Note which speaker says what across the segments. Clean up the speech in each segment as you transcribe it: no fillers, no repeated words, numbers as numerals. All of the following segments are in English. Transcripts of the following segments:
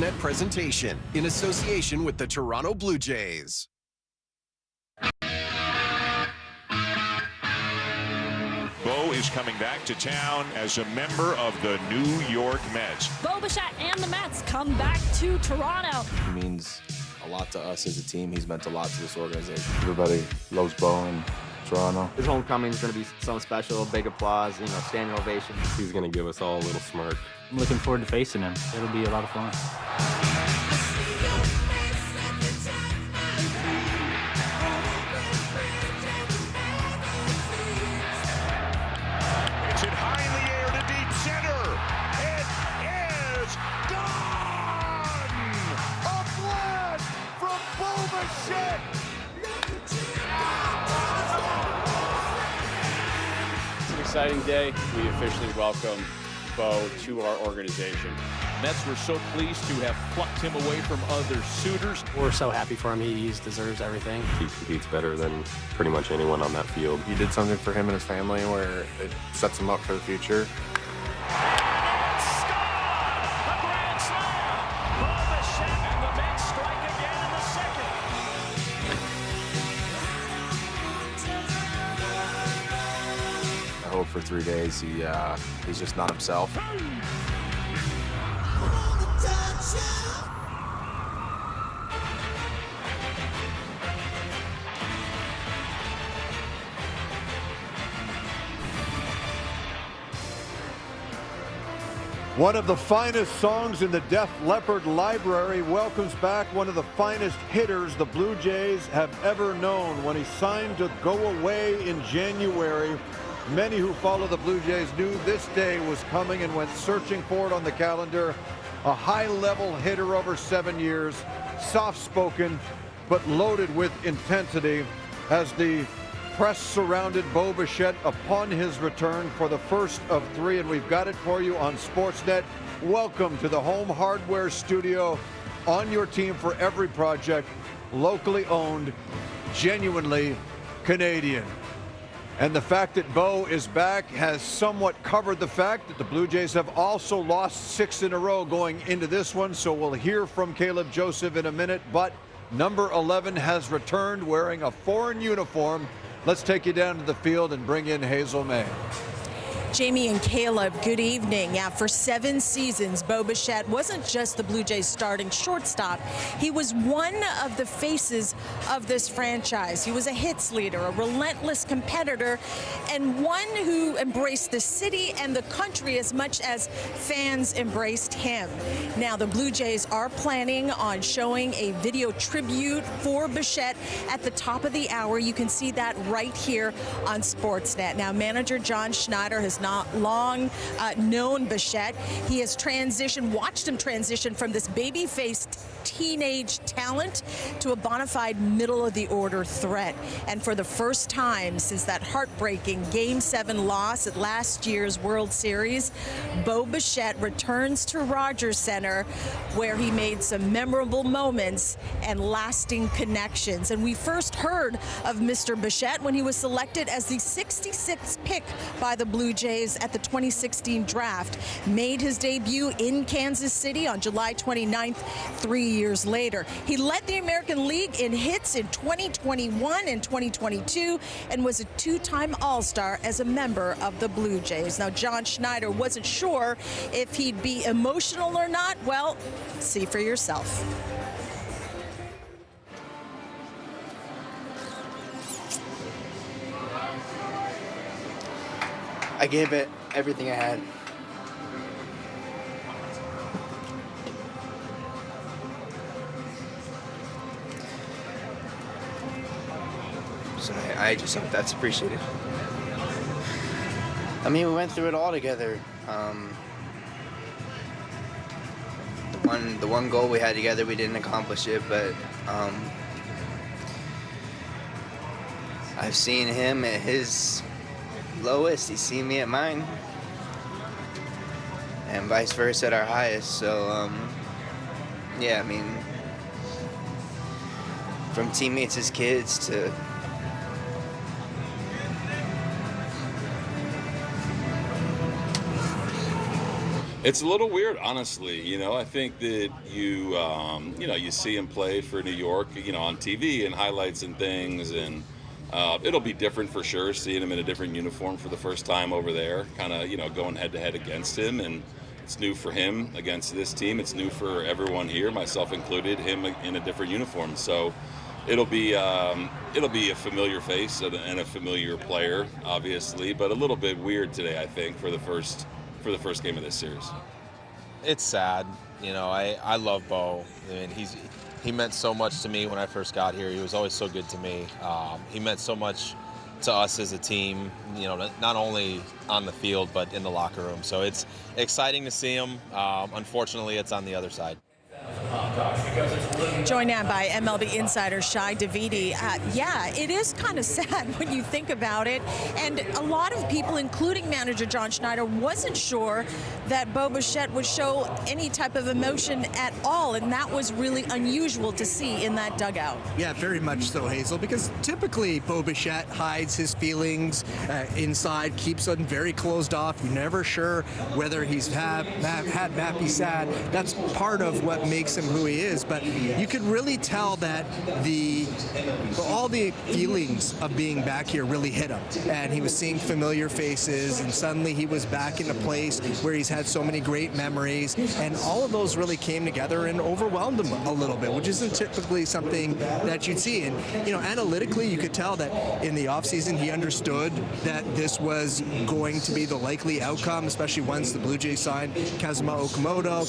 Speaker 1: Sportsnet presentation in association with the Toronto Blue Jays.
Speaker 2: Bo is coming back to town as a member of the New York Mets.
Speaker 3: Bo Bichette and the Mets come back to Toronto.
Speaker 4: He means a lot to us as a team. He's meant a lot to this organization. Everybody loves Bo in Toronto.
Speaker 5: His homecoming is going to be something special, big applause, standing ovation.
Speaker 6: He's going to give us all a little smirk.
Speaker 7: I'm looking forward to facing him. It'll be a lot of fun.
Speaker 2: It's hit high in the air to deep center. It is gone! A blast from Bo Bichette!
Speaker 8: It's an exciting day. We officially welcome Bo to our organization.
Speaker 9: Mets were so pleased to have plucked him away from other suitors.
Speaker 7: We're so happy for him. He deserves everything.
Speaker 6: He competes better than pretty much anyone on that field.
Speaker 4: He did something for him and his family where it sets him up for the future. I hope for 3 days he's just not himself.
Speaker 10: One of the finest songs in the Def Leppard library welcomes back one of the finest hitters the Blue Jays have ever known. When he signed to go away in January, many who follow the Blue Jays knew this day was coming and went searching for it on the calendar. A high-level hitter over 7 years, soft-spoken, but loaded with intensity as the press surrounded Bo Bichette upon his return for the first of 3, and we've got it for you on Sportsnet. Welcome to the home hardware studio, on your team for every project, locally owned, genuinely Canadian. And the fact that Bo is back has somewhat covered the fact that the Blue Jays have also lost 6 in a row going into this one, so we'll hear from Caleb Joseph in a minute, but number 11 has returned wearing a foreign uniform. Let's take you down to the field and bring in Hazel May.
Speaker 11: Jamie and Caleb, good evening. Yeah, for 7 seasons, Bo Bichette wasn't just the Blue Jays starting shortstop. He was one of the faces of this franchise. He was a hits leader, a relentless competitor, and one who embraced the city and the country as much as fans embraced him. Now, the Blue Jays are planning on showing a video tribute for Bichette at the top of the hour. You can see that right here on Sportsnet. Now, manager John Schneider has not long known Bichette. He has watched him transition from this baby-faced teenage talent to a bona fide middle-of-the-order threat. And for the first time since that heartbreaking Game 7 loss at last year's World Series, Bo Bichette returns to Rogers Center, where he made some memorable moments and lasting connections. And we first heard of Mr. Bichette when he was selected as the 66th pick by the Blue Jays at the 2016 draft, made his debut in Kansas City on July 29th, 3 years later. He led the American League in hits in 2021 and 2022 and was a 2-time All-Star as a member of the Blue Jays. Now, John Schneider wasn't sure if he'd be emotional or not. Well, see for yourself.
Speaker 5: I gave it everything I had. So I just hope that's appreciated. I mean, we went through it all together. The one goal we had together, we didn't accomplish it, but I've seen him at his lowest, he's seen me at mine, and vice versa at our highest. So yeah, I mean, from teammates as kids to
Speaker 12: It's a little weird, honestly. You know, I think that you see him play for New York, on TV and highlights and things, and it'll be different for sure, seeing him in a different uniform for the first time over there, kind of, going head-to-head against him, and it's new for him against this team. It's new for everyone here, myself included, him in a different uniform. So it'll be a familiar face and a familiar player, obviously, but a little bit weird today, I think, for the first game of this series.
Speaker 4: It's sad. I love Bo. I mean, he meant so much to me when I first got here. He was always so good to me. He meant so much to us as a team, not only on the field, but in the locker room. So it's exciting to see him. Unfortunately, it's on the other side.
Speaker 11: Joined now by MLB insider Shai Davidi. Yeah, it is kind of sad when you think about it. And a lot of people, including manager John Schneider, wasn't sure that Bo Bichette would show any type of emotion at all. And that was really unusual to see in that dugout.
Speaker 13: Yeah, very much so, Hazel, because typically Bo Bichette hides his feelings inside, keeps them very closed off. You're never sure whether he's happy, sad. That's part of what makes him who he is, but you could really tell that all the feelings of being back here really hit him, and he was seeing familiar faces, and suddenly he was back in a place where he's had so many great memories, and all of those really came together and overwhelmed him a little bit, which isn't typically something that you'd see. And analytically, you could tell that in the offseason he understood that this was going to be the likely outcome, especially once the Blue Jays signed Kazuma Okamoto.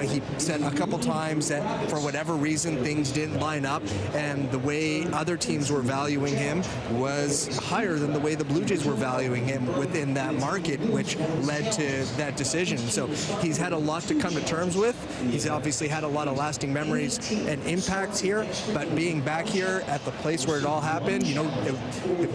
Speaker 13: He said a couple times that for whatever reason things didn't line up, and the way other teams were valuing him was higher than the way the Blue Jays were valuing him within that market, which led to that decision. So he's had a lot to come to terms with. He's obviously had a lot of lasting memories and impacts here, but being back here at the place where it all happened,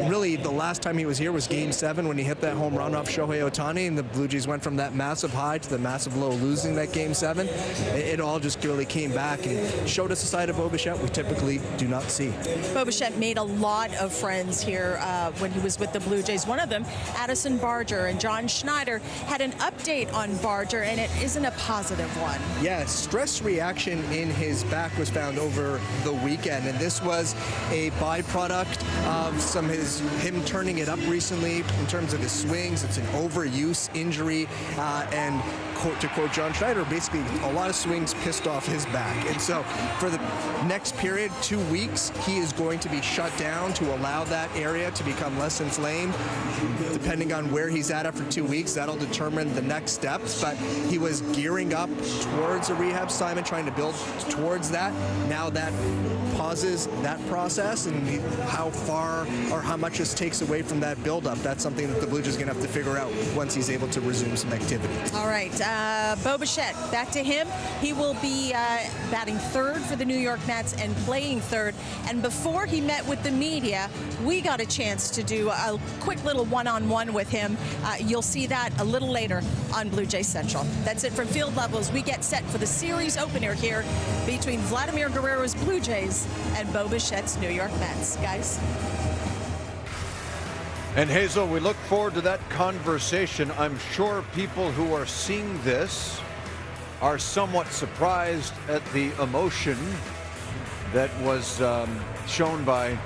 Speaker 13: really the last time he was here was Game 7 when he hit that home run off Shohei Ohtani, and the Blue Jays went from that massive high to the massive low, losing that Game 7. It all just really came back and showed us a side of Bo Bichette we typically do not see.
Speaker 11: Bo Bichette made a lot of friends here when he was with the Blue Jays. One of them, Addison Barger, and John Schneider had an update on Barger, and it isn't a positive one.
Speaker 13: Yeah, stress reaction in his back was found over the weekend, and this was a byproduct of him turning it up recently in terms of his swings. It's an overuse injury, and to quote John Schneider, basically a lot of swings pissed off his back. And so for the next period, 2 weeks, he is going to be shut down to allow that area to become less inflamed. Depending on where he's at after 2 weeks, that'll determine the next steps. But he was gearing up towards a rehab assignment, trying to build towards that. Now that pauses that process, and how far or how much this takes away from that buildup, that's something that the Blue Jays are going to have to figure out once he's able to resume some activity.
Speaker 11: All right, Bo Bichette, back to him. He will be batting third for the New York Mets and playing third. And before he met with the media, we got a chance to do a quick little one-on-one with him. You'll see that a little later on Blue Jays Central. That's it from Field Levels. We get set for the series opener here between Vladimir Guerrero's Blue Jays and Bo Bichette's New York Mets. Guys.
Speaker 10: And Hazel, we look forward to that conversation. I'm sure people who are seeing this are somewhat surprised at the emotion that was shown by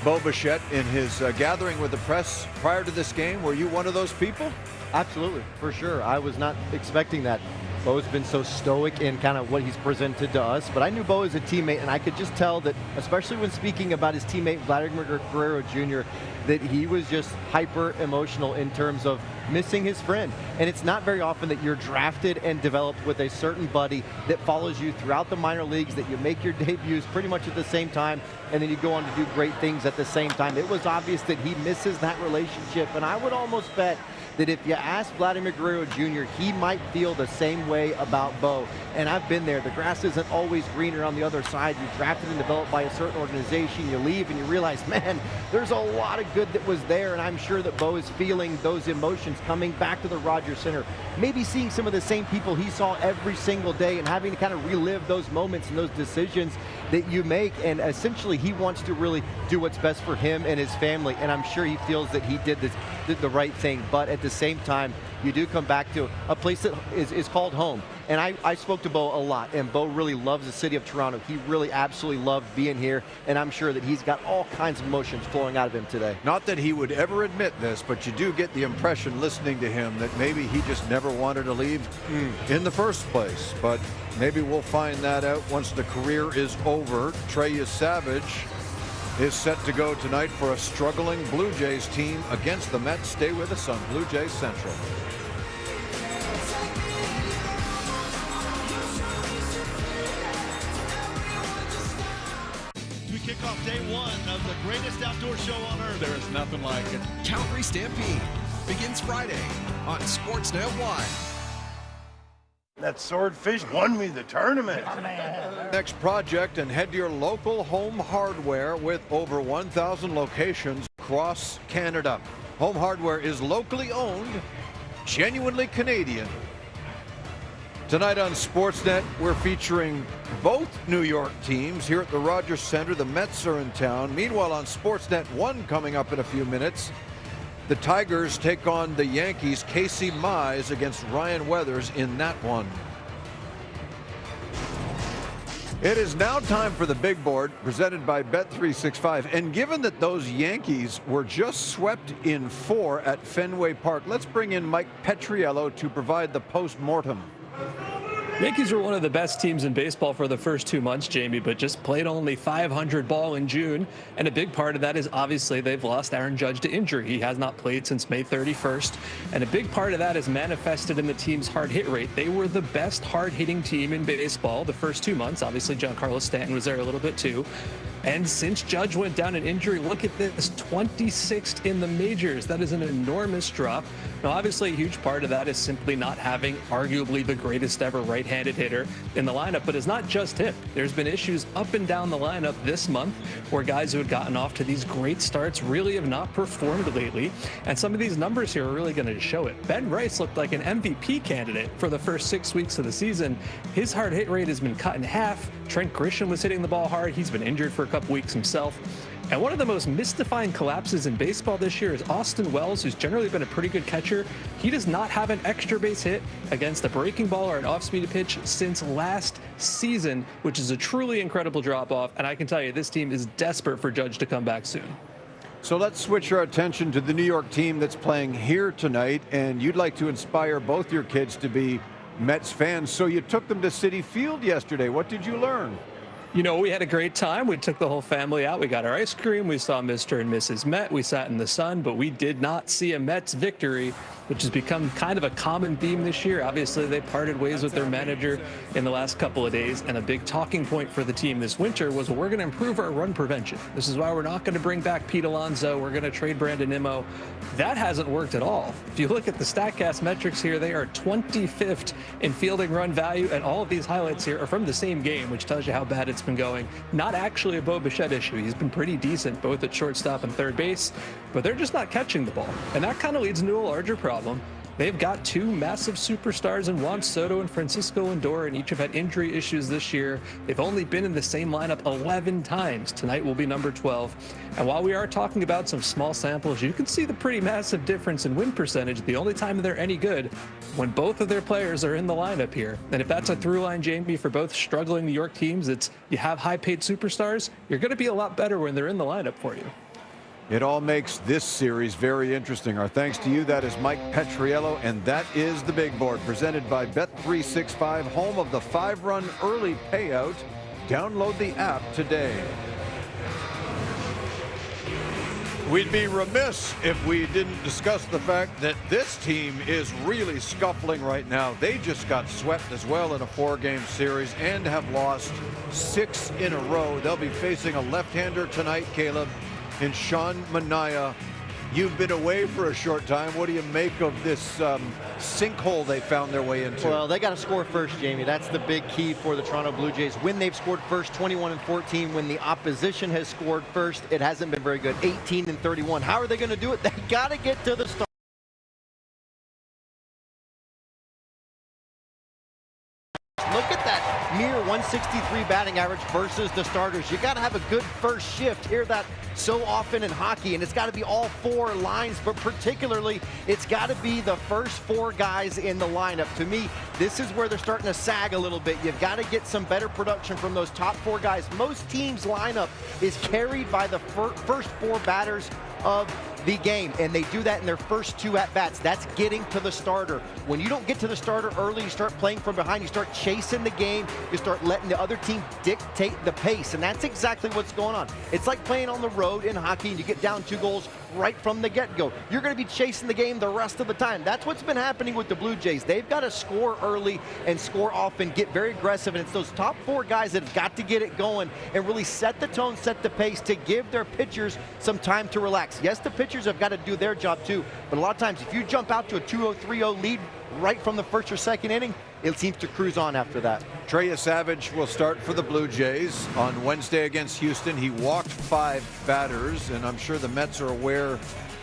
Speaker 10: Bo Bichette in his gathering with the press prior to this game. Were you one of those people?
Speaker 14: Absolutely, for sure. I was not expecting that. Bo's been so stoic in kind of what he's presented to us, but I knew Bo as a teammate, and I could just tell that, especially when speaking about his teammate Vladimir Guerrero Jr., that he was just hyper emotional in terms of missing his friend. And it's not very often that you're drafted and developed with a certain buddy that follows you throughout the minor leagues, that you make your debuts pretty much at the same time, and then you go on to do great things at the same time. It was obvious that he misses that relationship, and I would almost bet that if you ask Vladimir Guerrero Jr., he might feel the same way about Bo. And I've been there. The grass isn't always greener on the other side. You're drafted and developed by a certain organization. You leave and you realize, man, there's a lot of good that was there. And I'm sure that Bo is feeling those emotions coming back to the Rogers Center. Maybe seeing some of the same people he saw every single day and having to kind of relive those moments and those decisions. that you make, and essentially he wants to really do what's best for him and his family, and I'm sure he feels that he did the right thing. But at the same time, you do come back to a place that is called home. And I spoke to Bo a lot, and Bo really loves the city of Toronto. He really absolutely loved being here, and I'm sure that he's got all kinds of emotions flowing out of him today.
Speaker 10: Not that he would ever admit this, but you do get the impression listening to him that maybe he just never wanted to leave in the first place. But maybe we'll find that out once the career is over. Trey Savage is set to go tonight for a struggling Blue Jays team against the Mets. Stay with us on Blue Jays Central.
Speaker 2: Kick off day one of the greatest outdoor show on earth.
Speaker 9: There is nothing like it.
Speaker 1: Calgary Stampede begins Friday on Sportsnet 1.
Speaker 2: That swordfish won me the tournament.
Speaker 10: Next project, and head to your local Home Hardware with over 1,000 locations across Canada. Home Hardware is locally owned, genuinely Canadian. Tonight on Sportsnet, we're featuring both New York teams here at the Rogers Center. The Mets are in town. Meanwhile, on Sportsnet 1 coming up in a few minutes, the Tigers take on the Yankees. Casey Mize against Ryan Weathers in that one. It is now time for the big board presented by Bet365. And given that those Yankees were just swept in 4 at Fenway Park, let's bring in Mike Petriello to provide the post-mortem.
Speaker 15: Yankees were one of the best teams in baseball for the first 2 months, Jamie, but just played only .500 ball in June. And a big part of that is obviously they've lost Aaron Judge to injury. He has not played since May 31st. And a big part of that is manifested in the team's hard hit rate. They were the best hard hitting team in baseball the first 2 months. Obviously, Giancarlo Stanton was there a little bit too. And since Judge went down in injury, look at this, 26th in the majors. That is an enormous drop. Now, obviously, a huge part of that is simply not having arguably the greatest ever right-handed hitter in the lineup, but it's not just him. There's been issues up and down the lineup this month where guys who had gotten off to these great starts really have not performed lately. And some of these numbers here are really going to show it. Ben Rice looked like an MVP candidate for the first 6 weeks of the season. His hard hit rate has been cut in half. Trent Grisham was hitting the ball hard. He's been injured for a couple weeks himself. And one of the most mystifying collapses in baseball this year is Austin Wells, who's generally been a pretty good catcher. He does not have an extra base hit against a breaking ball or an off-speed pitch since last season, which is a truly incredible drop-off. And I can tell you, this team is desperate for Judge to come back soon.
Speaker 10: So let's switch our attention to the New York team that's playing here tonight. And you'd like to inspire both your kids to be Mets fans. So you took them to Citi Field yesterday. What did you learn?
Speaker 15: You know, we had a great time. We took the whole family out. We got our ice cream. We saw Mr. and Mrs. Met. We sat in the sun, but we did not see a Mets victory, which has become kind of a common theme this year. Obviously, they parted ways with their manager in the last couple of days, and a big talking point for the team this winter was, well, we're going to improve our run prevention. This is why we're not going to bring back Pete Alonso. We're going to trade Brandon Nimmo. That hasn't worked at all. If you look at the StatCast metrics here, they are 25th in fielding run value, and all of these highlights here are from the same game, which tells you how bad it's been going. Not actually a Bo Bichette issue. He's been pretty decent, both at shortstop and third base, but they're just not catching the ball. And that kind of leads into a larger problem. They've got two massive superstars in Juan Soto and Francisco Lindor, and each have had injury issues this year. They've only been in the same lineup 11 times. Tonight will be number 12. And while we are talking about some small samples, you can see the pretty massive difference in win percentage. The only time they're any good when both of their players are in the lineup here. And if that's a through line, Jamie, for both struggling New York teams, it's you have high-paid superstars, you're going to be a lot better when they're in the lineup for you.
Speaker 10: It all makes this series very interesting. Our thanks to you. That is Mike Petriello, and that is the Big Board, presented by Bet365, home of the 5-run early payout. Download the app today. We'd be remiss if we didn't discuss the fact that this team is really scuffling right now. They just got swept as well in a 4-game series and have lost 6 in a row. They'll be facing a left-hander tonight, Caleb, in Sean Manaea. You've been away for a short time. What do you make of this sinkhole they found their way into?
Speaker 14: Well, they got to score first, Jamie. That's the big key for the Toronto Blue Jays. When they've scored first, 21-14. When the opposition has scored first, it hasn't been very good. 18-31. How are they going to do it? They got to get to the start. Look at that mere 163 batting average versus the starters. You got to have a good first shift. Hear that so often in hockey, and it's got to be all 4 lines, but particularly it's got to be the first 4 guys in the lineup. To me, this is where they're starting to sag a little bit. You've got to get some better production from those top 4 guys. Most teams' lineup is carried by the first 4 batters of the game, and they do that in their first 2 at-bats. That's getting to the starter. When you don't get to the starter early, you start playing from behind, you start chasing the game, you start letting the other team dictate the pace, and that's exactly what's going on. It's like playing on the road in hockey and you get down 2 goals right from the get-go. You're going to be chasing the game the rest of the time. That's what's been happening with the Blue Jays. They've got to score early and score often, get very aggressive, and it's those top 4 guys that have got to get it going and really set the tone, set the pace to give their pitchers some time to relax. Yes, the pitchers have got to do their job too, but a lot of times if you jump out to a 2-0, 3-0 lead right from the first or second inning, it seems to cruise on after that.
Speaker 10: Trey Savage will start for the Blue Jays on Wednesday against Houston. He walked 5 batters, and I'm sure the Mets are aware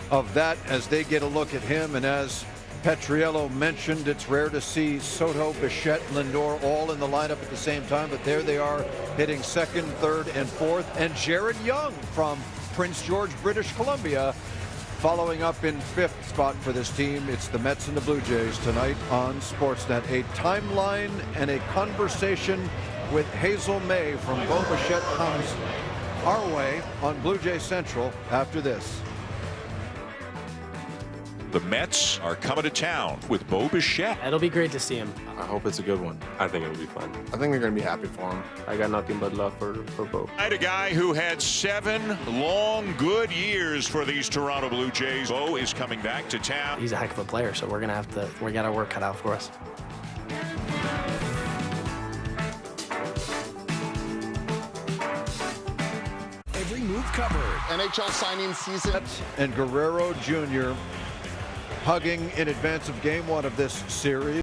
Speaker 10: of that as they get a look at him. And as Petriello mentioned, it's rare to see Soto, Bichette, Lindor all in the lineup at the same time, but there they are hitting 2nd, 3rd, and 4th. And Jared Young from Prince George, British Columbia, following up in 5th spot for this team. It's the Mets and the Blue Jays tonight on Sportsnet. A timeline and a conversation with Hazel May from Bo Bichette comes our way on Blue Jay Central after this.
Speaker 2: The Mets are coming to town with Bo Bichette.
Speaker 7: It'll be great to see him.
Speaker 6: I hope it's a good one. I think it'll be fun.
Speaker 16: I think they're going to be happy for him.
Speaker 7: I got nothing but love for Bo.
Speaker 2: I had a guy who had 7 long, good years for these Toronto Blue Jays. Bo is coming back to town.
Speaker 7: He's a heck of a player, so we got our work cut out for us.
Speaker 1: Every move covered.
Speaker 16: NHL signing season.
Speaker 10: And Guerrero Jr. hugging in advance of Game 1 of this series.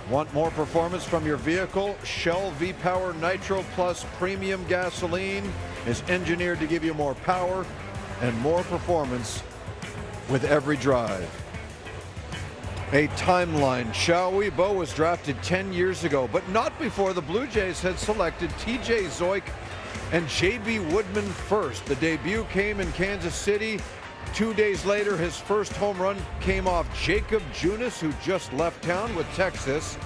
Speaker 10: Want more performance from your vehicle? Shell V-Power Nitro Plus Premium Gasoline is engineered to give you more power and more performance with every drive. A timeline, shall we? Bo was drafted 10 years ago, but not before the Blue Jays had selected TJ Zoik and J.B. Woodman first. The debut came in Kansas City. 2 days later, his first home run came off Jacob Junis, who just left town with Texas.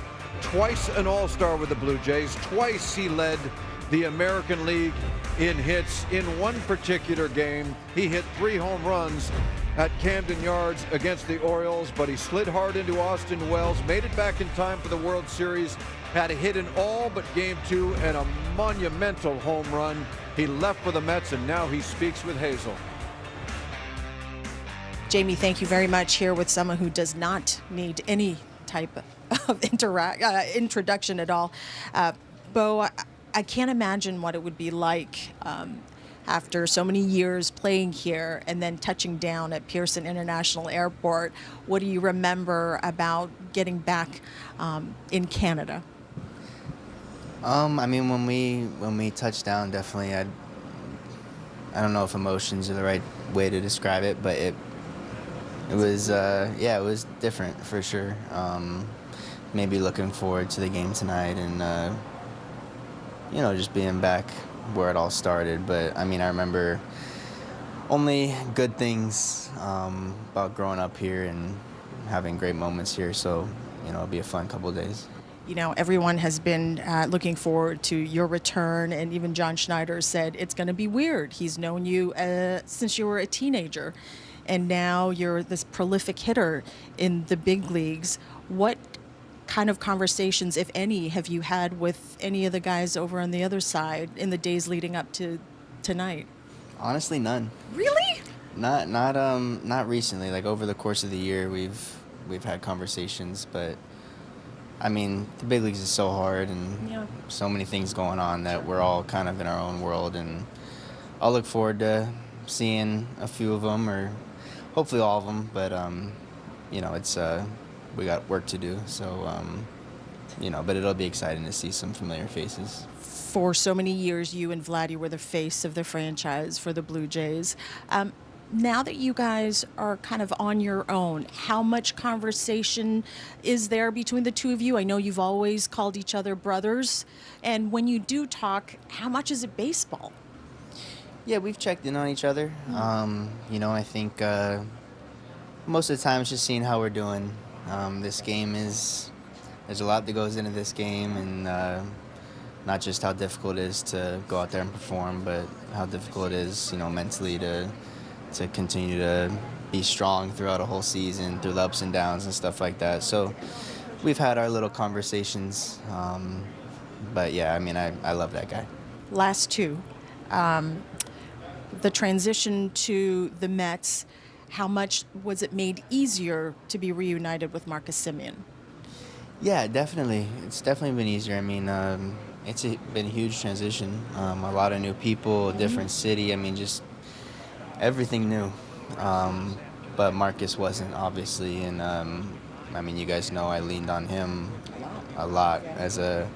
Speaker 10: Twice an All-Star with the Blue Jays. Twice he led the American League in hits. In one particular game, he hit 3 home runs at Camden Yards against the Orioles, but he slid hard into Austin Wells, made it back in time for the World Series, had a hit in all but Game 2 and a monumental home run. He left for the Mets, and now he speaks with Hazel.
Speaker 11: Jamie, thank you very much. Here with someone who does not need any type of introduction at all. Bo, I can't imagine what it would be like after so many years playing here and then touching down at Pearson International Airport. What do you remember about getting back in Canada?
Speaker 5: I mean, when we touched down, definitely, I don't know if emotions are the right way to describe it, but it was it was different for sure. Maybe looking forward to the game tonight and just being back where it all started. But I mean, I remember only good things about growing up here and having great moments here. So it'll be a fun couple of days.
Speaker 11: Everyone has been looking forward to your return, and even John Schneider said it's going to be weird. He's known you since you were a teenager, and now you're this prolific hitter in the big leagues. What kind of conversations, if any, have you had with any of the guys over on the other side in the days leading up to tonight?
Speaker 5: Honestly, none.
Speaker 11: Really?
Speaker 5: Not recently. Like over the course of the year, we've had conversations, but I mean, the big leagues is so hard and so many things going on that we're all kind of in our own world, and I'll look forward to seeing a few of them, or hopefully all of them, but it's we got work to do, so but it'll be exciting to see some familiar faces.
Speaker 11: For so many years, you and Vladdy were the face of the franchise for the Blue Jays. Now that you guys are kind of on your own, how much conversation is there between the two of you? I know you've always called each other brothers. And when you do talk, how much is it baseball?
Speaker 5: Yeah, we've checked in on each other. You know, I think most of the time it's just seeing how we're doing. This game there's a lot that goes into this game, and not just how difficult it is to go out there and perform, but how difficult it is, you know, mentally to continue to be strong throughout a whole season, through the ups and downs and stuff like that. So we've had our little conversations, but yeah, I mean, I love that guy.
Speaker 11: Last two. The transition to the Mets, how much was it made easier to be reunited with Marcus Semien?
Speaker 5: Yeah, definitely. It's definitely been easier. I mean, it's been a huge transition. A lot of new people, different city. I mean, just everything new. But Marcus wasn't, obviously. And, I mean, you guys know I leaned on him a lot as a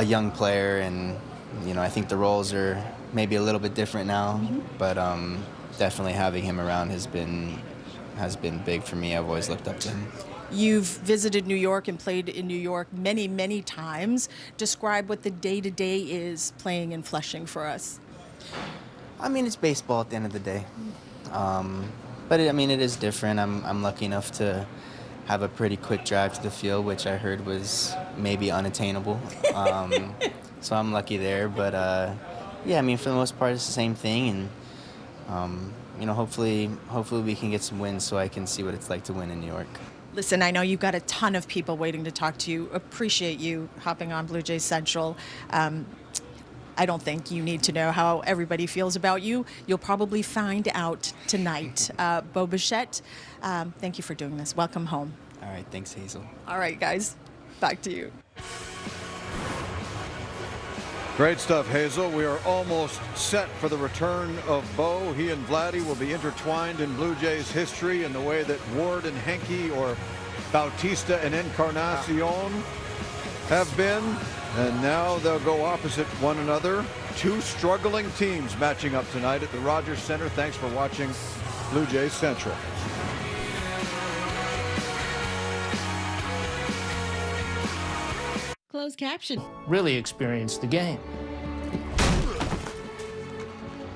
Speaker 5: young player. And, you know, I think the roles are maybe a little bit different now. But definitely having him around has been big for me. I've always looked up to him.
Speaker 11: You've visited New York and played in New York many, many times. Describe what the day-to-day is playing in Flushing for us.
Speaker 5: I mean, it's baseball at the end of the day. But I mean, it is different. I'm lucky enough to have a pretty quick drive to the field, which I heard was maybe unattainable. So I'm lucky there. But yeah, I mean, for the most part, it's the same thing. And you know, hopefully we can get some wins so I can see what it's like to win in New York.
Speaker 11: Listen, I know you've got a ton of people waiting to talk to you. Appreciate you hopping on Blue Jays Central. I don't think you need to know how everybody feels about you. You'll probably find out tonight. Bo Bichette, thank you for doing this. Welcome home.
Speaker 5: All right, thanks, Hazel.
Speaker 11: All right, guys, back to you.
Speaker 10: Great stuff, Hazel. We are almost set for the return of Bo. He and Vladdy will be intertwined in Blue Jays history in the way that Ward and Henke or Bautista and Encarnacion have been. And now they'll go opposite one another. Two struggling teams matching up tonight at the Rogers Center. Thanks for watching Blue Jays Central.
Speaker 17: Closed caption. Really experienced the game.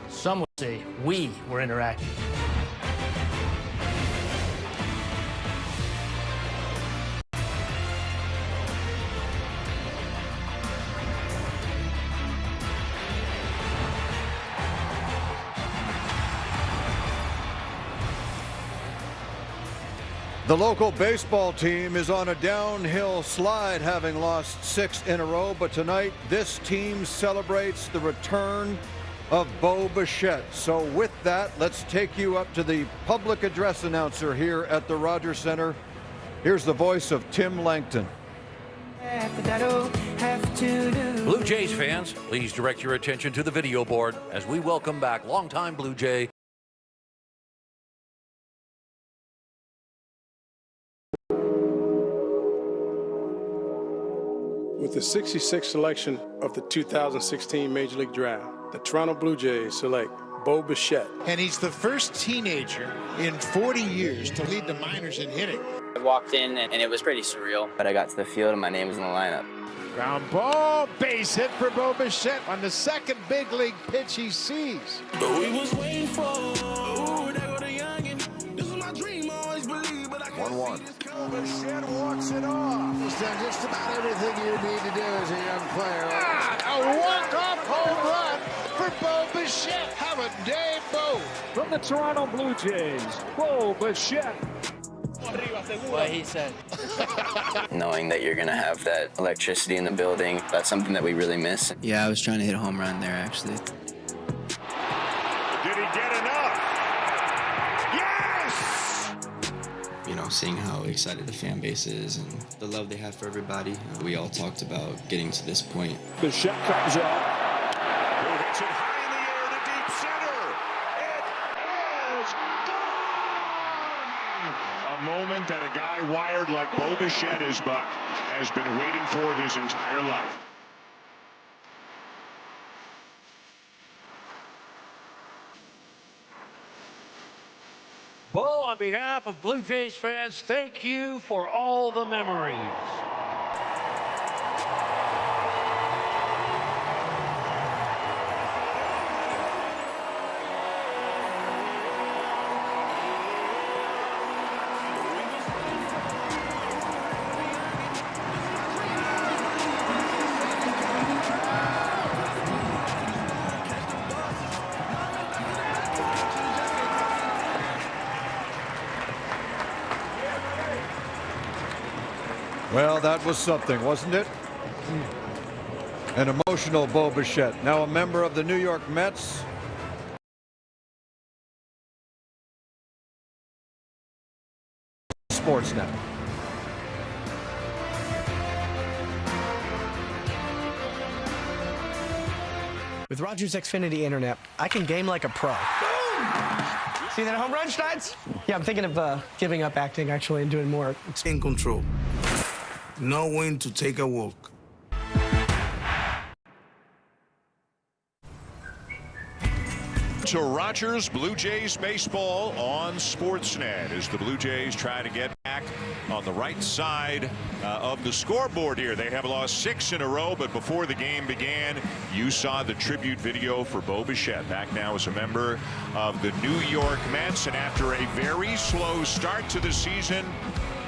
Speaker 17: Some would say we were interacting.
Speaker 10: The local baseball team is on a downhill slide, having lost 6 in a row. But tonight, this team celebrates the return of Bo Bichette. So with that, let's take you up to the public address announcer here at the Rogers Center. Here's the voice of Tim Langton.
Speaker 18: Blue Jays fans, please direct your attention to the video board as we welcome back longtime Blue Jay
Speaker 19: With the 66th selection of the 2016 Major League Draft, the Toronto Blue Jays select Bo Bichette.
Speaker 20: And he's the first teenager in 40 years to lead the minors in hitting.
Speaker 21: I walked in and it was pretty surreal.
Speaker 5: But I got to the field and my name was in the lineup.
Speaker 20: Ground ball, base hit for Bo Bichette on the second big league pitch he sees.
Speaker 2: We was waiting for, ooh, there go the youngin'. This is my dream, always believe, but I can't
Speaker 20: 1-1.
Speaker 2: Bo Bichette walks it off.
Speaker 20: He's done just about everything you need to do as a young player. A walk-off home run for Bo Bichette. Have a day, Bo.
Speaker 9: From the Toronto Blue Jays, Bo Bichette.
Speaker 21: What he said.
Speaker 5: Knowing that you're going to have that electricity in the building, that's something that we really miss. Yeah, I was trying to hit a home run there, actually.
Speaker 2: Did he get enough? Yes!
Speaker 5: You know, seeing how excited the fan base is and the love they have for everybody. We all talked about getting to this point.
Speaker 9: Bichette comes up.
Speaker 2: Who hits it high in the air to deep center. It is gone!
Speaker 22: A moment that a guy wired like Bo Bichette has been waiting for his entire life.
Speaker 3: on behalf of Blue Jays fans, thank you for all the memories.
Speaker 10: Well, that was something, wasn't it? An emotional Bo Bichette, now a member of the New York Mets. Sportsnet.
Speaker 7: With Rogers Xfinity Internet, I can game like a pro. See that home run, Steins? Yeah, I'm thinking of giving up acting, actually, and doing more.
Speaker 8: In control. Knowing to take a walk.
Speaker 2: To Rogers Blue Jays baseball on Sportsnet as the Blue Jays try to get back on the right side of the scoreboard here. They have lost 6 in a row, but before the game began, you saw the tribute video for Bo Bichette, back now as a member of the New York Mets. And after a very slow start to the season,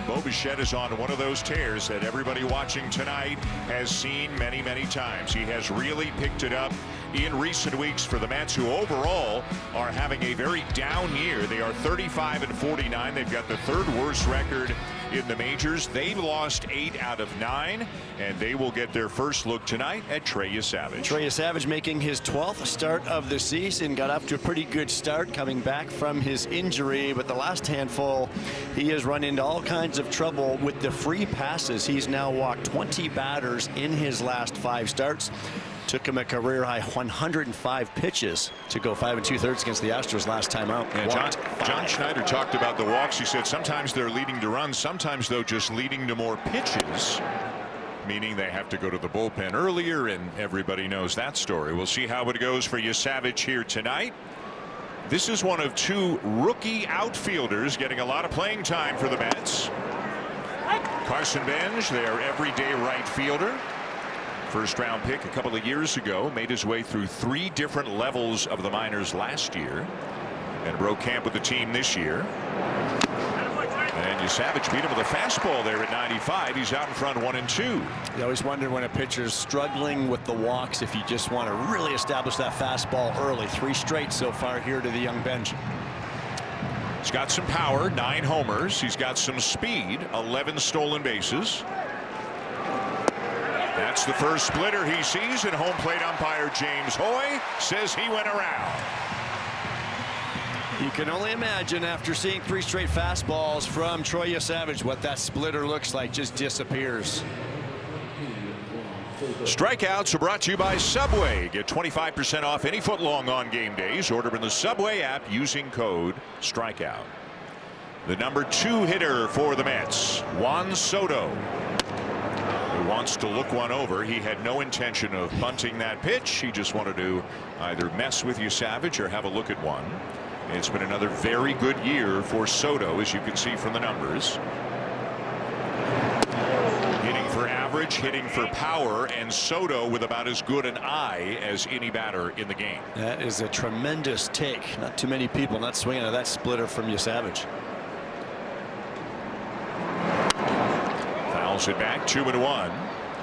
Speaker 2: Bo Bichette is on one of those tears that everybody watching tonight has seen many, many times. He has really picked it up in recent weeks for the Mets, who overall are having a very down year. They are 35-49. They've got the 3rd worst record in the majors. They've lost 8 out of 9, and they will get their first look tonight at Trey Savage.
Speaker 23: Trey Savage making his 12th start of the season. Got off to a pretty good start coming back from his injury, but the last handful, he has run into all kinds of trouble with the free passes. He's now walked 20 batters in his last 5 starts. Took him a career high 105 pitches to go 5 2/3 against the Astros last time out.
Speaker 2: Yeah, John Schneider talked about the walks. He said sometimes they're leading to runs, sometimes though just leading to more pitches, meaning they have to go to the bullpen earlier, and everybody knows that story. We'll see how it goes for Savage here tonight. This is one of 2 rookie outfielders getting a lot of playing time for the Mets. Carson Benj, their everyday right fielder. First round pick a couple of years ago, made his way through 3 different levels of the minors last year and broke camp with the team this year. And Savage beat him with a fastball there at 95. He's out in front 1-2.
Speaker 23: You always wonder when a pitcher's struggling with the walks if you just want to really establish that fastball early. 3 straight so far here to the young bench.
Speaker 2: He's got some power, 9 homers. He's got some speed, 11 stolen bases. That's the first splitter he sees, and home plate umpire James Hoy says he went around.
Speaker 23: You can only imagine after seeing 3 straight fastballs from Trey Savage what that splitter looks like. Just disappears.
Speaker 2: Strikeouts are brought to you by Subway. Get 25% off any footlong on game days. Order in the Subway app using code STRIKEOUT. The number 2 hitter for the Mets, Juan Soto, who wants to look one over. He had no intention of bunting that pitch. He just wanted to either mess with Savage or have a look at one. It's been another very good year for Soto, as you can see from the numbers. Hitting for average, hitting for power, and Soto with about as good an eye as any batter in the game.
Speaker 23: That is a tremendous take. Not too many people not swinging at that splitter from Savage.
Speaker 2: Fouls it back 2-1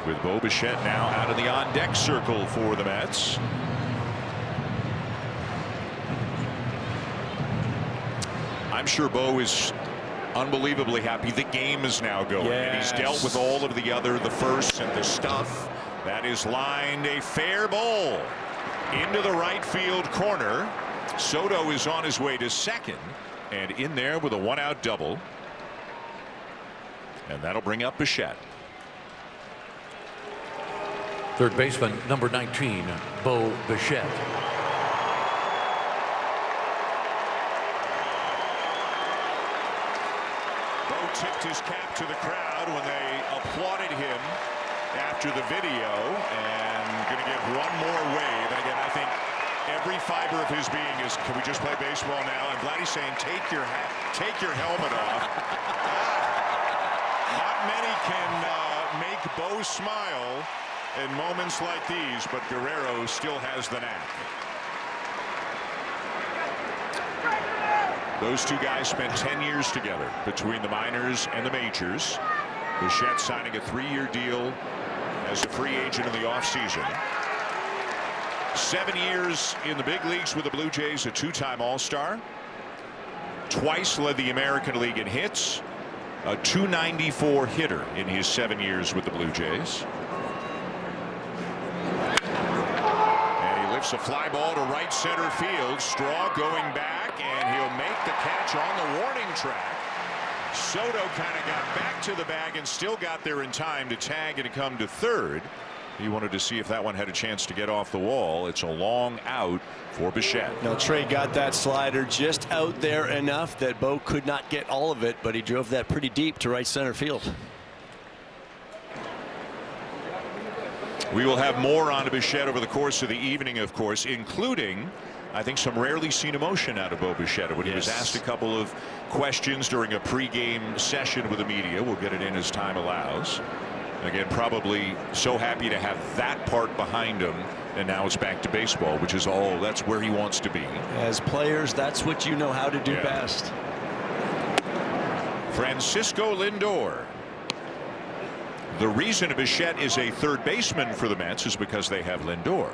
Speaker 2: with Bo Bichette now out of the on-deck circle for the Mets. I'm sure Bo is unbelievably happy. The game is now going, and he's dealt with all of the firsts and the stuff. That is lined a fair ball into the right field corner. Soto is on his way to second, and in there with a 1-out double. And that'll bring up Bichette.
Speaker 18: Third baseman, number 19, Bo Bichette.
Speaker 2: Bo tipped his cap to the crowd when they applauded him after the video, and going to give one more wave. And again, I think Every fiber of his being is, can we just play baseball now? And Vladdy's saying, take your helmet off. Not many can make Bo smile in moments like these, but Guerrero still has the knack. Those two guys spent 10 years together between the minors and the majors. Bichette signing a 3-year deal as a free agent in the offseason. 7 years in the big leagues with the Blue Jays, a 2-time All-Star. Twice led the American League in hits. A .294 hitter in his 7 years with the Blue Jays. And he lifts a fly ball to right center field. Straw going back, and he'll make the catch on the warning track. Soto kind of got back to the bag and still got there in time to tag and to come to third. He wanted to see if that one had a chance to get off the wall. It's a long out for Bichette.
Speaker 23: Now Trey got that slider just out there enough that Bo could not get all of it, but he drove that pretty deep to right center field.
Speaker 2: We will have more on Bichette over the course of the evening, of course, including, I think, some rarely seen emotion out of Bo Bichette when he was asked a couple of questions during a pregame session with the media. We'll get it in as time allows. Again, probably so happy to have that part behind him, and now it's back to baseball, which is that's where he wants to be.
Speaker 23: As players, that's what you know how to do best.
Speaker 2: Francisco Lindor. The reason Bichette is a third baseman for the Mets is because they have Lindor.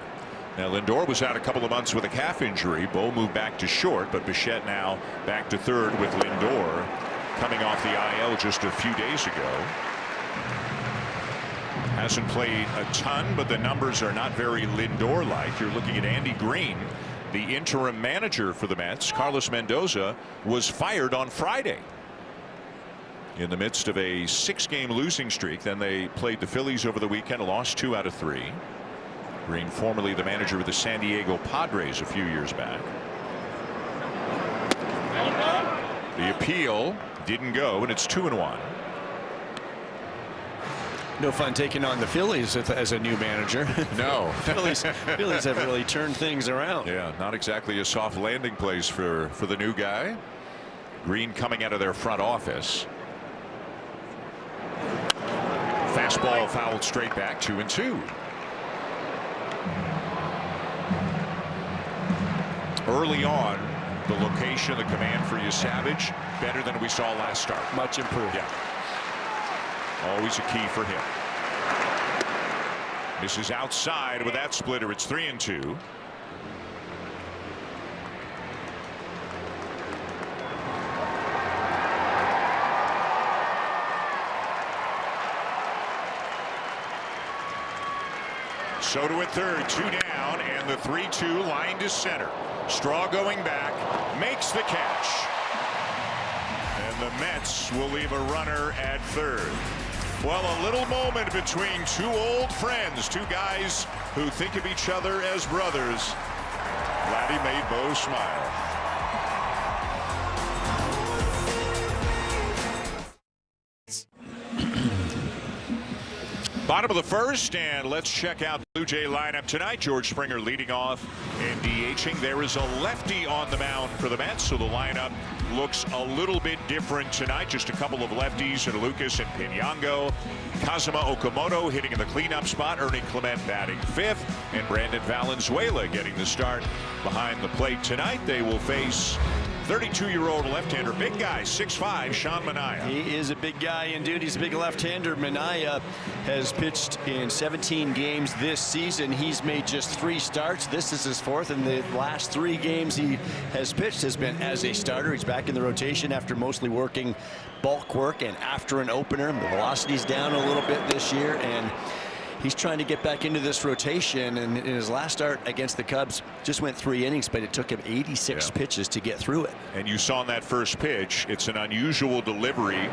Speaker 2: Now, Lindor was out a couple of months with a calf injury. Bo moved back to short, but Bichette now back to third with Lindor coming off the IL just a few days ago. Hasn't played a ton, but the numbers are not very Lindor-like. You're looking at Andy Green, the interim manager for the Mets. Carlos Mendoza was fired on Friday in the midst of a 6-game losing streak. Then they played the Phillies over the weekend, lost 2 out of 3. Green, formerly the manager of the San Diego Padres a few years back. The appeal didn't go, and it's 2-1.
Speaker 23: No fun taking on the Phillies as a new manager.
Speaker 2: No.
Speaker 23: Phillies have really turned things around.
Speaker 2: Yeah, not exactly a soft landing place for the new guy. Green coming out of their front office. Fastball fouled straight back, 2-2. Early on, the location, the command for Savage, better than we saw last start.
Speaker 23: Much improved.
Speaker 2: Yeah. Always a key for him. This is outside with that splitter. It's 3-2. Soto at third, 2 down, and the 3-2 line to center. Straw going back, makes the catch. And the Mets will leave a runner at third. Well, a little moment between two old friends, two guys who think of each other as brothers. Vladdy made Bo smile. Bottom of the first, and let's check out the Blue Jay lineup tonight. George Springer leading off and DHing. There is a lefty on the mound for the Mets, so the lineup looks a little bit different tonight. Just a couple of lefties, and Lucas and Pinyango. Kazuma Okamoto hitting in the cleanup spot. Ernie Clement batting fifth, and Brandon Valenzuela getting the start behind the plate tonight. They will face 32-year-old left-hander, big guy, 6'5", Sean Manaea.
Speaker 23: He is a big guy, indeed. He's a big left-hander. Manaea has pitched in 17 games this season. He's made just 3 starts. This is his 4th, and the last 3 games he has pitched has been as a starter. He's back in the rotation after mostly working bulk work and after an opener. The velocity's down a little bit this year, and he's trying to get back into this rotation, and in his last start against the Cubs just went 3 innings, but it took him 86 pitches to get through it.
Speaker 2: And you saw in that first pitch, it's an unusual delivery.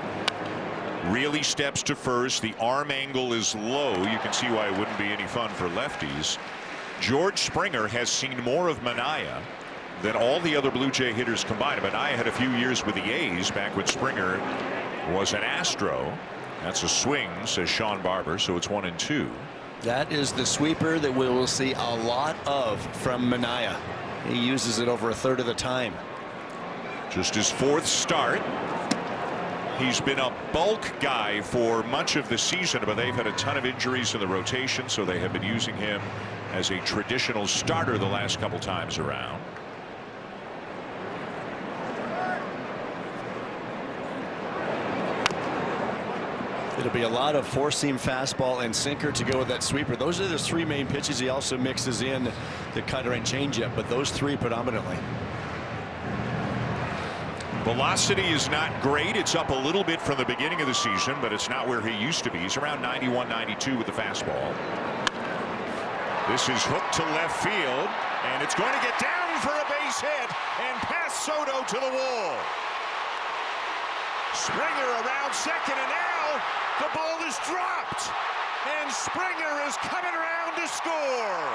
Speaker 2: Really steps to first. The arm angle is low. You can see why it wouldn't be any fun for lefties. George Springer has seen more of Manaea than all the other Blue Jay hitters combined. Manaea had a few years with the A's back when Springer was an Astro. That's a swing, says Sean Barber, so it's 1-2.
Speaker 23: That is the sweeper that we will see a lot of from Manaea. He uses it over a third of the time.
Speaker 2: Just his 4th start. He's been a bulk guy for much of the season, but they've had a ton of injuries in the rotation, so they have been using him as a traditional starter the last couple times around.
Speaker 23: It'll be a lot of four-seam fastball and sinker to go with that sweeper. Those are the 3 main pitches. He also mixes in the cutter and changeup, but those 3 predominantly.
Speaker 2: Velocity is not great. It's up a little bit from the beginning of the season, but it's not where he used to be. He's around 91, 92 with the fastball. This is hooked to left field, and it's going to get down for a base hit and past Soto to the wall. Springer around second, and now the ball is dropped, and Springer is coming around to score.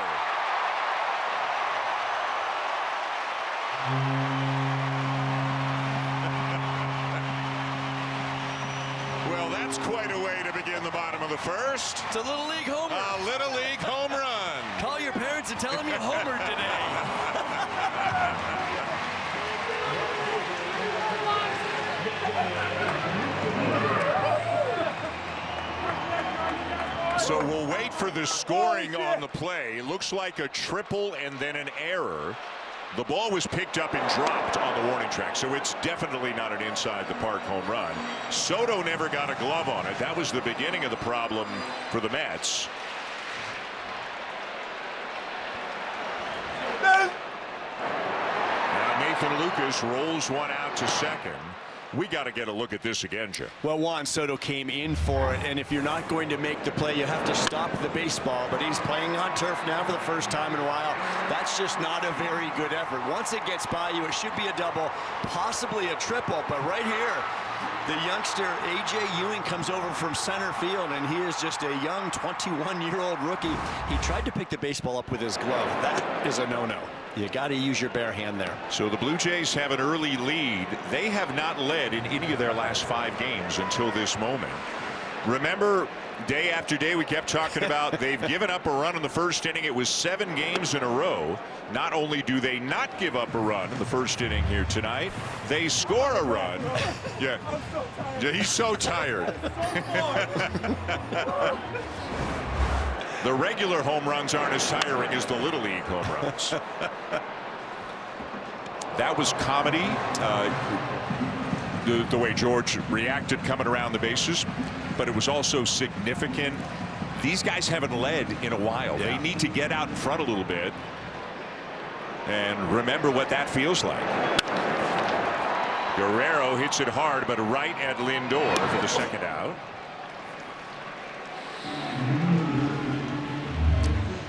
Speaker 2: Well, that's quite a way to begin the bottom of the first.
Speaker 23: It's a Little League homer.
Speaker 2: A Little League home run.
Speaker 23: Call your parents and tell them you homered today.
Speaker 2: So we'll wait for the scoring on the play. It looks like a triple and then an error. The ball was picked up and dropped on the warning track, so it's definitely not an inside the park home run. Soto never got a glove on it. That was the beginning of the problem for the Mets. Now Nathan Lucas rolls one out to second. We got to get a look at this again, Jim.
Speaker 23: Well, Juan Soto came in for it, and if you're not going to make the play, you have to stop the baseball. But he's playing on turf now for the first time in a while. That's just not a very good effort. Once it gets by you, it should be a double, possibly a triple. But right here, the youngster A.J. Ewing comes over from center field, and he is just a young 21-year-old rookie. He tried to pick the baseball up with his glove. That is a no-no. You got to use your bare hand there.
Speaker 2: So the Blue Jays have an early lead. They have not led in any of their last 5 games until this moment. Remember, day after day we kept talking about they've given up a run in the first inning. It was 7 games in a row. Not only do they not give up a run in the first inning here tonight, they score a run. Yeah, he's so tired. The regular home runs aren't as tiring as the Little League home runs. That was comedy. The way George reacted coming around the bases, but it was also significant. These guys haven't led in a while. They need to get out in front a little bit and remember what that feels like. Guerrero hits it hard, but right at Lindor for the second out.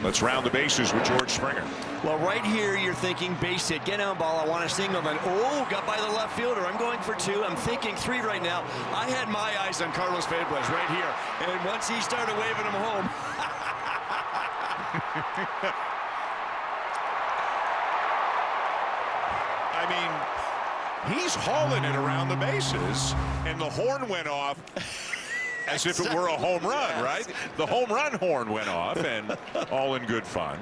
Speaker 2: Let's round the bases with George Springer.
Speaker 23: Well, right here, you're thinking base hit, get on ball. I want a single. Then, oh, got by the left fielder. I'm going for 2. I'm thinking 3 right now. I had my eyes on Carlos Fables right here. And once he started waving him home.
Speaker 2: I mean, he's hauling it around the bases, and the horn went off. As if it were a home run, right? The home run horn went off, and all in good fun.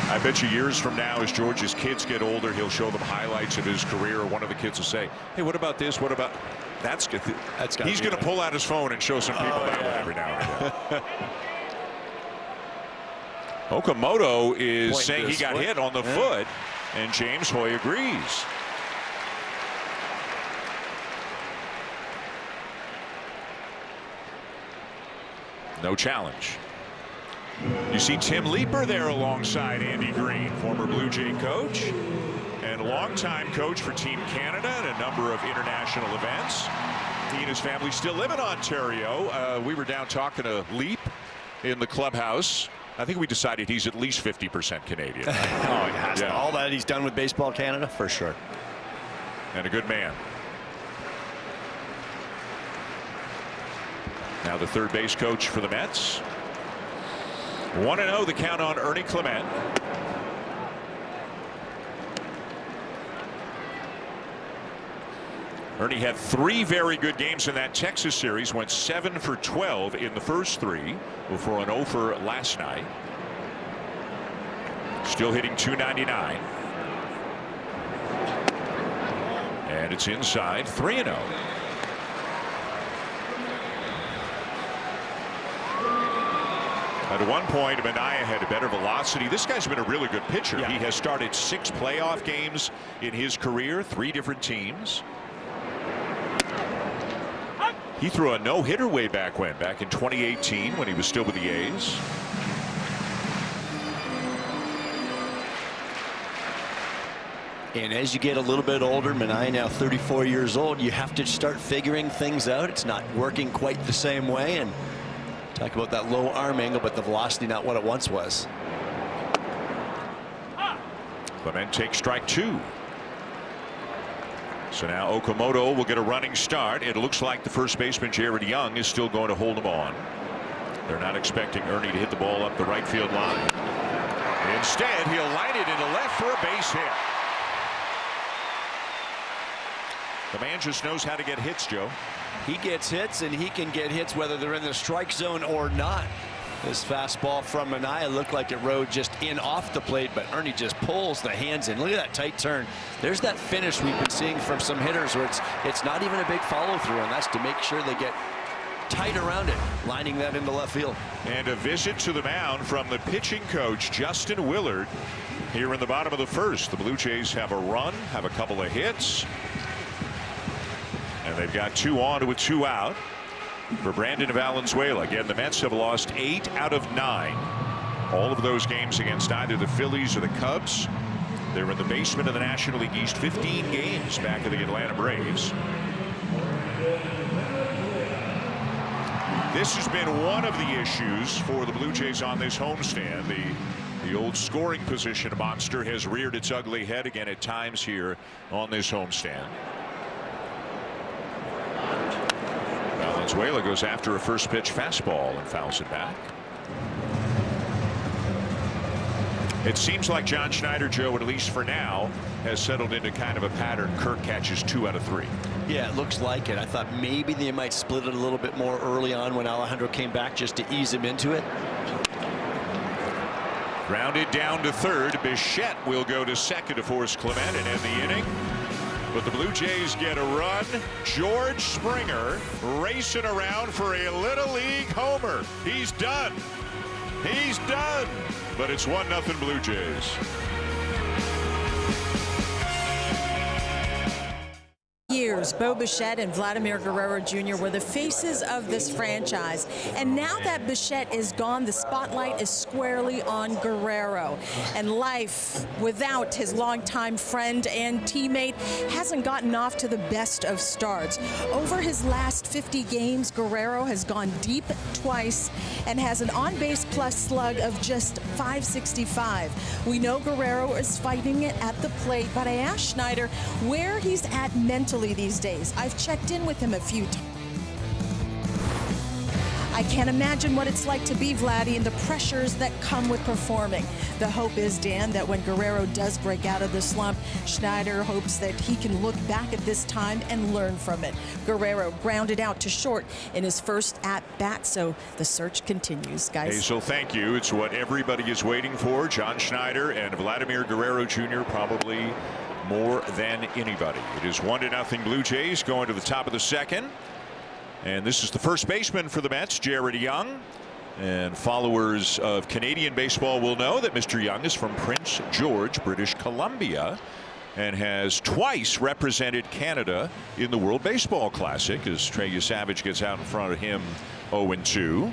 Speaker 2: I bet you years from now, as George's kids get older, he'll show them highlights of his career. One of the kids will say, hey, what about this? What about... That's good. He's going to pull out his phone and show some people that one every now and again. Okamoto is saying he got hit on the foot. And James Hoy agrees. No challenge. You see Tim Leeper there alongside Andy Green, former Blue Jay coach and longtime coach for Team Canada and a number of international events. He and his family still live in Ontario. We were down talking to Leap in the clubhouse. I think we decided he's at least 50% Canadian.
Speaker 23: Oh, he has to. All that he's done with Baseball Canada, for sure.
Speaker 2: And a good man. Now the third base coach for the Mets. 1-0 the count on Ernie Clement. Ernie had 3 very good games in that Texas series, went 7 for 12 in the first 3 before an 0 for last night. Still hitting .299. And it's inside, 3-0. At one point, Manaea had a better velocity. This guy's been a really good pitcher. He has started 6 playoff games in his career, 3 different teams. He threw a no-hitter way back in 2018 when he was still with the A's.
Speaker 23: And as you get a little bit older, Manaea now 34 years old, you have to start figuring things out. It's not working quite the same way. And talk about that low arm angle, but the velocity not what it once was.
Speaker 2: Clement takes strike 2. So now Okamoto will get a running start. It looks like the first baseman, Jared Young, is still going to hold him on. They're not expecting Ernie to hit the ball up the right field line. Instead, he'll line it into left for a base hit. The man just knows how to get hits, Joe.
Speaker 23: He gets hits, and he can get hits whether they're in the strike zone or not. This fastball from Manaea looked like it rode just in off the plate, but Ernie just pulls the hands in. Look at that tight turn. There's that finish we've been seeing from some hitters where it's not even a big follow through, and that's to make sure they get tight around it, lining that into left field.
Speaker 2: And a visit to the mound from the pitching coach, Justin Willard, here in the bottom of the first. The Blue Jays have a run, have a couple of hits, and they've got 2 on with 2 out. For Brandon Valenzuela, again, the Mets have lost 8 out of 9. All of those games against either the Phillies or the Cubs. They're in the basement of the National League East, 15 games back of the Atlanta Braves. This has been one of the issues for the Blue Jays on this homestand. The old scoring position monster has reared its ugly head again at times here on this homestand. Valenzuela goes after a first pitch fastball and fouls it back. It seems like John Schneider, Joe, at least for now, has settled into kind of a pattern. Kirk catches 2 out of 3.
Speaker 23: Yeah, it looks like it. I thought maybe they might split it a little bit more early on when Alejandro came back just to ease him into it.
Speaker 2: Grounded down to third. Bichette will go to second to force Clement and end the inning. But the Blue Jays get a run. George Springer racing around for a Little League homer. He's done. He's done. But it's 1-0 Blue Jays.
Speaker 11: Years, Bo Bichette and Vladimir Guerrero Jr. were the faces of this franchise. And now that Bichette is gone, the spotlight is squarely on Guerrero. And life without his longtime friend and teammate hasn't gotten off to the best of starts. Over his last 50 games, Guerrero has gone deep twice and has an on-base plus slug of just .565. We know Guerrero is fighting it at the plate, but I asked Schneider where he's at mentally these days. I've checked in with him a few times. I can't imagine what it's like to be Vladdy and the pressures that come with performing. The hope is, Dan, that when Guerrero does break out of the slump, Schneider hopes that he can look back at this time and learn from it. Guerrero grounded out to short in his first at-bat, so the search continues, guys.
Speaker 2: Hazel, thank you. It's what everybody is waiting for. John Schneider and Vladimir Guerrero Jr. probably more than anybody. It is 1-0 Blue Jays going to the top of the second. And this is the first baseman for the Mets, Jared Young. And followers of Canadian baseball will know that Mr. Young is from Prince George, British Columbia, and has twice represented Canada in the World Baseball Classic as Trey Savage gets out in front of him 0-2.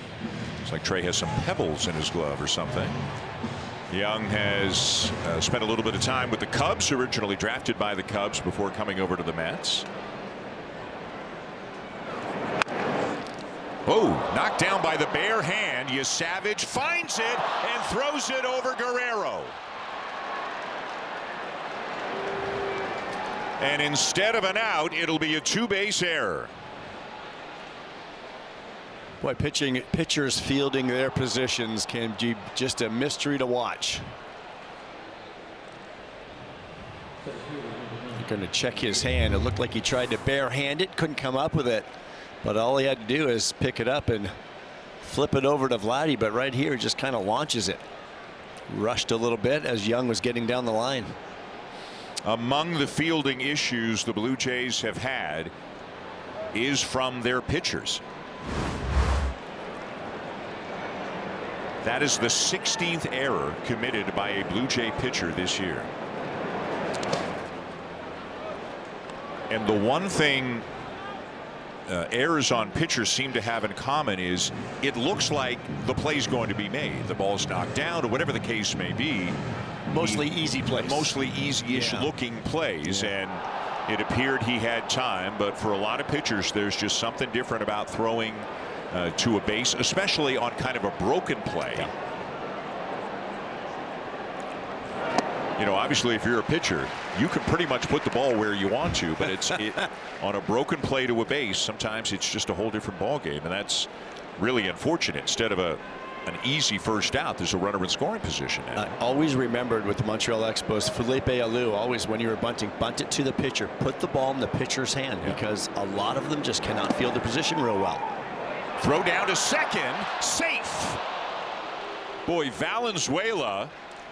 Speaker 2: It's like Trey has some pebbles in his glove or something. Young has spent a little bit of time with the Cubs, originally drafted by the Cubs before coming over to the Mets. Oh, knocked down by the bare hand. Savage finds it and throws it over Guerrero. And instead of an out, it'll be a 2-base error.
Speaker 23: Boy, pitchers fielding their positions can be just a mystery to watch. Going to check his hand. It looked like he tried to barehand it, couldn't come up with it. But all he had to do is pick it up and flip it over to Vladdy. But right here, just kind of launches it. Rushed a little bit as Young was getting down the line.
Speaker 2: Among the fielding issues the Blue Jays have had is from their pitchers. That is the 16th error committed by a Blue Jay pitcher this year. And the one thing errors on pitchers seem to have in common is it looks like the play's going to be made. The ball's knocked down or whatever the case may be.
Speaker 23: Mostly easy plays.
Speaker 2: Mostly easy-ish looking plays. And it appeared he had time. But for a lot of pitchers, there's just something different about throwing to a base, especially on kind of a broken play. You know, obviously, if you're a pitcher, you can pretty much put the ball where you want to, but it's on a broken play to a base. Sometimes it's just a whole different ball game, and that's really unfortunate. Instead of an easy first out, there's a runner in scoring position now.
Speaker 23: I always remembered with the Montreal Expos, Felipe Alou, always when you were bunting, bunt it to the pitcher, put the ball in the pitcher's hand, because a lot of them just cannot field the position real well.
Speaker 2: Throw down to second, safe. Boy, Valenzuela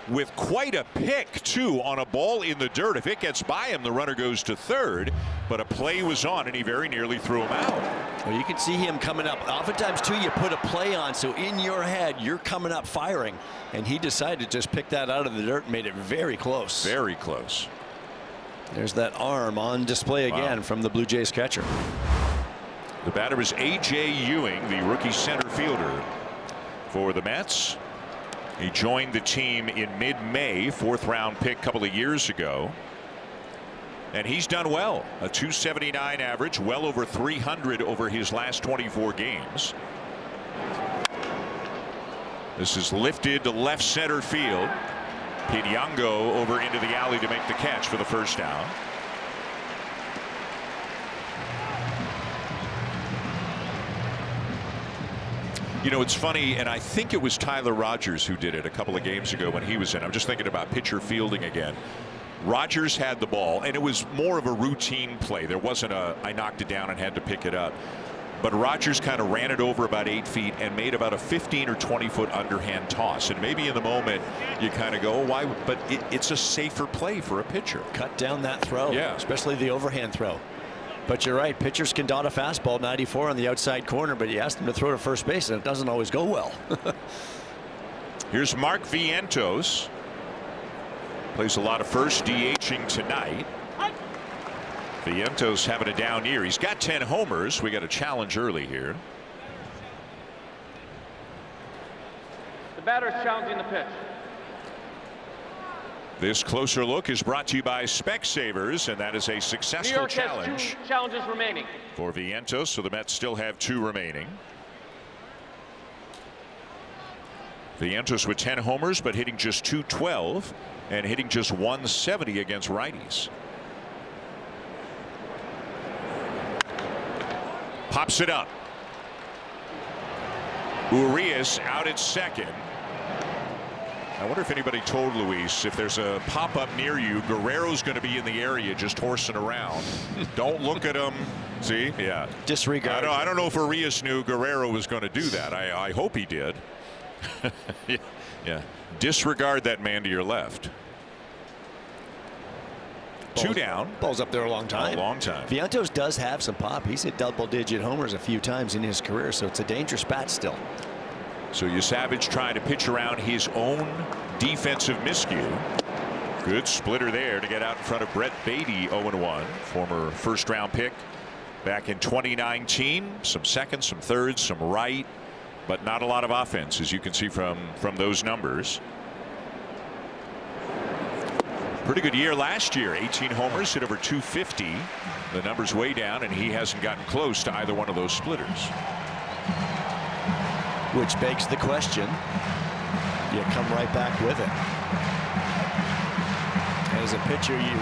Speaker 2: with quite a pick too on a ball in the dirt. If it gets by him, the runner goes to third, but a play was on and he very nearly threw him out.
Speaker 23: Well, you can see him coming up. Oftentimes too, you put a play on, so in your head you're coming up firing, and he decided to just pick that out of the dirt and made it very close.
Speaker 2: Very close.
Speaker 23: There's that arm on display again from the Blue Jays catcher.
Speaker 2: The batter is A.J. Ewing, the rookie center fielder for the Mets. He joined the team in mid-May, 4th round pick a couple of years ago. And he's done well. A .279 average, well over 300 over his last 24 games. This is lifted to left center field. Piñango over into the alley to make the catch for the first down. You know, it's funny, and I think it was Tyler Rogers who did it a couple of games ago when he was in. I'm just thinking about pitcher fielding again. Rogers had the ball, and it was more of a routine play. There wasn't a, I knocked it down and had to pick it up. But Rogers kind of ran it over about 8 feet and made about a 15 or 20 foot underhand toss. And maybe in the moment you kind of go, oh, why? But it's a safer play for a pitcher.
Speaker 23: Cut down that throw.
Speaker 2: Yeah.
Speaker 23: Especially the overhand throw. But you're right, pitchers can dot a fastball 94 on the outside corner, but you ask them to throw to first base and it doesn't always go well.
Speaker 2: Here's Mark Vientos. Plays a lot of first, DHing tonight. Vientos having a down year. He's got 10 homers. We got a challenge early here.
Speaker 4: The batter is challenging the pitch.
Speaker 2: This closer look is brought to you by Specsavers, and that is a successful
Speaker 4: New York
Speaker 2: challenge.
Speaker 4: has 2 challenges remaining
Speaker 2: For Vientos, so the Mets still have 2 remaining. Vientos with 10 homers, but hitting just .212 and hitting just .170 against righties. Pops it up. Urias out at second. I wonder if anybody told Luis if there's a pop-up near you, Guerrero's going to be in the area just horsing around. Don't look at him. See? Yeah.
Speaker 23: Disregard.
Speaker 2: I don't know if Urias knew Guerrero was going to do that. I hope he did. Yeah. Disregard that man to your left. Two down.
Speaker 23: Ball's up there a long time.
Speaker 2: A long time.
Speaker 23: Vientos does have some pop. He's hit double-digit homers a few times in his career, so it's a dangerous bat still.
Speaker 2: So Savage trying to pitch around his own defensive miscue. Good splitter there to get out in front of Brett Beatty, 0-1, former first-round pick back in 2019. Some seconds, some thirds, some right, but not a lot of offense, as you can see from those numbers. Pretty good year last year. 18 homers, hit over 250. The numbers way down, and he hasn't gotten close to either one of those splitters.
Speaker 23: Which begs the question, you come right back with it. As a pitcher, you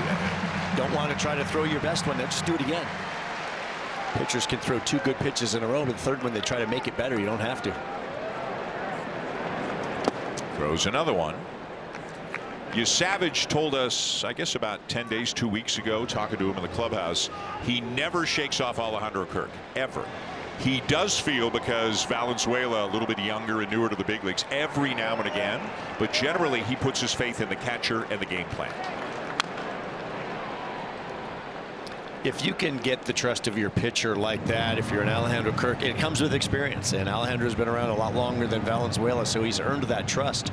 Speaker 23: don't want to try to throw your best one, then just do it again. Pitchers can throw 2 good pitches in a row, but the third one they try to make it better. You don't have to.
Speaker 2: Throws another one. Savage told us, I guess about 10 days, 2 weeks ago, talking to him in the clubhouse, he never shakes off Alejandro Kirk, ever. He does feel, because Valenzuela, a little bit younger and newer to the big leagues, every now and again, but generally he puts his faith in the catcher and the game plan.
Speaker 23: If you can get the trust of your pitcher like that, if you're an Alejandro Kirk, it comes with experience, and Alejandro's been around a lot longer than Valenzuela, so he's earned that trust.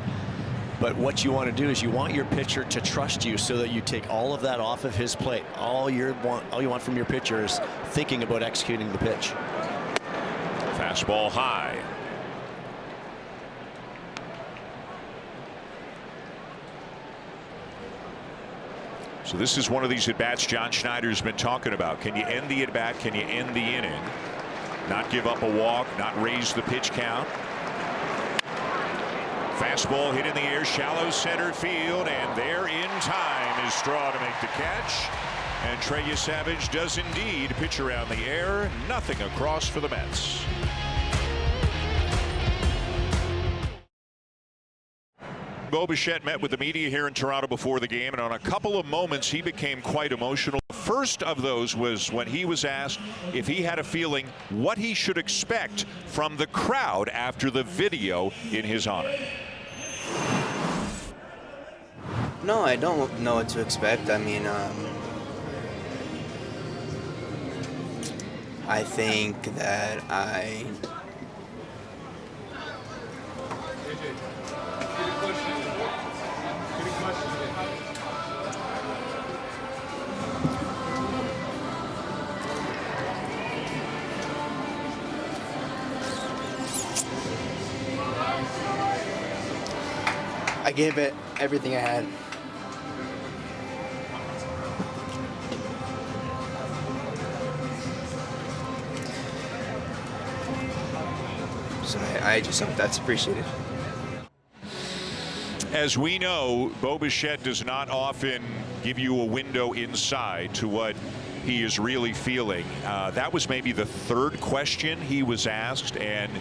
Speaker 23: But what you want to do is you want your pitcher to trust you so that you take all of that off of his plate. All you want from your pitcher is thinking about executing the pitch.
Speaker 2: Fastball high. So this is one of these at-bats John Schneider's been talking about. Can you end the at-bat? Can you end the inning? Not give up a walk, not raise the pitch count. Fastball hit in the air, shallow center field, and there in time is Straw to make the catch. And Trey Savage does indeed pitch around the air. Nothing across for the Mets. Bo Bichette met with the media here in Toronto before the game, and on a couple of moments he became quite emotional. The first of those was when he was asked if he had a feeling what he should expect from the crowd after the video in his honor.
Speaker 5: No, I don't know what to expect. I mean, I think that I gave it everything I had. So I just hope that's appreciated.
Speaker 2: As we know, Bo Bichette does not often give you a window inside to what he is really feeling. That was maybe the third question he was asked, and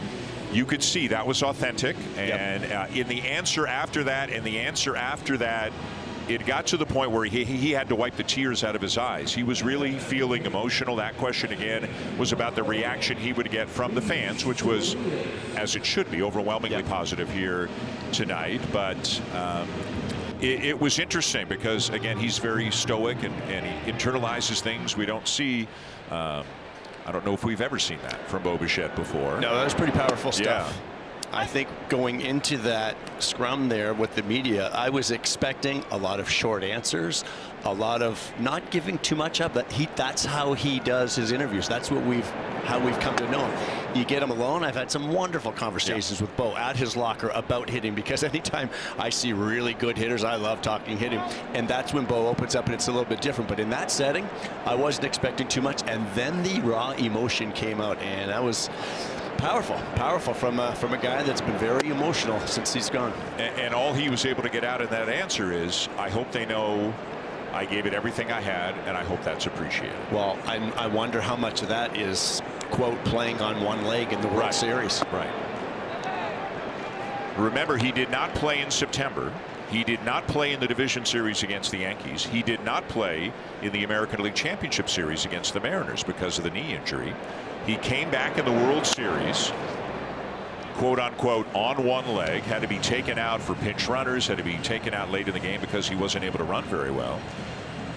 Speaker 2: you could see that was authentic. And in the answer after that, it got to the point where he had to wipe the tears out of his eyes. He was really feeling emotional. That question again was about the reaction he would get from the fans, which was, as it should be, overwhelmingly positive here tonight. But it was interesting because, again, he's very stoic and he internalizes things we don't see. I don't know if we've ever seen that from Bo Bichette before.
Speaker 23: No, that was pretty powerful stuff. I think going into that scrum there with the media, I was expecting a lot of short answers, a lot of not giving too much up. But that's how he does his interviews. That's what how we've come to know him. You get him alone. I've had some wonderful conversations with Bo at his locker about hitting, because anytime I see really good hitters, I love talking hitting, and that's when Bo opens up and it's a little bit different. But in that setting, I wasn't expecting too much, and then the raw emotion came out, and that was powerful from a guy that's been very emotional since he's gone.
Speaker 2: And all he was able to get out of that answer is, I hope they know I gave it everything I had, and I hope that's appreciated.
Speaker 23: Well, I wonder how much of that is, quote, playing on one leg in the World Series.
Speaker 2: Right. Remember, he did not play in September. He did not play in the division series against the Yankees. He did not play in the American League Championship Series against the Mariners because of the knee injury. He came back in the World Series, quote unquote, on one leg, had to be taken out for pinch runners, had to be taken out late in the game because he wasn't able to run very well.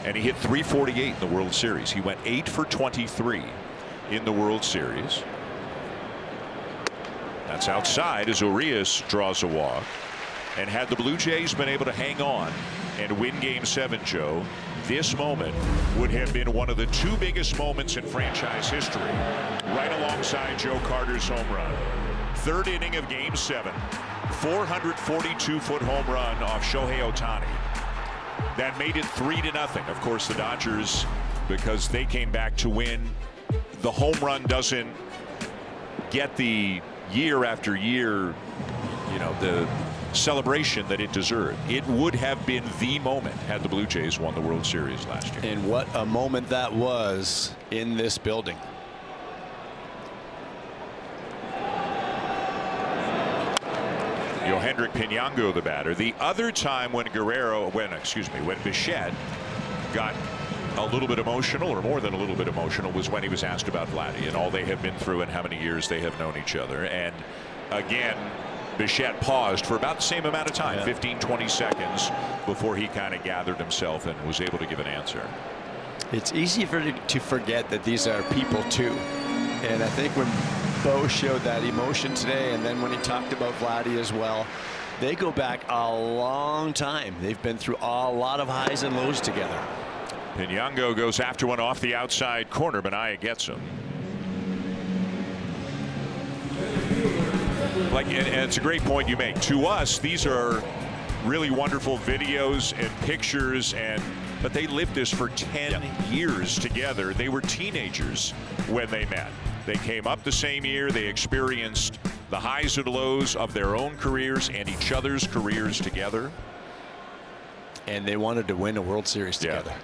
Speaker 2: And he hit .348 in the World Series. He went 8 for 23 in the World Series. That's outside as Urias draws a walk. And had the Blue Jays been able to hang on and win Game 7, Joe, this moment would have been one of the two biggest moments in franchise history, right alongside Joe Carter's home run. Third inning of Game 7, 442-foot home run off Shohei Ohtani. That made it 3-0. Of course, the Dodgers, because they came back to win, the home run doesn't get the year after year, you know, the celebration that it deserved. It would have been the moment had the Blue Jays won the World Series last year.
Speaker 23: And what a moment that was in this building.
Speaker 2: Yohendrick Pinango, the batter. The other time when when Bichette got a little bit emotional, or more than a little bit emotional, was when he was asked about Vladdy and all they have been through and how many years they have known each other. And again, Bichette paused for about the same amount of time, 15, 20 seconds, before he kind of gathered himself and was able to give an answer.
Speaker 23: It's easy to forget that these are people too. And I think when Bo showed that emotion today, and then when he talked about Vladdy as well, they go back a long time. They've been through a lot of highs and lows together.
Speaker 2: Pinango goes after one off the outside corner. Manaea gets him. And it's a great point you make. To us, these are really wonderful videos and pictures, but they lived this for 10 years together. They were teenagers when they met. They came up the same year. They experienced the highs and lows of their own careers and each other's careers together.
Speaker 23: And they wanted to win a World Series together.
Speaker 2: Yeah.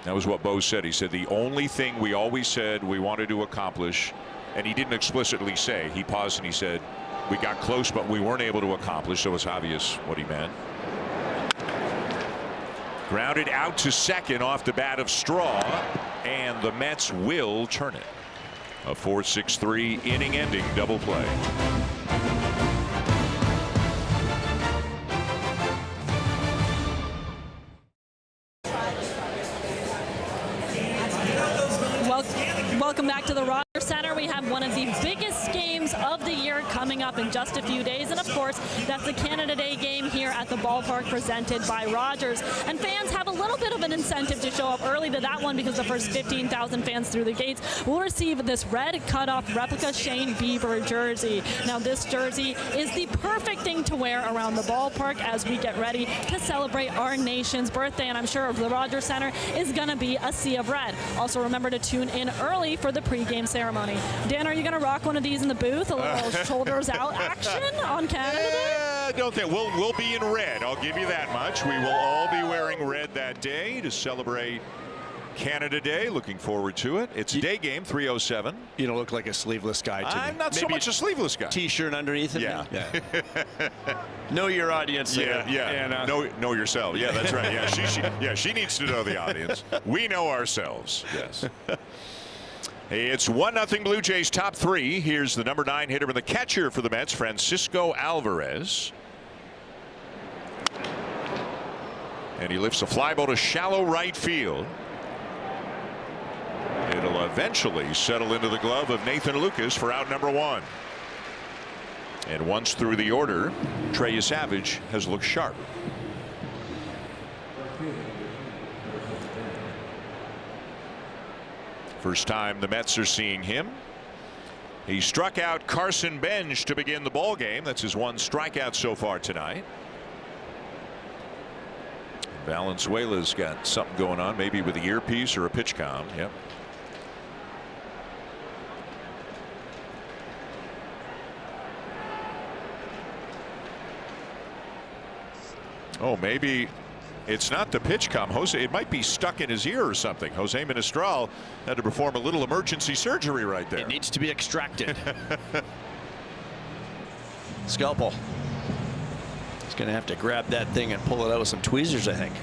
Speaker 2: That was what Bo said. He said the only thing we always said we wanted to accomplish, and he didn't explicitly say, he paused and he said, we got close, but we weren't able to accomplish, so it's obvious what he meant. Grounded out to second off the bat of Straw, and the Mets will turn it. A 4-6-3 inning-ending double play.
Speaker 12: Welcome back to the Rogers Center. We have one of the biggest games of the year coming up in just a few days. And of course, that's the Canada Day game here at the ballpark presented by Rogers. And fans have a little bit of an incentive to show up early to that one because the first 15,000 fans through the gates will receive this red cutoff replica Shane Bieber jersey. Now, this jersey is the perfect thing to wear around the ballpark as we get ready to celebrate our nation's birthday. And I'm sure the Rogers Center is going to be a sea of red. Also, remember to tune in early for the pregame ceremony. Dan, are you going to rock one of these in the booth? A little shoulders out action on Canada Day?
Speaker 2: Yeah, don't think we'll be in red. I'll give you that much. We will all be wearing red that day to celebrate Canada Day. Looking forward to it. It's a day game, 3:07.
Speaker 23: You don't look like a sleeveless guy to me.
Speaker 2: I'm not so much a sleeveless guy.
Speaker 23: T-shirt underneath it.
Speaker 2: Yeah.
Speaker 23: Know your audience.
Speaker 2: Yeah. Know yourself. Yeah, that's right. Yeah, she needs to know the audience. We know ourselves. Yes. Hey, it's 1-0 Blue Jays top three. Here's the number 9 hitter and the catcher for the Mets, Francisco Alvarez. And he lifts a fly ball to shallow right field. It'll eventually settle into the glove of Nathan Lucas for out number 1. And once through the order, Trey Savage has looked sharp. First time the Mets are seeing him. He struck out Carson Bench to begin the ball game. That's his one strikeout so far tonight. Valenzuela's got something going on, maybe with the earpiece or a pitch count. Yep. Oh, maybe it's not the pitch com. Jose, it might be stuck in his ear or something. Jose Menestral had to perform a little emergency surgery right there.
Speaker 23: It needs to be extracted. Scalpel. He's going to have to grab that thing and pull it out with some tweezers, I think.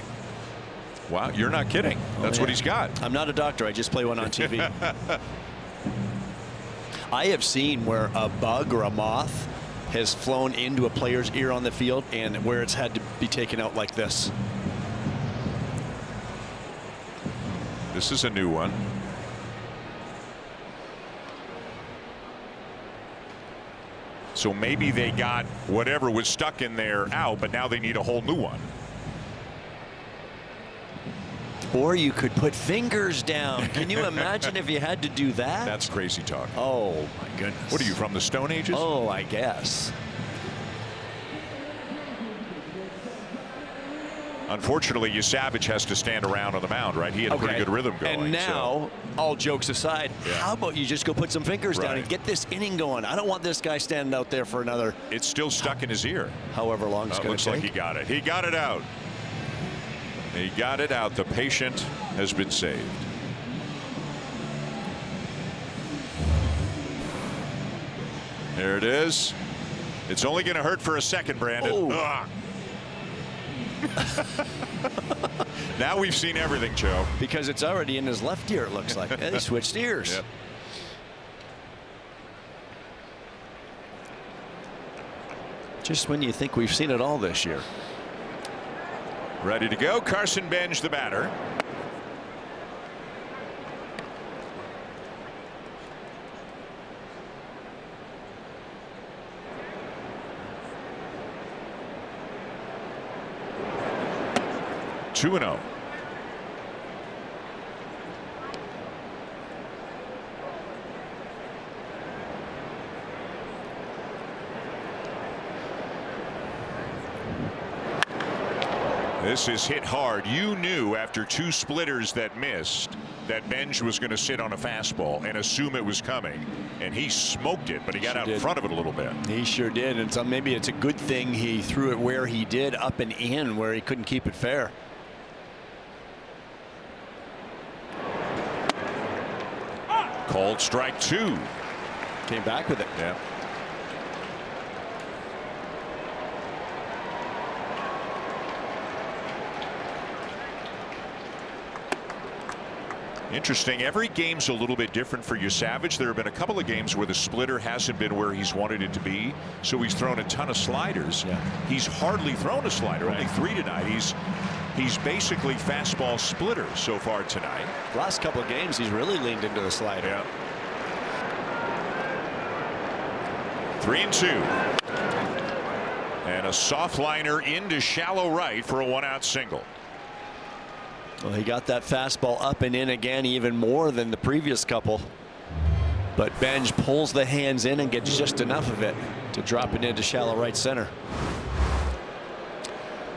Speaker 2: Wow, you're not kidding. That's what he's got.
Speaker 23: I'm not a doctor. I just play one on TV. I have seen where a bug or a moth has flown into a player's ear on the field and where it's had to be taken out like this.
Speaker 2: This is a new one. So maybe they got whatever was stuck in there out, but now they need a whole new one.
Speaker 23: Or you could put fingers down. Can you imagine if you had to do that?
Speaker 2: That's crazy talk.
Speaker 23: Oh, my goodness.
Speaker 2: What are you, from the Stone Ages?
Speaker 23: Oh, I guess.
Speaker 2: Unfortunately, Savage has to stand around on the mound, right? He had a pretty good rhythm going.
Speaker 23: And now, all jokes aside, how about you just go put some fingers down and get this inning going? I don't want this guy standing out there for another.
Speaker 2: It's still stuck in his ear.
Speaker 23: However long it's going to take.
Speaker 2: Looks like he got it. He got it out. He got it out. The patient has been saved. There it is. It's only going to hurt for a second, Brandon. Now we've seen everything, Joe.
Speaker 23: Because it's already in his left ear, it looks like. They switched ears.
Speaker 2: Yep.
Speaker 23: Just when you think we've seen it all this year.
Speaker 2: Ready to go. Carson Benj, the batter. Two and 0. This is hit hard. You knew after 2 splitters that missed that Benj was going to sit on a fastball and assume it was coming, and he smoked it, but he got out in front of it a little bit.
Speaker 23: He sure did, and so maybe it's a good thing he threw it where he did, up and in, where he couldn't keep it fair.
Speaker 2: Called strike 2.
Speaker 23: Came back with it.
Speaker 2: Yeah. Interesting. Every game's a little bit different for Savage. There have been a couple of games where the splitter hasn't been where he's wanted it to be, so he's thrown a ton of sliders. He's hardly thrown a slider. Only 3 tonight. He's basically fastball splitter so far tonight.
Speaker 23: Last couple of games, he's really leaned into the slider.
Speaker 2: Yeah. 3-2. And a soft liner into shallow right for a 1-out single.
Speaker 23: Well, he got that fastball up and in again, even more than the previous couple. But Benj pulls the hands in and gets just enough of it to drop it into shallow right center.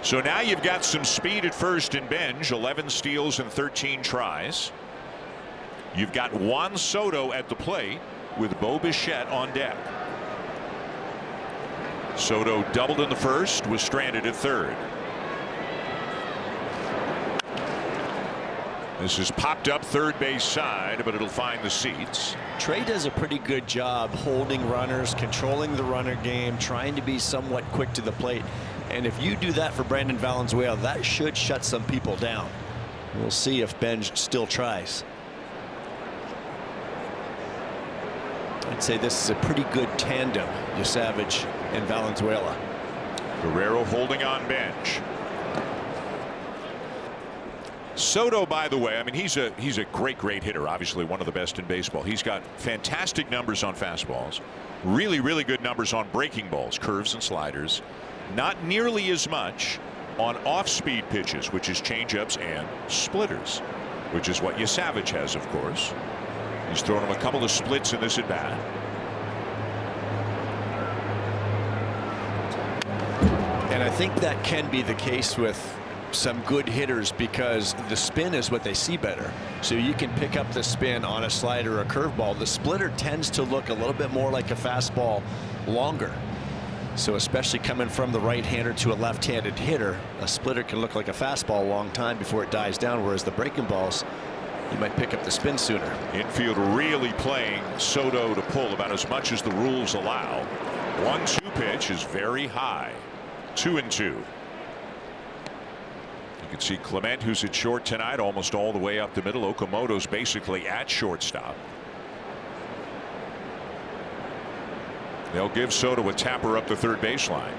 Speaker 2: So now you've got some speed at first in Benj, 11 steals and 13 tries. You've got Juan Soto at the plate with Bo Bichette on deck. Soto doubled in the first, was stranded at third. This is popped up third base side, but it'll find the seats.
Speaker 23: Trey does a pretty good job holding runners, controlling the runner game, trying to be somewhat quick to the plate. And if you do that for Brandon Valenzuela, that should shut some people down. We'll see if Benj still tries. I'd say this is a pretty good tandem, Savage and Valenzuela.
Speaker 2: Guerrero holding on Benj. Soto, by the way, I mean, he's a great hitter, obviously one of the best in baseball. He's got fantastic numbers on fastballs, really good numbers on breaking balls, curves and sliders. Not nearly as much on off-speed pitches, which is changeups and splitters, which is what Savage has, of course. He's thrown him a couple of splits in this at bat.
Speaker 23: And I think that can be the case with some good hitters because the spin is what they see better. So you can pick up the spin on a slider or a curveball. The splitter tends to look a little bit more like a fastball longer. So especially coming from the right-hander to a left-handed hitter, a splitter can look like a fastball a long time before it dies down, whereas the breaking balls, you might pick up the spin sooner.
Speaker 2: Infield really playing Soto to pull about as much as the rules allow. 1-2 pitch is very high. 2-2. You can see Clement, who's at short tonight, almost all the way up the middle. Okamoto's basically at shortstop. They'll give Soto a tapper up the third baseline.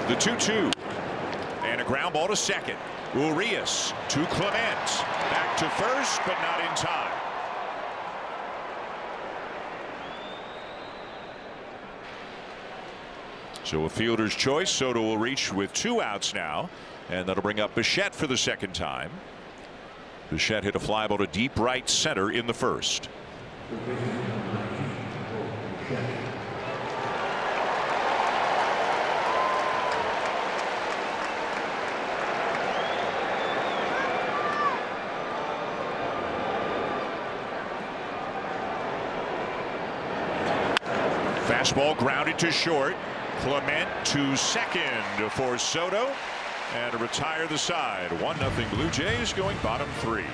Speaker 2: The 2-2 and a ground ball to second. Urias to Clement, back to first, but not in time. So a fielder's choice. Soto will reach with 2 outs now, and that'll bring up Bichette for the second time. Bichette hit a fly ball to deep right center in the first. Fastball grounded to short. Clement to second for Soto, and to retire the side. 1-0 Blue Jays, going bottom 3.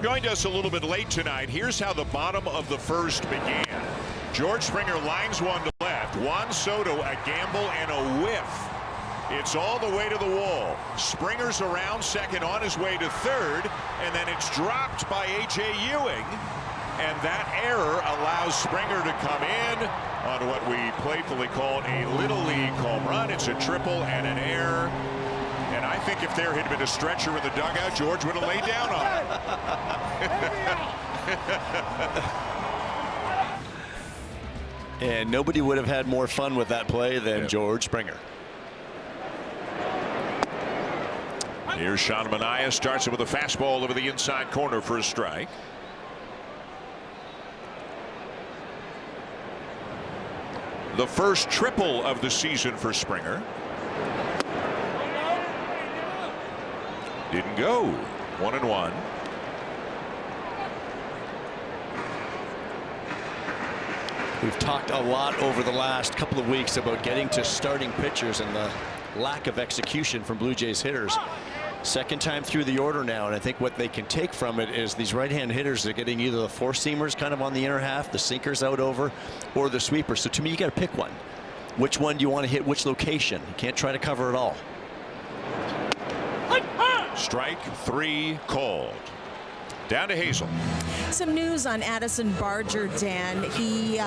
Speaker 2: Joined us a little bit late tonight. Here's how the bottom of the first began. George Springer lines one to left. Juan Soto a gamble and a whiff. It's all the way to the wall. Springer's around second on his way to third, and then it's dropped by A.J. Ewing. And that error allows Springer to come in on what we playfully called a Little League home run. It's a triple and an error. And I think if there had been a stretcher in the dugout, George would have laid down on it.
Speaker 23: And nobody would have had more fun with that play than George Springer.
Speaker 2: Here's Sean Manaea, starts it with a fastball over the inside corner for a strike. The first triple of the season for Springer. Didn't go. 1-1.
Speaker 23: We've talked a lot over the last couple of weeks about getting to starting pitchers and the lack of execution from Blue Jays hitters. Second time through the order now, and I think what they can take from it is these right-hand hitters are getting either the four-seamers kind of on the inner half, the sinkers out over, or the sweepers. So to me, you got to pick one. Which one do you want to hit? Which location? You can't try to cover it all.
Speaker 2: Strike three called. Down to Hazel.
Speaker 11: Some news on Addison Barger, Dan. He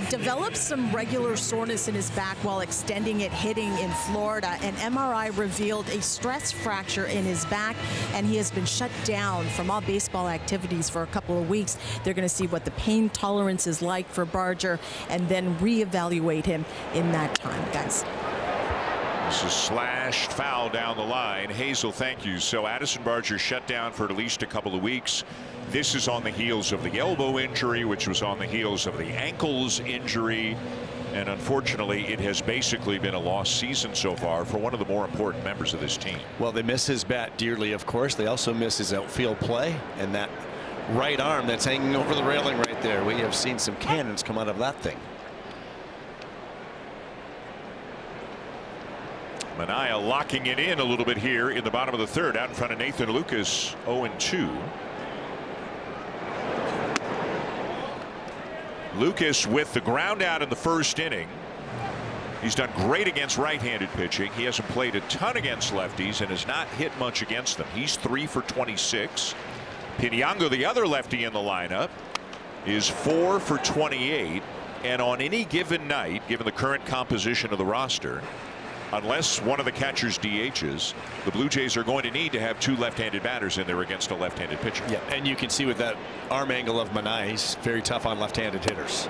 Speaker 11: developed some regular soreness in his back while extending it hitting in Florida. An MRI revealed a stress fracture in his back, and he has been shut down from all baseball activities for a couple of weeks. They're going to see what the pain tolerance is like for Barger and then reevaluate him in that time, guys.
Speaker 2: This is slashed foul down the line. Hazel, thank you. So Addison Barger shut down for at least a couple of weeks. This is on the heels of the elbow injury, which was on the heels of the ankles injury. And unfortunately, it has basically been a lost season so far for one of the more important members of this team.
Speaker 23: Well, they miss his bat dearly, of course. They also miss his outfield play and that right arm that's hanging over the railing right there. We have seen some cannons come out of that thing.
Speaker 2: Manaea locking it in a little bit here in the bottom of the third, out in front of Nathan Lucas. 0-2. Lucas with the ground out in the first inning. He's done great against right-handed pitching. He hasn't played a ton against lefties and has not hit much against them. He's 3 for 26. Piñango, the other lefty in the lineup, is 4 for 28. And on any given night, given the current composition of the roster, unless one of the catchers DHs, the Blue Jays are going to need to have two left-handed batters in there against a left-handed pitcher.
Speaker 23: Yeah, and you can see with that arm angle of Manaea, he's very tough on left-handed hitters.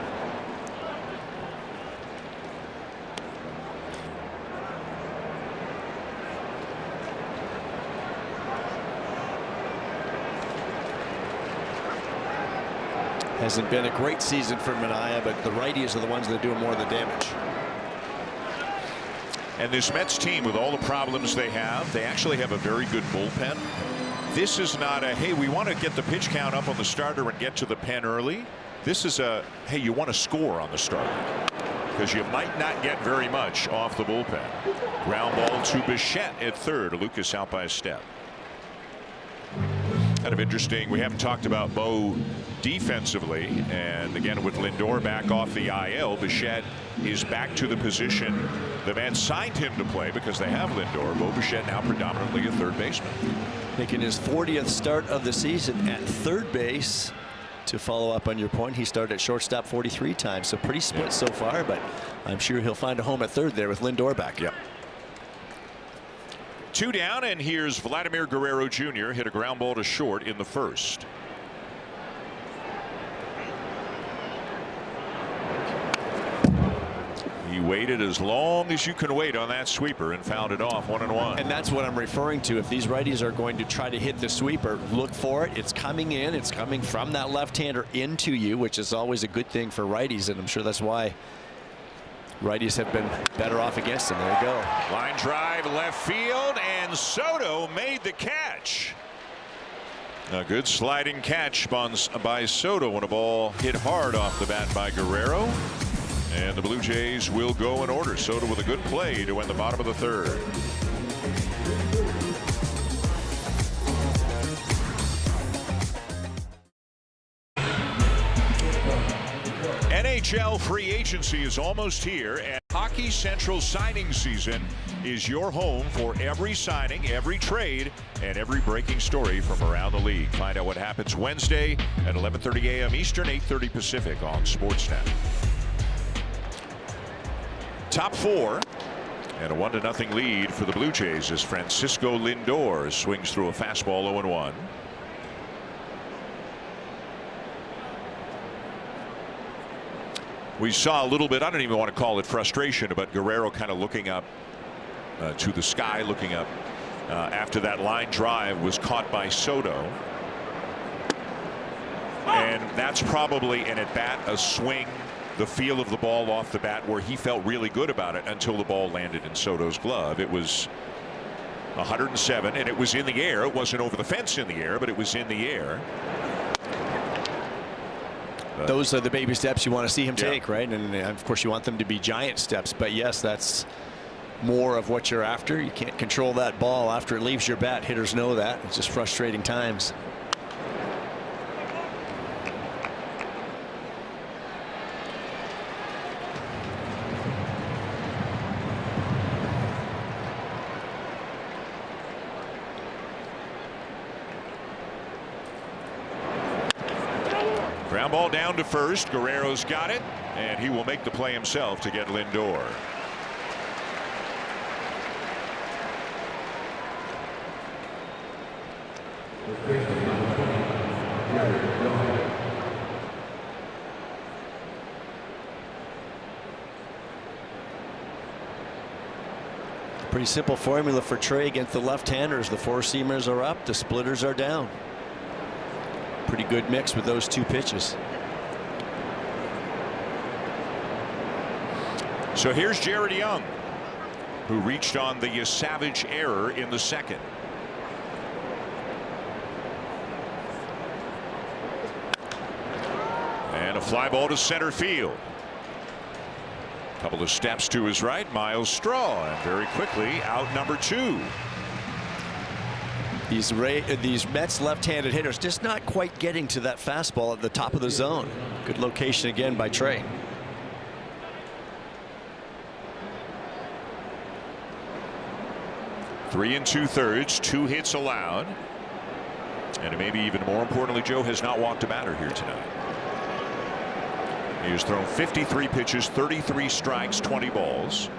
Speaker 23: Hasn't been a great season for Manaea, but the righties are the ones that are doing more of the damage.
Speaker 2: And this Mets team, with all the problems they actually have a very good bullpen. This is not a, hey, we want to get the pitch count up on the starter and get to the pen early. This is a, hey, you want to score on the starter, because you might not get very much off the bullpen. Ground ball to Bichette at third. Lucas out by a step. Kind of interesting. We haven't talked about Bo defensively, and again with Lindor back off the IL, Bichette is back to the position the Mets signed him to play because they have Lindor. Bo Bichette now predominantly a third baseman.
Speaker 23: Making his 40th start of the season at third base. To follow up on your point, he started at shortstop 43 times, so pretty split so far, but I'm sure he'll find a home at third there with Lindor back.
Speaker 2: Yep. 2 down, and here's Vladimir Guerrero Jr. hit a ground ball to short in the first. He waited as long as you can wait on that sweeper and fouled it off 1-1.
Speaker 23: And that's what I'm referring to. If these righties are going to try to hit the sweeper, look for it. It's coming in. It's coming from that left-hander into you, which is always a good thing for righties, and I'm sure that's why righties have been better off against him. There you go.
Speaker 2: Line drive left field, and Soto made the catch. A good sliding catch by Soto when a ball hit hard off the bat by Guerrero. And the Blue Jays will go in order. Soto with a good play to win the bottom of the third. NHL free agency is almost here, and Hockey Central signing season is your home for every signing, every trade, and every breaking story from around the league. Find out what happens Wednesday at 11:30 a.m. Eastern, 8:30 Pacific on Sportsnet. Top four, and a 1-0 lead for the Blue Jays as Francisco Lindor swings through a fastball 0-1. We saw a little bit, I don't even want to call it frustration, but Guerrero kind of looking up to the sky, looking up after that line drive was caught by Soto. And that's probably an at-bat, a swing, the feel of the ball off the bat where he felt really good about it until the ball landed in Soto's glove. It was 107, and it was in the air. It wasn't over the fence in the air, but it was in the air.
Speaker 23: Those are the baby steps you want to see him take, right? And of course you want them to be giant steps, but yes, that's more of what you're after. You can't control that ball after it leaves your bat. Hitters know that. It's just frustrating times.
Speaker 2: Ground ball down to first. Guerrero's got it, and he will make the play himself to get Lindor.
Speaker 23: Pretty simple formula for Trey against the left-handers. The four-seamers are up, the splitters are down. Pretty good mix with those two pitches.
Speaker 2: So here's Jared Young, who reached on the savage error in the second. And a fly ball to center field. Couple of steps to his right, Miles Straw, and very quickly out number 2.
Speaker 23: These Mets left-handed hitters just not quite getting to that fastball at the top of the zone. Good location again by Trey.
Speaker 2: Three and 2/3, 2 hits allowed, and maybe even more importantly, Joe has not walked a batter here tonight. He has thrown 53 pitches, 33 strikes, 20 balls.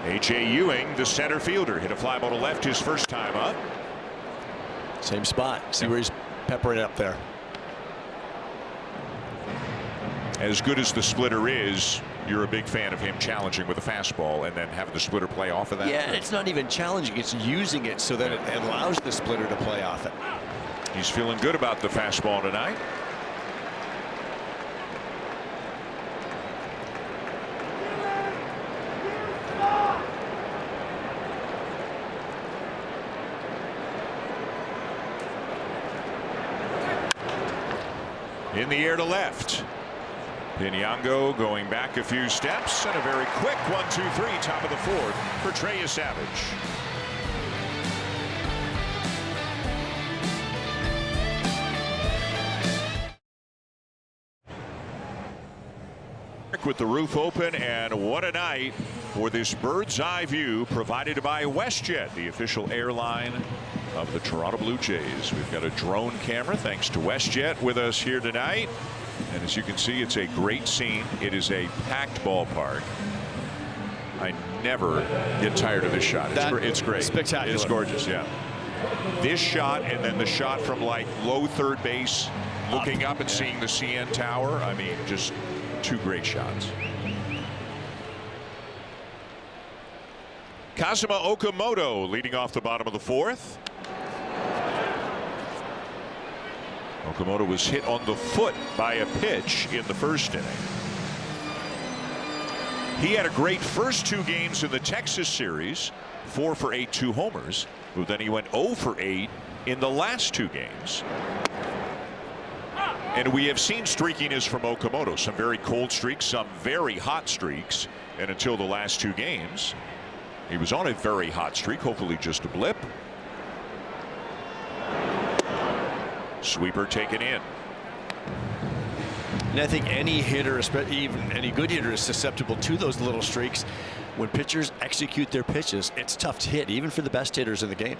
Speaker 2: A.J. Ewing, the center fielder, hit a fly ball to left his first time up.
Speaker 23: Same spot. See where he's peppering up there.
Speaker 2: As good as the splitter is, you're a big fan of him challenging with a fastball and then having the splitter play off of that.
Speaker 23: Yeah, it's not even challenging. It's using it so that it allows the splitter to play off it.
Speaker 2: He's feeling good about the fastball tonight. In the air to left. Pinyango going back a few steps, and a very quick 1-2-3 top of the fourth for Trey Savage. With the roof open, and what a night for this bird's eye view provided by WestJet, the official airline of the Toronto Blue Jays. We've got a drone camera thanks to WestJet with us here tonight, and as you can see, it's a great scene. It is a packed ballpark. I never get tired of this shot. It's great.
Speaker 23: Spectacular.
Speaker 2: It's gorgeous. Yeah, this shot, and then the shot from like low third base looking up and seeing the CN Tower. I mean, just two great shots. Kazuma Okamoto leading off the bottom of the fourth. Okamoto was hit on the foot by a pitch in the first inning. He had a great first 2 games in the Texas series, 4 for 8, 2 homers, but then he went 0 for 8 in the last 2 games. And we have seen streakiness from Okamoto, some very cold streaks, some very hot streaks, and until the last 2 games he was on a very hot streak, hopefully just a blip. Sweeper taken in.
Speaker 23: And I think any hitter, even any good hitter, is susceptible to those little streaks. When pitchers execute their pitches, it's tough to hit, even for the best hitters in the game.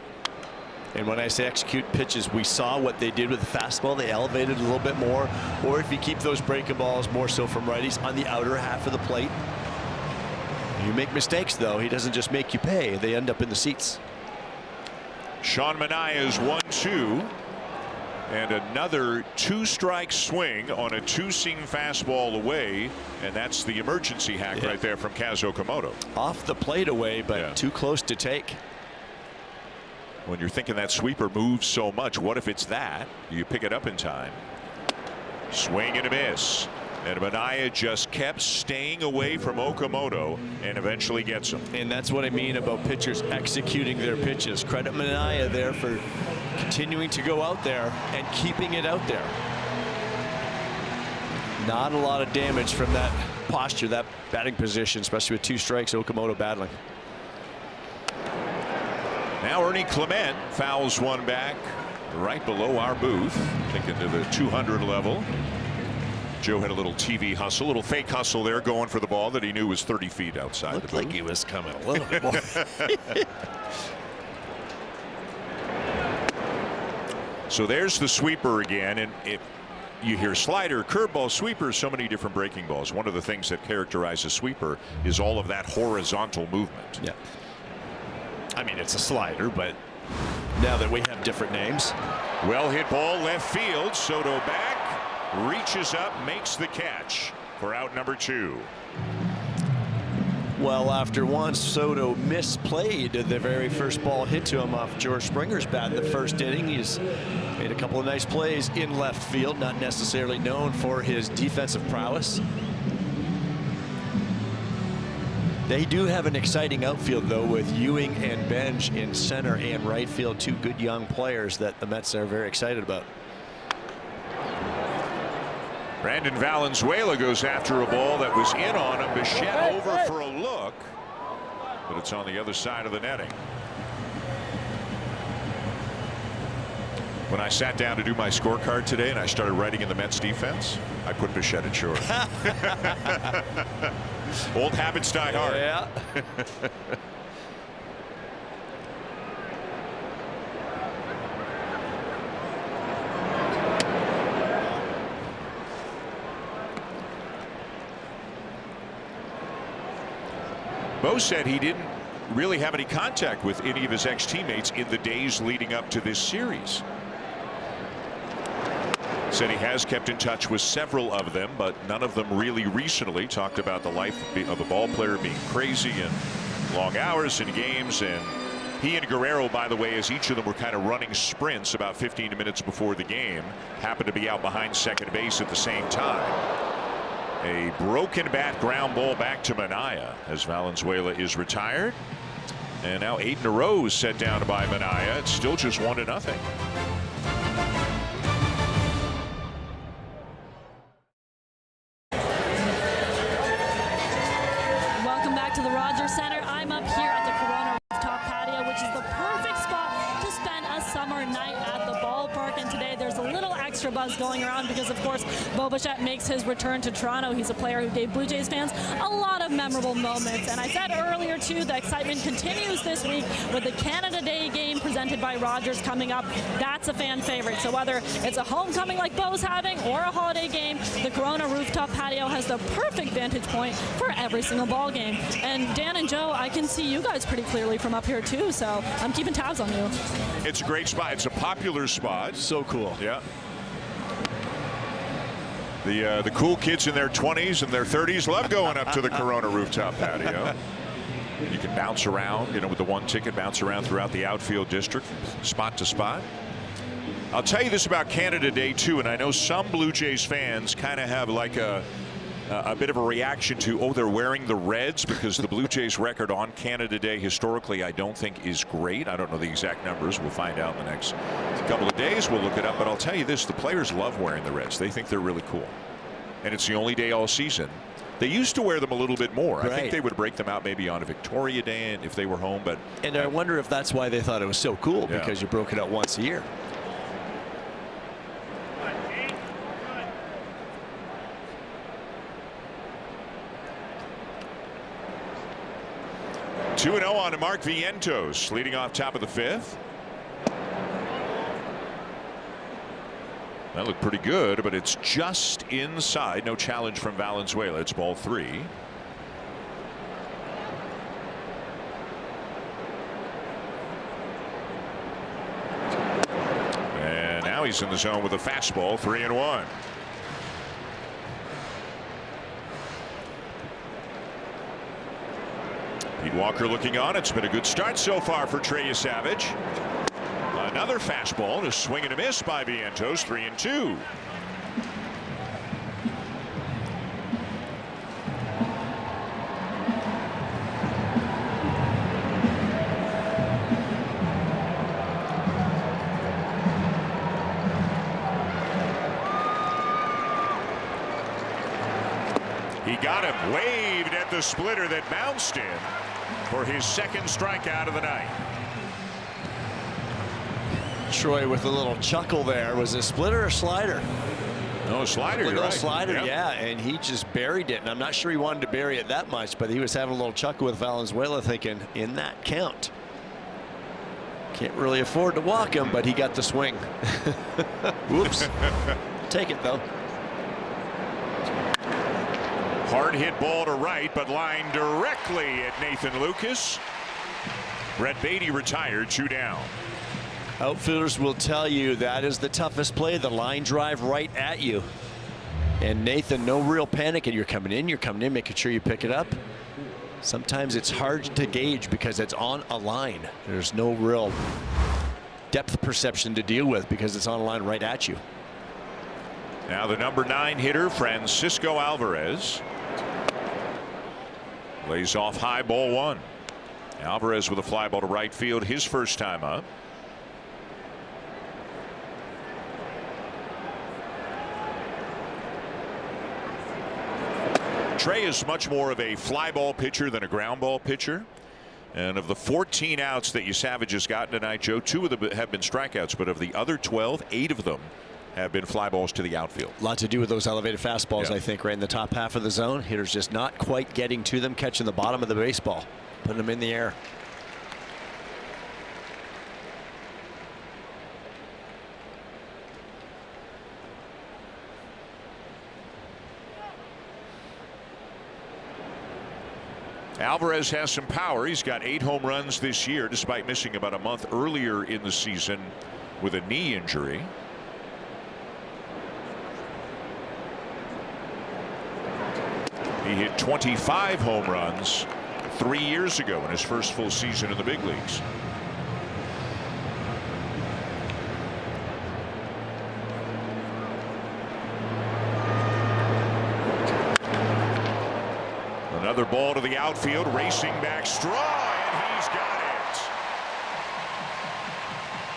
Speaker 23: And when I say execute pitches, we saw what they did with the fastball. They elevated a little bit more. Or if you keep those breaking balls more so from righties on the outer half of the plate. You make mistakes, though. He doesn't just make you pay. They end up in the seats.
Speaker 2: Sean Manaea's 1-2. And another 2-strike swing on a 2-seam fastball away, and that's the emergency hack right there from Kaz Okamoto.
Speaker 23: Off the plate away, but too close to take.
Speaker 2: When you're thinking that sweeper moves so much, what if it's that? You pick it up in time. Swing and a miss. And Manaea just kept staying away from Okamoto and eventually gets him.
Speaker 23: And that's what I mean about pitchers executing their pitches. Credit Manaea there for continuing to go out there and keeping it out there. Not a lot of damage from that posture, that batting position, especially with 2 strikes, Okamoto battling.
Speaker 2: Now Ernie Clement fouls one back right below our booth, thinking to the 200 level. Joe had a little TV hustle, a little fake hustle there, going for the ball that he knew was 30 feet outside the booth.
Speaker 23: Looked like he was coming a little bit more.
Speaker 2: So there's the sweeper again, and you hear slider, curveball, sweeper, so many different breaking balls. One of the things that characterizes sweeper is all of that horizontal movement.
Speaker 23: Yeah. I mean, it's a slider, but now that we have different names.
Speaker 2: Well hit ball left field. Soto back, reaches up, makes the catch for out number 2.
Speaker 23: Well, after once Soto misplayed the very first ball hit to him off George Springer's bat in the first inning. He's made a couple of nice plays in left field, not necessarily known for his defensive prowess. They do have an exciting outfield, though, with Ewing and Benj in center and right field, 2 good young players that the Mets are very excited about.
Speaker 2: Brandon Valenzuela goes after a ball that was in on him. Bichette over for a look, but it's on the other side of the netting. When I sat down to do my scorecard today and I started writing in the Mets defense, I put Bichette at short. Old habits die hard.
Speaker 23: Yeah.
Speaker 2: Bo said he didn't really have any contact with any of his ex-teammates in the days leading up to this series. Said he has kept in touch with several of them, but none of them really recently. Talked about the life of a ball player being crazy and long hours in games. And he and Guerrero, by the way, as each of them were kind of running sprints about 15 minutes before the game, happened to be out behind second base at the same time. A broken bat ground ball back to Manaea as Valenzuela is retired. And now 8 in a row set down by Manaea. It's still just 1-0.
Speaker 12: Welcome back to the Rogers Center. I'm up here at the Corona rooftop patio, which is the perfect spot to spend a summer night at the ballpark. And today there's a little extra buzz going around because, of course, Bo Bichette makes his return to Toronto. He's a player who gave Blue Jays fans a lot of memorable moments. And I said earlier, too, the excitement continues this week with the Canada Day game presented by Rogers coming up. That's a fan favorite. So whether it's a homecoming like Bo's having or a holiday game, the Corona rooftop patio has the perfect vantage point for every single ball game. And Dan and Joe, I can see you guys pretty clearly from up here, too. So I'm keeping tabs on you.
Speaker 2: It's a great spot. It's a popular spot.
Speaker 23: So cool.
Speaker 2: Yeah. The cool kids in their 20s and their 30s love going up to the Corona rooftop patio. You can bounce around, you know, with the one ticket, bounce around throughout the outfield district, spot to spot. I'll tell you this about Canada Day, too, and I know some Blue Jays fans kind of have like a bit of a reaction to, oh, they're wearing the Reds, because the Blue Jays record on Canada Day historically I don't think is great. I don't know the exact numbers. We'll find out in the next couple of days. We'll look it up. But I'll tell you this, the players love wearing the Reds. They think they're really cool. And it's the only day all season. They used to wear them a little bit more.
Speaker 23: Right.
Speaker 2: I think they would break them out maybe on a Victoria Day if they were home.
Speaker 23: And I wonder if that's why they thought it was so cool, because you broke it out once a year.
Speaker 2: 2-0 on to Mark Vientos, leading off top of the 5th. That looked pretty good, but it's just inside. No challenge from Valenzuela. It's ball 3. And now he's in the zone with a fastball, 3-1. Pete Walker looking on. It's been a good start so far for Trey Savage. Another fastball, a swing and a miss by Vientos, 3-2. He got him, waved at the splitter that bounced in for his second strikeout of the night.
Speaker 23: Troy with a little chuckle there. Was it splitter or slider?
Speaker 2: No, slider. You're right.
Speaker 23: Slider,
Speaker 2: yep.
Speaker 23: yeah, and he just buried it. And I'm not sure he wanted to bury it that much, but he was having a little chuckle with Valenzuela, thinking, in that count. Can't really afford to walk him, but he got the swing. Whoops. Take it, though.
Speaker 2: Hard hit ball to right, but lined directly at Nathan Lucas. Brett Beatty retired, 2 down.
Speaker 23: Outfielders will tell you that is the toughest play, the line drive right at you. And Nathan, no real panic, and you're coming in, making sure you pick it up. Sometimes it's hard to gauge because it's on a line. There's no real depth perception to deal with because it's on a line right at you.
Speaker 2: Now the number 9 hitter, Francisco Alvarez. Lays off high, ball 1. Alvarez with a fly ball to right field, his first time up. Trey is much more of a fly ball pitcher than a ground ball pitcher. And of the 14 outs that Savage has gotten tonight, Joe, 2 of them have been strikeouts, but of the other 12, 8 of them have been fly balls to the outfield.
Speaker 23: A lot to do with those elevated fastballs,
Speaker 2: yeah.
Speaker 23: I think, right in the top half of the zone. Hitters just not quite getting to them, catching the bottom of the baseball, putting them in the air.
Speaker 2: Alvarez has some power. He's got 8 home runs this year, despite missing about a month earlier in the season with a knee injury. He hit 25 home runs 3 years ago in his first full season in the big leagues. Another ball to the outfield, racing back Straw, and he's got it.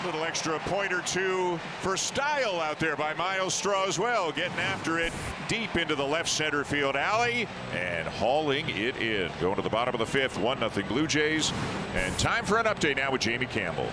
Speaker 2: Little extra point or two for style out there by Miles Straw as well, getting after it deep into the left center field alley and hauling it in. Going to the bottom of the 5th, 1-0 Blue Jays, and time for an update now with Jamie Campbell.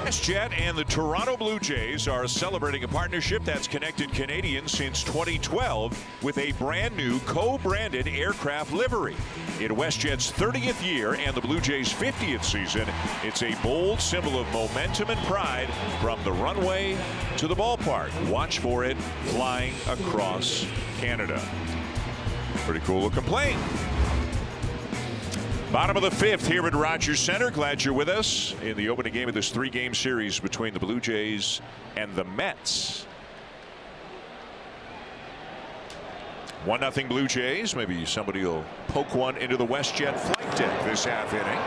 Speaker 2: WestJet and the Toronto Blue Jays are celebrating a partnership that's connected Canadians since 2012 with a brand new co-branded aircraft livery. In WestJet's 30th year and the Blue Jays' 50th season, it's a bold symbol of momentum and pride from the runway to the ballpark. Watch for it flying across Canada. Pretty cool looking plane. Bottom of the 5th here at Rogers Center. Glad you're with us in the opening game of this 3-game series between the Blue Jays and the Mets. 1-0 Blue Jays. Maybe somebody will poke one into the WestJet flight deck this half inning.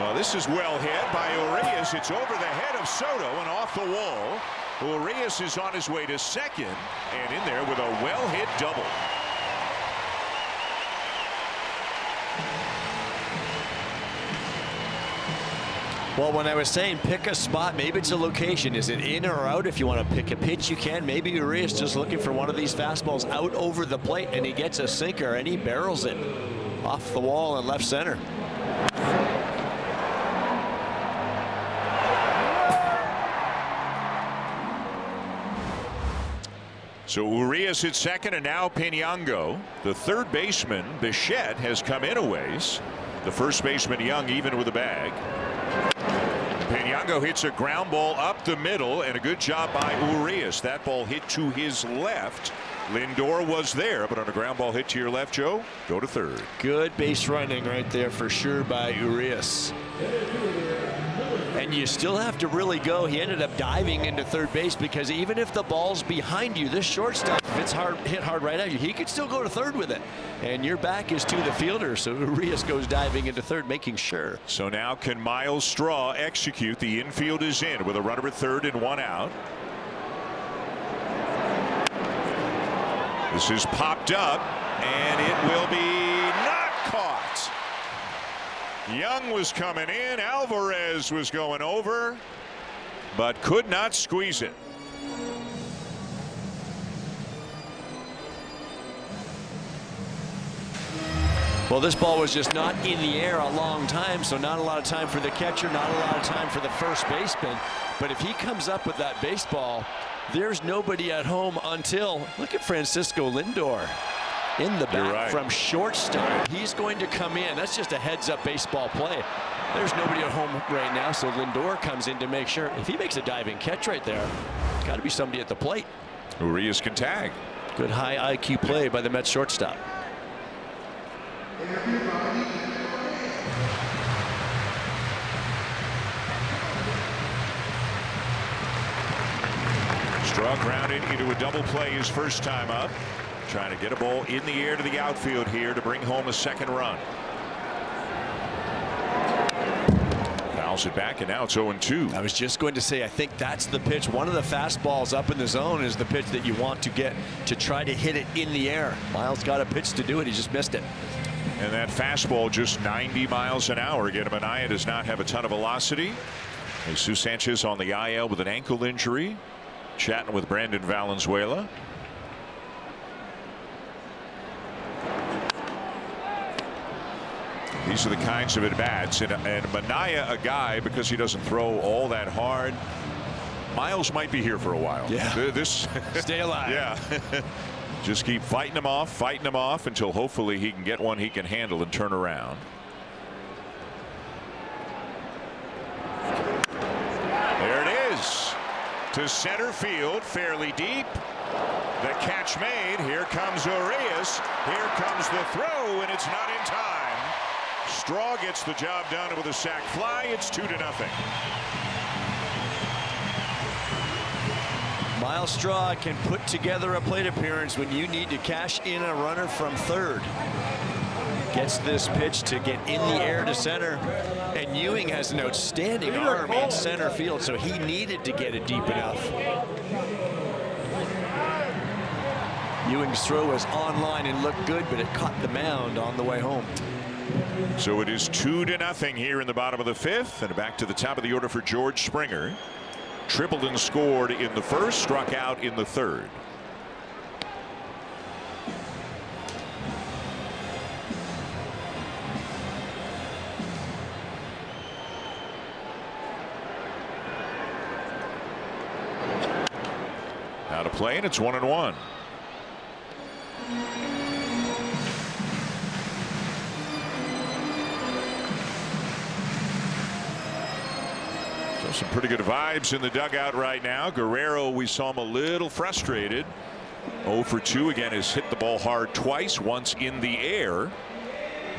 Speaker 2: Well, this is well hit by Urias. It's over the head of Soto and off the wall. Urias is on his way to second and in there with a well hit double.
Speaker 23: Well, when I was saying pick a spot, maybe it's a location. Is it in or out? If you want to pick a pitch, you can. Maybe Urias just looking for one of these fastballs out over the plate, and he gets a sinker, and he barrels it off the wall in left center.
Speaker 2: So Urias at second, and now Piñango. The third baseman, Bichette, has come in a ways. The first baseman, Young, even with a bag. Piñango hits a ground ball up the middle, and a good job by Urias. That ball hit to his left. Lindor was there, but on a ground ball hit to your left, Joe, go to third.
Speaker 23: Good base running right there for sure by Urias. And you still have to really go. He ended up diving into third base because even if the ball's behind you, this shortstop, if it's hit hard right at you, he could still go to third with it. And your back is to the fielder, so Urias goes diving into third, making sure.
Speaker 2: So now can Miles Straw execute? The infield is in with a runner at third and one out. This is popped up, and it will be not caught. Young was coming in, Alvarez was going over, but could not squeeze it.
Speaker 23: Well, this ball was just not in the air a long time, so not a lot of time for the catcher, not a lot of time for the first baseman. But if he comes up with that baseball, there's nobody at home until, look at Francisco Lindor in the back from shortstop. He's going to come in. That's just a heads-up baseball play. There's nobody at home right now, so Lindor comes in to make sure. If he makes a diving catch right there, it's got to be somebody at the plate.
Speaker 2: Urias can tag.
Speaker 23: Good high IQ play by the Mets shortstop.
Speaker 2: Straw grounded into a double play his first time up. Trying to get a ball in the air to the outfield here to bring home a second run. Fouls it back, and now it's 0-2.
Speaker 23: I was just going to say, I think that's the pitch. One of the fastballs up in the zone is the pitch that you want to get to try to hit it in the air. Miles got a pitch to do it. He just missed it.
Speaker 2: And that fastball just 90 miles an hour. Again, Manaea does not have a ton of velocity. Jesus Sanchez on the IL with an ankle injury. Chatting with Brandon Valenzuela. These are the kinds of at-bats, and Manaea, a guy, because he doesn't throw all that hard. Miles might be here for a while.
Speaker 23: Yeah.
Speaker 2: This
Speaker 23: stay alive.
Speaker 2: Yeah. Just keep fighting him off until hopefully he can get one he can handle and turn around. There it is. To center field, fairly deep. The catch made. Here comes Urias. Here comes the throw, and it's not in time. Straw gets the job done with a sac fly. It's 2-0.
Speaker 23: Miles Straw can put together a plate appearance when you need to cash in a runner from third. Gets this pitch to get in the air to center, and Ewing has an outstanding arm in center field, so he needed to get it deep enough. Ewing's throw was on line and looked good, but it caught the mound on the way home.
Speaker 2: So it is 2-0 here in the bottom of the fifth, and back to the top of the order for George Springer. Tripled and scored in the first, struck out in the third. Now to play, and it's 1-1. Some pretty good vibes in the dugout right now. Guerrero, we saw him a little frustrated. 0 for 2 again, has hit the ball hard twice, once in the air,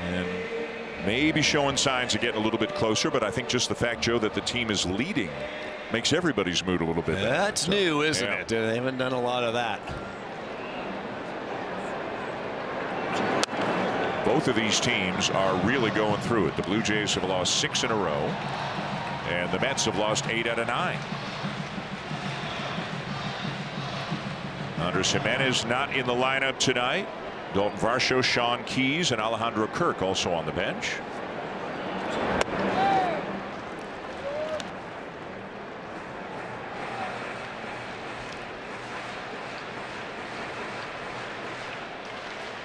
Speaker 2: and maybe showing signs of getting a little bit closer. But I think just the fact, Joe, that the team is leading makes everybody's mood a little bit better.
Speaker 23: That's new, isn't it? They haven't done a lot of that.
Speaker 2: Both of these teams are really going through it. The Blue Jays have lost 6 in a row. And the Mets have lost 8 out of 9. Andres Jimenez not in the lineup tonight. Dalton Varsho, Sean Keyes, and Alejandro Kirk also on the bench.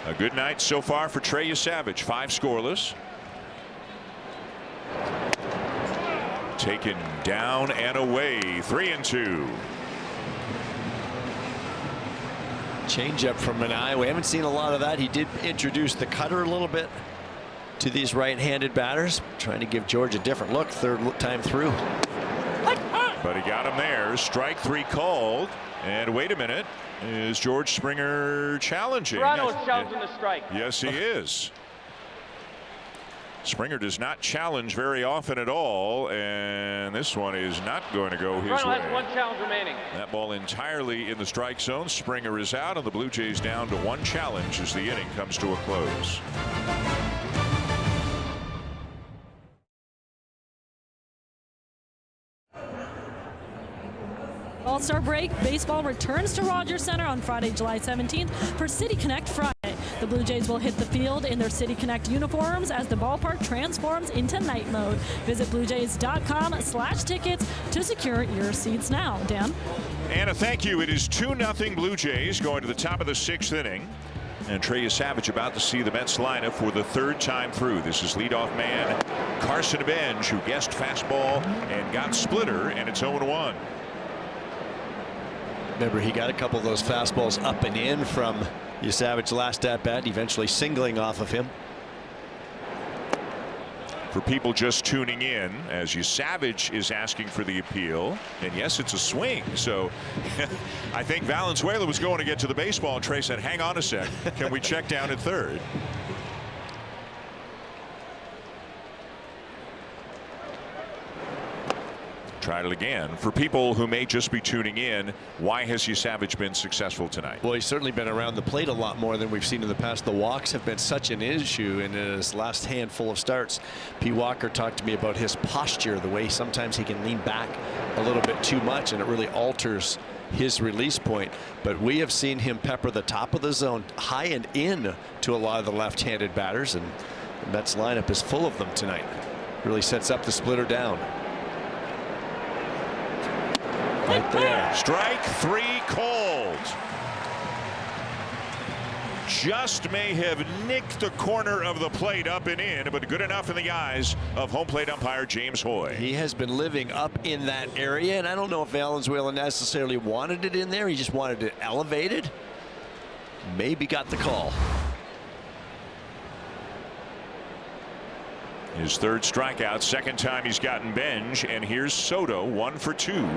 Speaker 2: A good night so far for Trey Savage. 5 scoreless. Taken down and away. 3-2.
Speaker 23: Changeup from Minai. We haven't seen a lot of that. He did introduce the cutter a little bit to these right-handed batters, trying to give George a different look third time through.
Speaker 2: But he got him there. Strike 3 called. And wait a minute. Is George Springer challenging?
Speaker 4: Toronto is challenging the strike.
Speaker 2: Yes, he is. Springer does not challenge very often at all, and this one is not going to go his way.
Speaker 4: Toronto has 1 challenge remaining.
Speaker 2: That ball entirely in the strike zone. Springer is out, and the Blue Jays down to 1 challenge as the inning comes to a close.
Speaker 12: All-Star break baseball returns to Rogers Center on Friday, July 17th for City Connect Friday. The Blue Jays will hit the field in their City Connect uniforms as the ballpark transforms into night mode. Visit BlueJays.com/tickets to secure your seats now. Dan?
Speaker 2: Anna, thank you. It is 2-0 Blue Jays going to the top of the 6th inning. And Trey Savage about to see the Mets lineup for the 3rd time through. This is leadoff man Carson Benj, who guessed fastball and got splitter, and it's 0-1.
Speaker 23: Remember, he got a couple of those fastballs up and in from Savage last at bat, eventually singling off of him.
Speaker 2: For people just tuning in, as Savage is asking for the appeal, and yes, it's a swing. So I think Valenzuela was going to get to the baseball, and Trey said, hang on a sec, can we check down at third? Tried it again. For people who may just be tuning in, why has Savage been successful tonight?
Speaker 23: Well, he's certainly been around the plate a lot more than we've seen in the past. The walks have been such an issue in his last handful of starts. P. Walker talked to me about his posture, the way sometimes he can lean back a little bit too much, and it really alters his release point. But we have seen him pepper the top of the zone high and in to a lot of the left-handed batters, and the Mets lineup is full of them tonight. Really sets up the splitter down. Right there.
Speaker 2: Strike 3 called. Just may have nicked the corner of the plate up and in, but good enough in the eyes of home plate umpire James Hoy.
Speaker 23: He has been living up in that area, and I don't know if Valenzuela necessarily wanted it in there. He just wanted it elevated. Maybe got the call.
Speaker 2: His 3rd strikeout, 2nd time he's gotten Benj, and here's Soto, 1 for 2.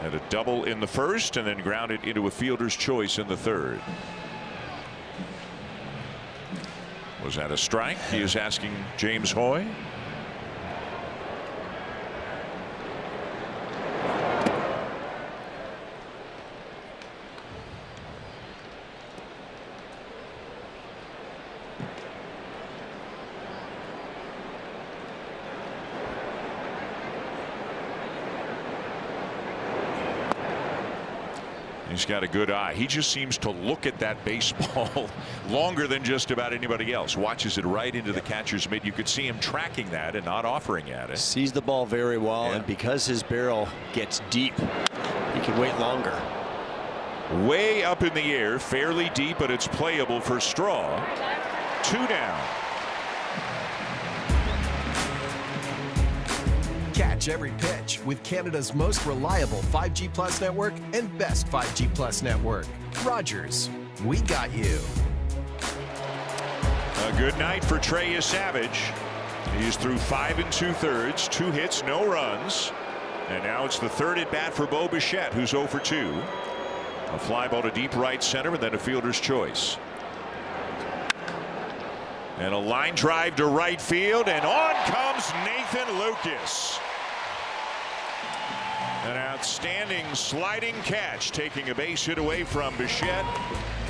Speaker 2: Had a double in the 1st and then grounded into a fielder's choice in the 3rd. Was that a strike? He is asking James Hoy. He's got a good eye. He just seems to look at that baseball longer than just about anybody else. Watches it right into the catcher's mitt. You could see him tracking that and not offering at it.
Speaker 23: Sees the ball very well, and because his barrel gets deep, he can wait longer.
Speaker 2: Way up in the air, fairly deep, but it's playable for Straw. 2 down.
Speaker 1: Catch every pitch with Canada's most reliable 5G Plus network and best 5G Plus network. Rogers, we got you.
Speaker 2: A good night for Trey Savage. He's through 5 2/3, 2 hits, no runs. And now it's the 3rd at bat for Bo Bichette, who's 0 for 2. A fly ball to deep right center, and then a fielder's choice. And a line drive to right field, and on comes Nathan Lucas. An outstanding sliding catch, taking a base hit away from Bichette.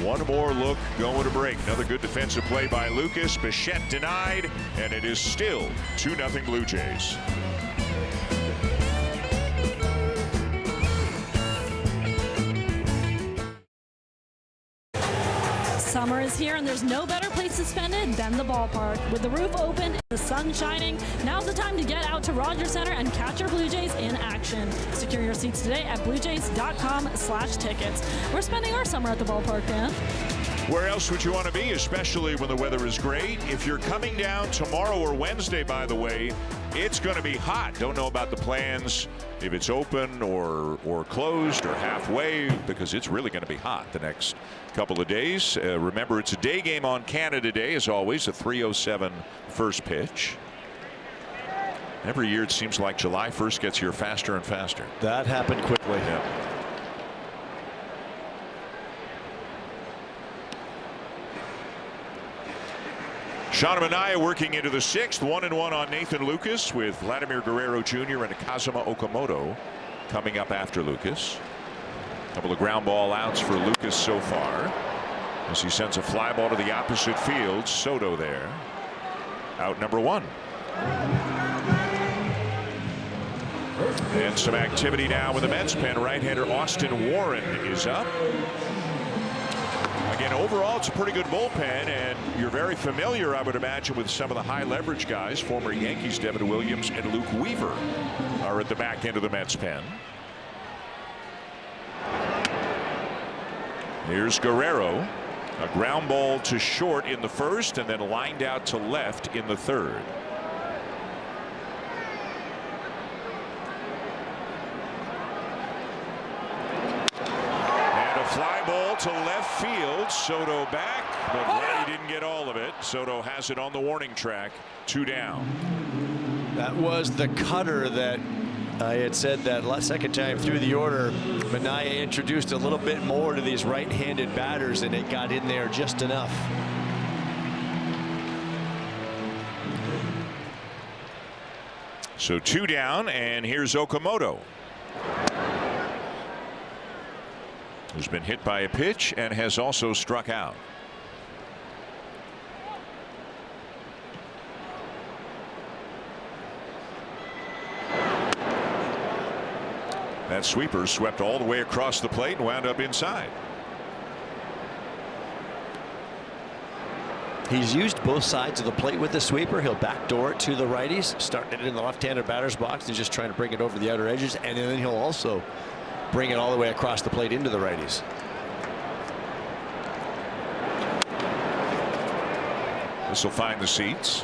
Speaker 2: One more look going to break. Another good defensive play by Lucas. Bichette denied, and it is still 2-0 Blue Jays.
Speaker 12: Summer is here, and there's no better place to spend it than the ballpark. With the roof open and the sun shining, now's the time to get out to Rogers Center and catch your Blue Jays in action. Secure your seats today at BlueJays.com/tickets. We're spending our summer at the ballpark, Dan.
Speaker 2: Where else would you want to be, especially when the weather is great? If you're coming down tomorrow or Wednesday, by the way, it's going to be hot. Don't know about the plans, if it's open or closed or halfway, because it's really going to be hot the next couple of days. Remember, it's a day game on Canada Day, as always, a 3:07 first pitch. Every year it seems like July 1st gets here faster and faster.
Speaker 23: That happened quickly.
Speaker 2: Yeah. Sean Manaea working into the 6th, 1-1 on Nathan Lucas, with Vladimir Guerrero Jr. and Kazuma Okamoto coming up after Lucas. A couple of ground ball outs for Lucas so far, as he sends a fly ball to the opposite field. Soto there, out number 1. And some activity now with the Mets pen. Right-hander Austin Warren is up. Again, overall, it's a pretty good bullpen, and you're very familiar, I would imagine, with some of the high leverage guys. Former Yankees Devin Williams and Luke Weaver are at the back end of the Mets pen. Here's Guerrero. A ground ball to short in the 1st, and then lined out to left in the 3rd. To left field. Soto back, but Vladdy didn't get all of it. Soto has it on the warning track. 2 down.
Speaker 23: That was the cutter that I had said that second time through the order. Manaea introduced a little bit more to these right-handed batters, and it got in there just enough.
Speaker 2: So 2 down, and here's Okamoto, who's been hit by a pitch and has also struck out. That sweeper swept all the way across the plate and wound up inside.
Speaker 23: He's used both sides of the plate with the sweeper. He'll backdoor it to the righties, starting it in the left-handed batter's box and just trying to bring it over the outer edges, and then he'll also bring it all the way across the plate into the righties.
Speaker 2: This will find the seats.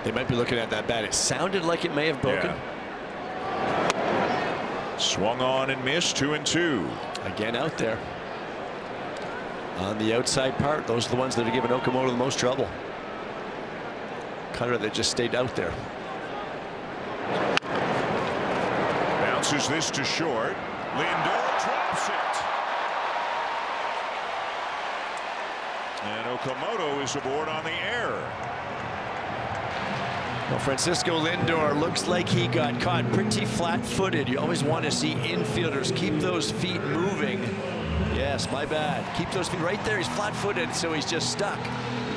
Speaker 23: They might be looking at that bat. It sounded like it may have broken.
Speaker 2: Yeah. Swung on and missed. 2-2.
Speaker 23: Again out there. On the outside part, those are the ones that are giving Okamoto the most trouble. Cutter that just stayed out there.
Speaker 2: Bounces this to short. Lindor drops it. And Okamoto is aboard on the error.
Speaker 23: Well, Francisco Lindor looks like he got caught pretty flat-footed. You always want to see infielders keep those feet moving. Yes, my bad. Keep those feet right there. He's flat-footed, so he's just stuck,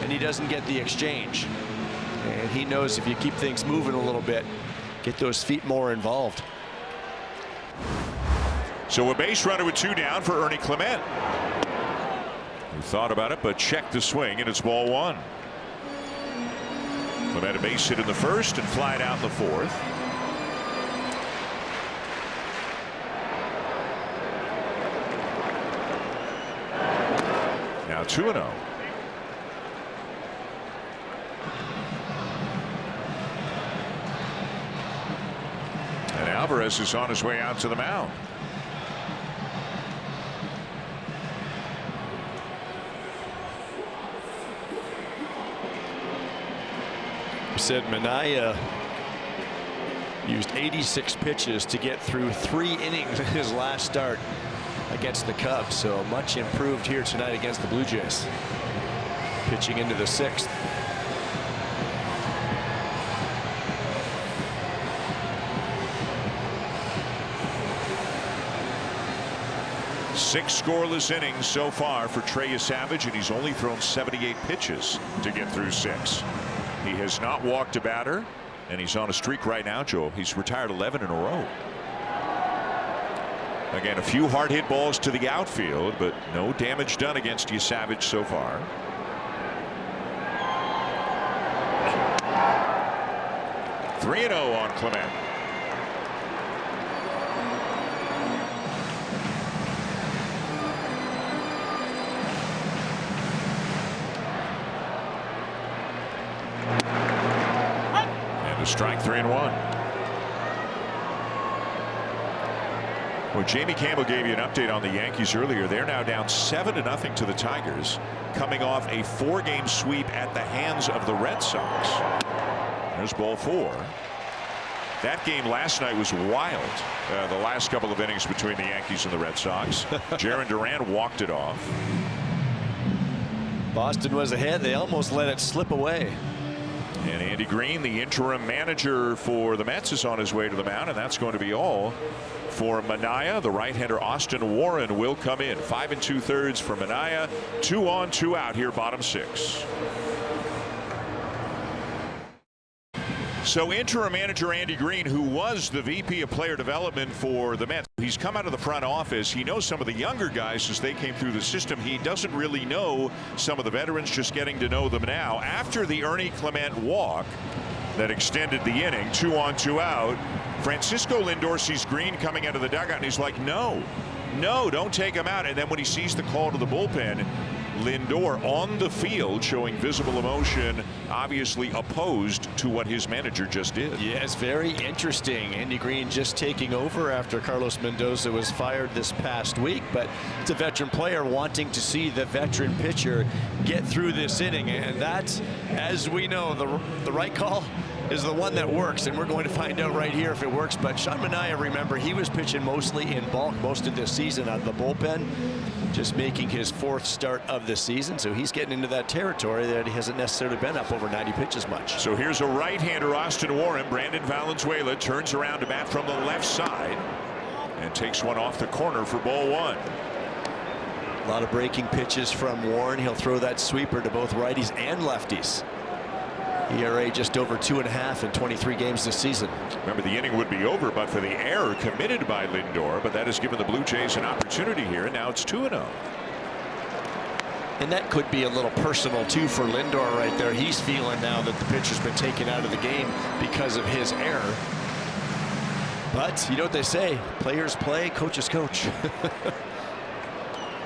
Speaker 23: and he doesn't get the exchange. And he knows if you keep things moving a little bit, get those feet more involved.
Speaker 2: So a base runner with 2 down for Ernie Clement. He thought about it, but checked the swing, and it's ball 1. Clement a base hit in the 1st and flied out in the 4th. Now 2-0. And Alvarez is on his way out to the mound.
Speaker 23: We said Manaea used 86 pitches to get through 3 innings in his last start against the Cubs, so much improved here tonight against the Blue Jays. Pitching into the 6th.
Speaker 2: Six scoreless innings so far for Trey Savage, and he's only thrown 78 pitches to get through 6. He has not walked a batter, and he's on a streak right now, Joe. He's retired 11 in a row. Again, a few hard hit balls to the outfield, but no damage done against Savage so far. 3-0 on Clement. And a strike, 3-1. Well, Jamie Campbell gave you an update on the Yankees earlier. They're now down 7-0 to the Tigers, coming off a 4-game sweep at the hands of the Red Sox. There's ball 4. That game last night was wild. The last couple of innings between the Yankees and the Red Sox. Jarren Duran walked it off.
Speaker 23: Boston was ahead. They almost let it slip away.
Speaker 2: And Andy Green, the interim manager for the Mets, is on his way to the mound, and that's going to be all for Manaea. The right-hander Austin Warren will come in. 5 2/3 for Manaea. 2 on, 2 out here, bottom 6. So interim manager Andy Green, who was the VP of player development for the Mets, he's come out of the front office. He knows some of the younger guys as they came through the system. He doesn't really know some of the veterans, just getting to know them now. After the Ernie Clement walk that extended the inning, 2 on, 2 out, Francisco Lindor sees Green coming out of the dugout, and he's like, no, don't take him out. And then when he sees the call to the bullpen, Lindor on the field showing visible emotion, obviously opposed to what his manager just did.
Speaker 23: Yes, very interesting. Andy Green just taking over after Carlos Mendoza was fired this past week, but it's a veteran player wanting to see the veteran pitcher get through this inning, and that's, as we know, the right call is the one that works, and we're going to find out right here if it works. But Sean Manaea, remember, he was pitching mostly in bulk most of this season out of the bullpen, just making his 4th start of the season, so he's getting into that territory that he hasn't necessarily been up over 90 pitches much.
Speaker 2: So here's a right-hander, Austin Warren. Brandon Valenzuela turns around to bat from the left side and takes one off the corner for ball 1.
Speaker 23: A lot of breaking pitches from Warren. He'll throw that sweeper to both righties and lefties. ERA just over 2.5 in 23 games this season.
Speaker 2: Remember, the inning would be over but for the error committed by Lindor, but that has given the Blue Jays an opportunity here, and now it's 2-0.
Speaker 23: And that could be a little personal too for Lindor right there. He's feeling now that the pitcher's been taken out of the game because of his error. But you know what they say, players play, coaches coach.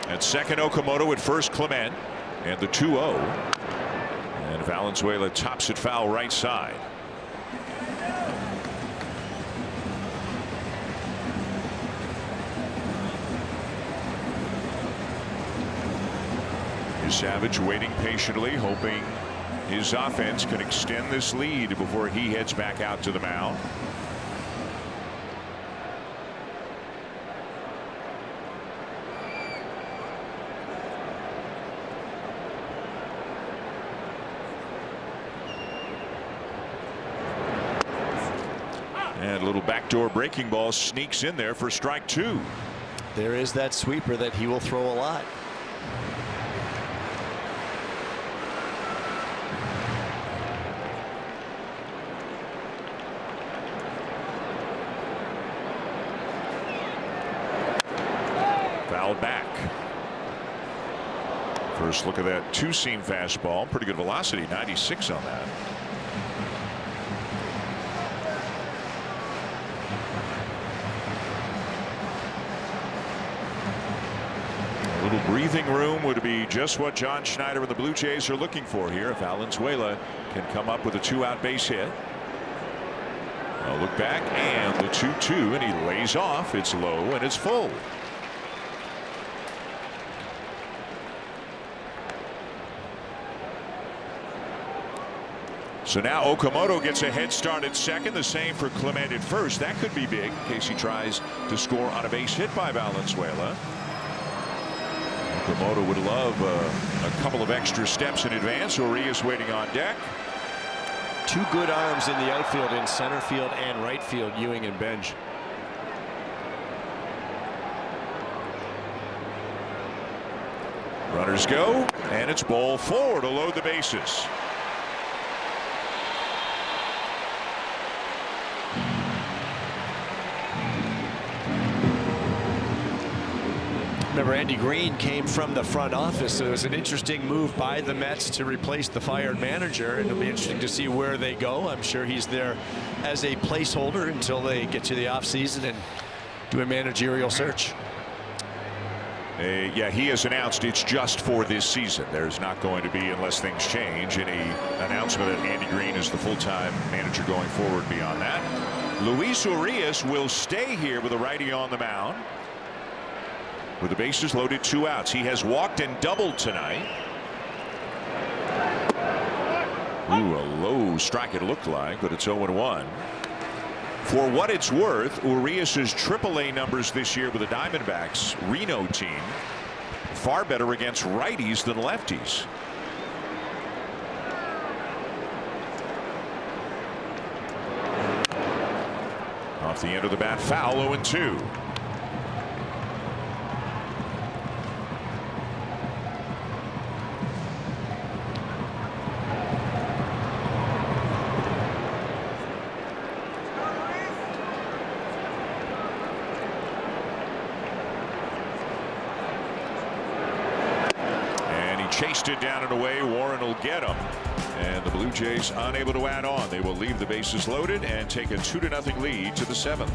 Speaker 2: At second, Okamoto. At first, Clement. And the 2-0. And Valenzuela tops it foul right side. Here's Savage waiting patiently, hoping his offense can extend this lead before he heads back out to the mound. And a little backdoor breaking ball sneaks in there for strike 2.
Speaker 23: There is that sweeper that he will throw a lot.
Speaker 2: Fouled back. First look at that two-seam fastball. Pretty good velocity, 96 on that. A little breathing room would be just what John Schneider and the Blue Jays are looking for here. If Valenzuela can come up with a 2-out base hit. A look back and the 2-2, and he lays off. It's low and it's full. So now Okamoto gets a head start at second. The same for Clement at first. That could be big in case he tries to score on a base hit by Valenzuela. Okamoto would love a couple of extra steps in advance. Urias waiting on deck.
Speaker 23: Two good arms in the outfield, in center field and right field, Ewing and Benj.
Speaker 2: Runners go, and it's ball 4 to load the bases.
Speaker 23: Remember, Remember, Andy Green came from the front office, so it was an interesting move by the Mets to replace the fired manager, and it'll be interesting to see where they go. I'm sure he's there as a placeholder until they get to the offseason and do a managerial search.
Speaker 2: Yeah, he has announced it's just for this season. There's not going to be, unless things change, any announcement that Andy Green is the full-time manager going forward beyond that. Luis Urias will stay here with a righty on the mound. With the bases loaded, 2 outs. He has walked and doubled tonight. Ooh, a low strike it looked like, but it's 0-1. For what it's worth, Urias's AAA numbers this year with the Diamondbacks Reno team far better against righties than lefties. Off the end of the bat, foul, 0-2. Chased it down and away. Warren will get him, and the Blue Jays unable to add on. They will leave the bases loaded and take a 2-0 lead to the 7th.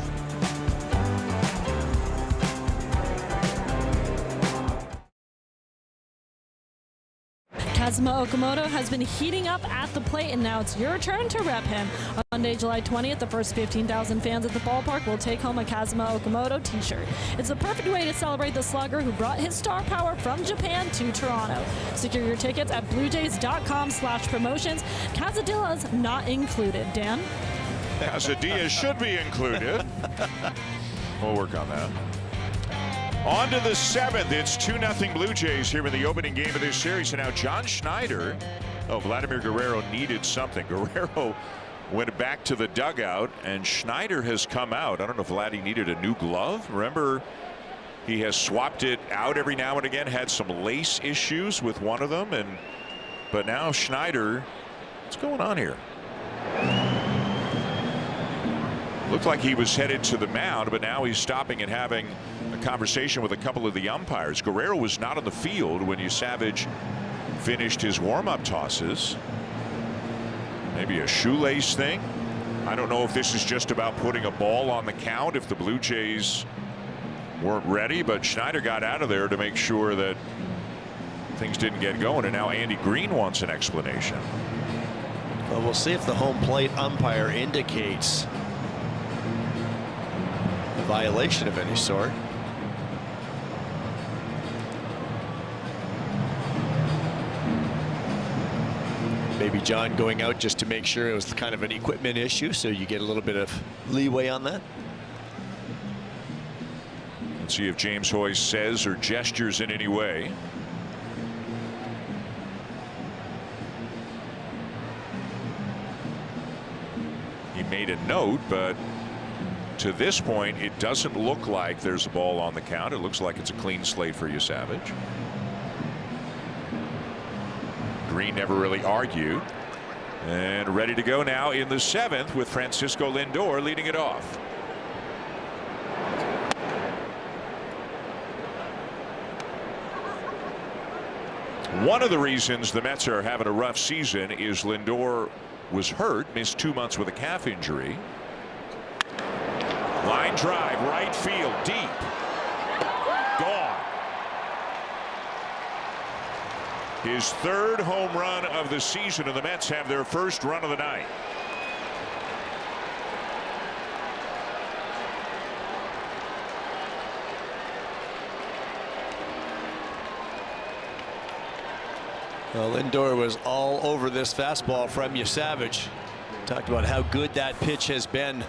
Speaker 12: Kazuma Okamoto has been heating up at the plate, and now it's your turn to rep him. On Monday, July 20th, the first 15,000 fans at the ballpark will take home a Kazuma Okamoto t-shirt. It's a perfect way to celebrate the slugger who brought his star power from Japan to Toronto. Secure your tickets at bluejays.com/promotions. Quesadilla's not included. Dan?
Speaker 2: Quesadilla should be included. We'll work on that. On to the 7th. It's 2-0 Blue Jays here in the opening game of this series. And now John Schneider. Oh, Vladimir Guerrero needed something. Guerrero went back to the dugout, and Schneider has come out. I don't know if Vladdy needed a new glove. Remember, he has swapped it out every now and again, had some lace issues with one of them. But now Schneider, what's going on here? Looked like he was headed to the mound, but now he's stopping and having a conversation with a couple of the umpires. Guerrero was not on the field when Savage finished his warm-up tosses. Maybe a shoelace thing. I don't know if this is just about putting a ball on the count if the Blue Jays weren't ready, but Schneider got out of there to make sure that things didn't get going, and now Andy Green wants an explanation.
Speaker 23: Well, we'll see if the home plate umpire indicates a violation of any sort. Maybe John going out just to make sure it was kind of an equipment issue, so you get a little bit of leeway on that.
Speaker 2: Let's see if James Hoy says or gestures in any way. He made a note, but to this point, it doesn't look like there's a ball on the count. It looks like it's a clean slate for Savage. Green never really argued, and ready to go now in the 7th with Francisco Lindor leading it off. One of the reasons the Mets are having a rough season is Lindor was hurt, missed 2 months with a calf injury. Line drive, right field, deep. Gone. His 3rd home run of the season, and the Mets have their first run of the night.
Speaker 23: Well, Lindor was all over this fastball from Savage. Talked about how good that pitch has been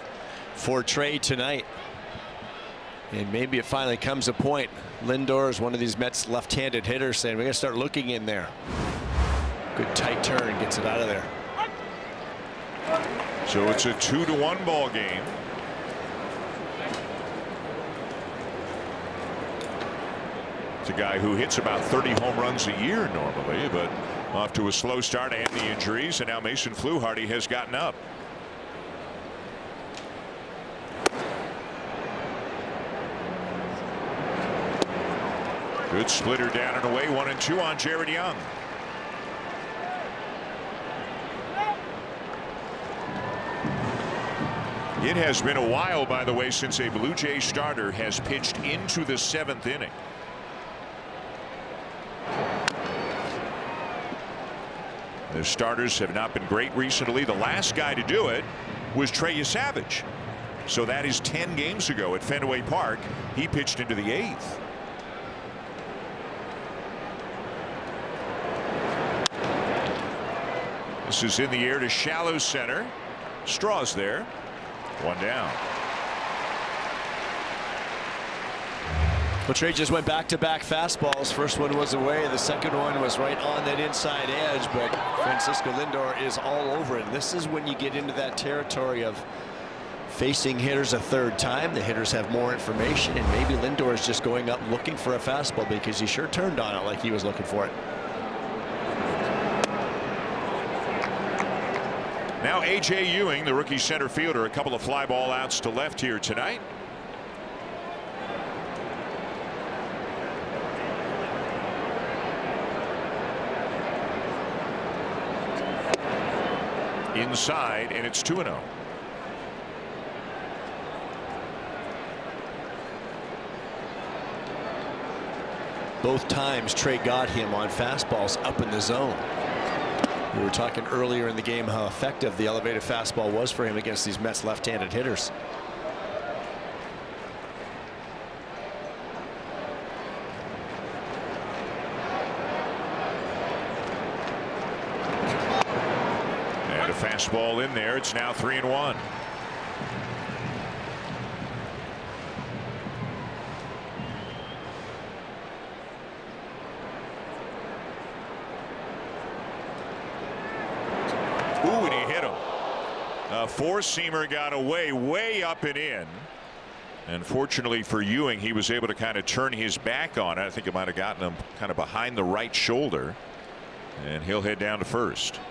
Speaker 23: for Trey tonight. And maybe it finally comes a point. Lindor is one of these Mets left-handed hitters saying, we got to start looking in there. Good tight turn, gets it out of there.
Speaker 2: So it's a 2-1 ball game. It's a guy who hits about 30 home runs a year normally, but off to a slow start and the injuries, and now Mason Fluharty has gotten up. Good splitter down and away. 1-2 on Jared Young. It has been a while, by the way, since a Blue Jay starter has pitched into the 7th inning. The starters have not been great recently. The last guy to do it was Trey Savage. So that is 10 games ago at Fenway Park. He pitched into the 8th. This is in the air to shallow center. Straw's there. 1 down.
Speaker 23: Well, Trey just went back-to-back fastballs. First one was away. The second one was right on that inside edge, but Francisco Lindor is all over it. This is when you get into that territory of facing hitters a third time. The hitters have more information, and maybe Lindor is just going up looking for a fastball because he sure turned on it like he was looking for it.
Speaker 2: Now A.J. Ewing, the rookie center fielder, a couple of fly ball outs to left here tonight. Inside, and it's 2-0.
Speaker 23: Both times Trey got him on fastballs up in the zone. We were talking earlier in the game how effective the elevated fastball was for him against these Mets left-handed hitters.
Speaker 2: And a fastball in there. It's now 3-1. Ooh, and he hit him. A four-seamer got away, way up and in. And fortunately for Ewing, he was able to kind of turn his back on it. I think it might have gotten him kind of behind the right shoulder. And he'll head down to first.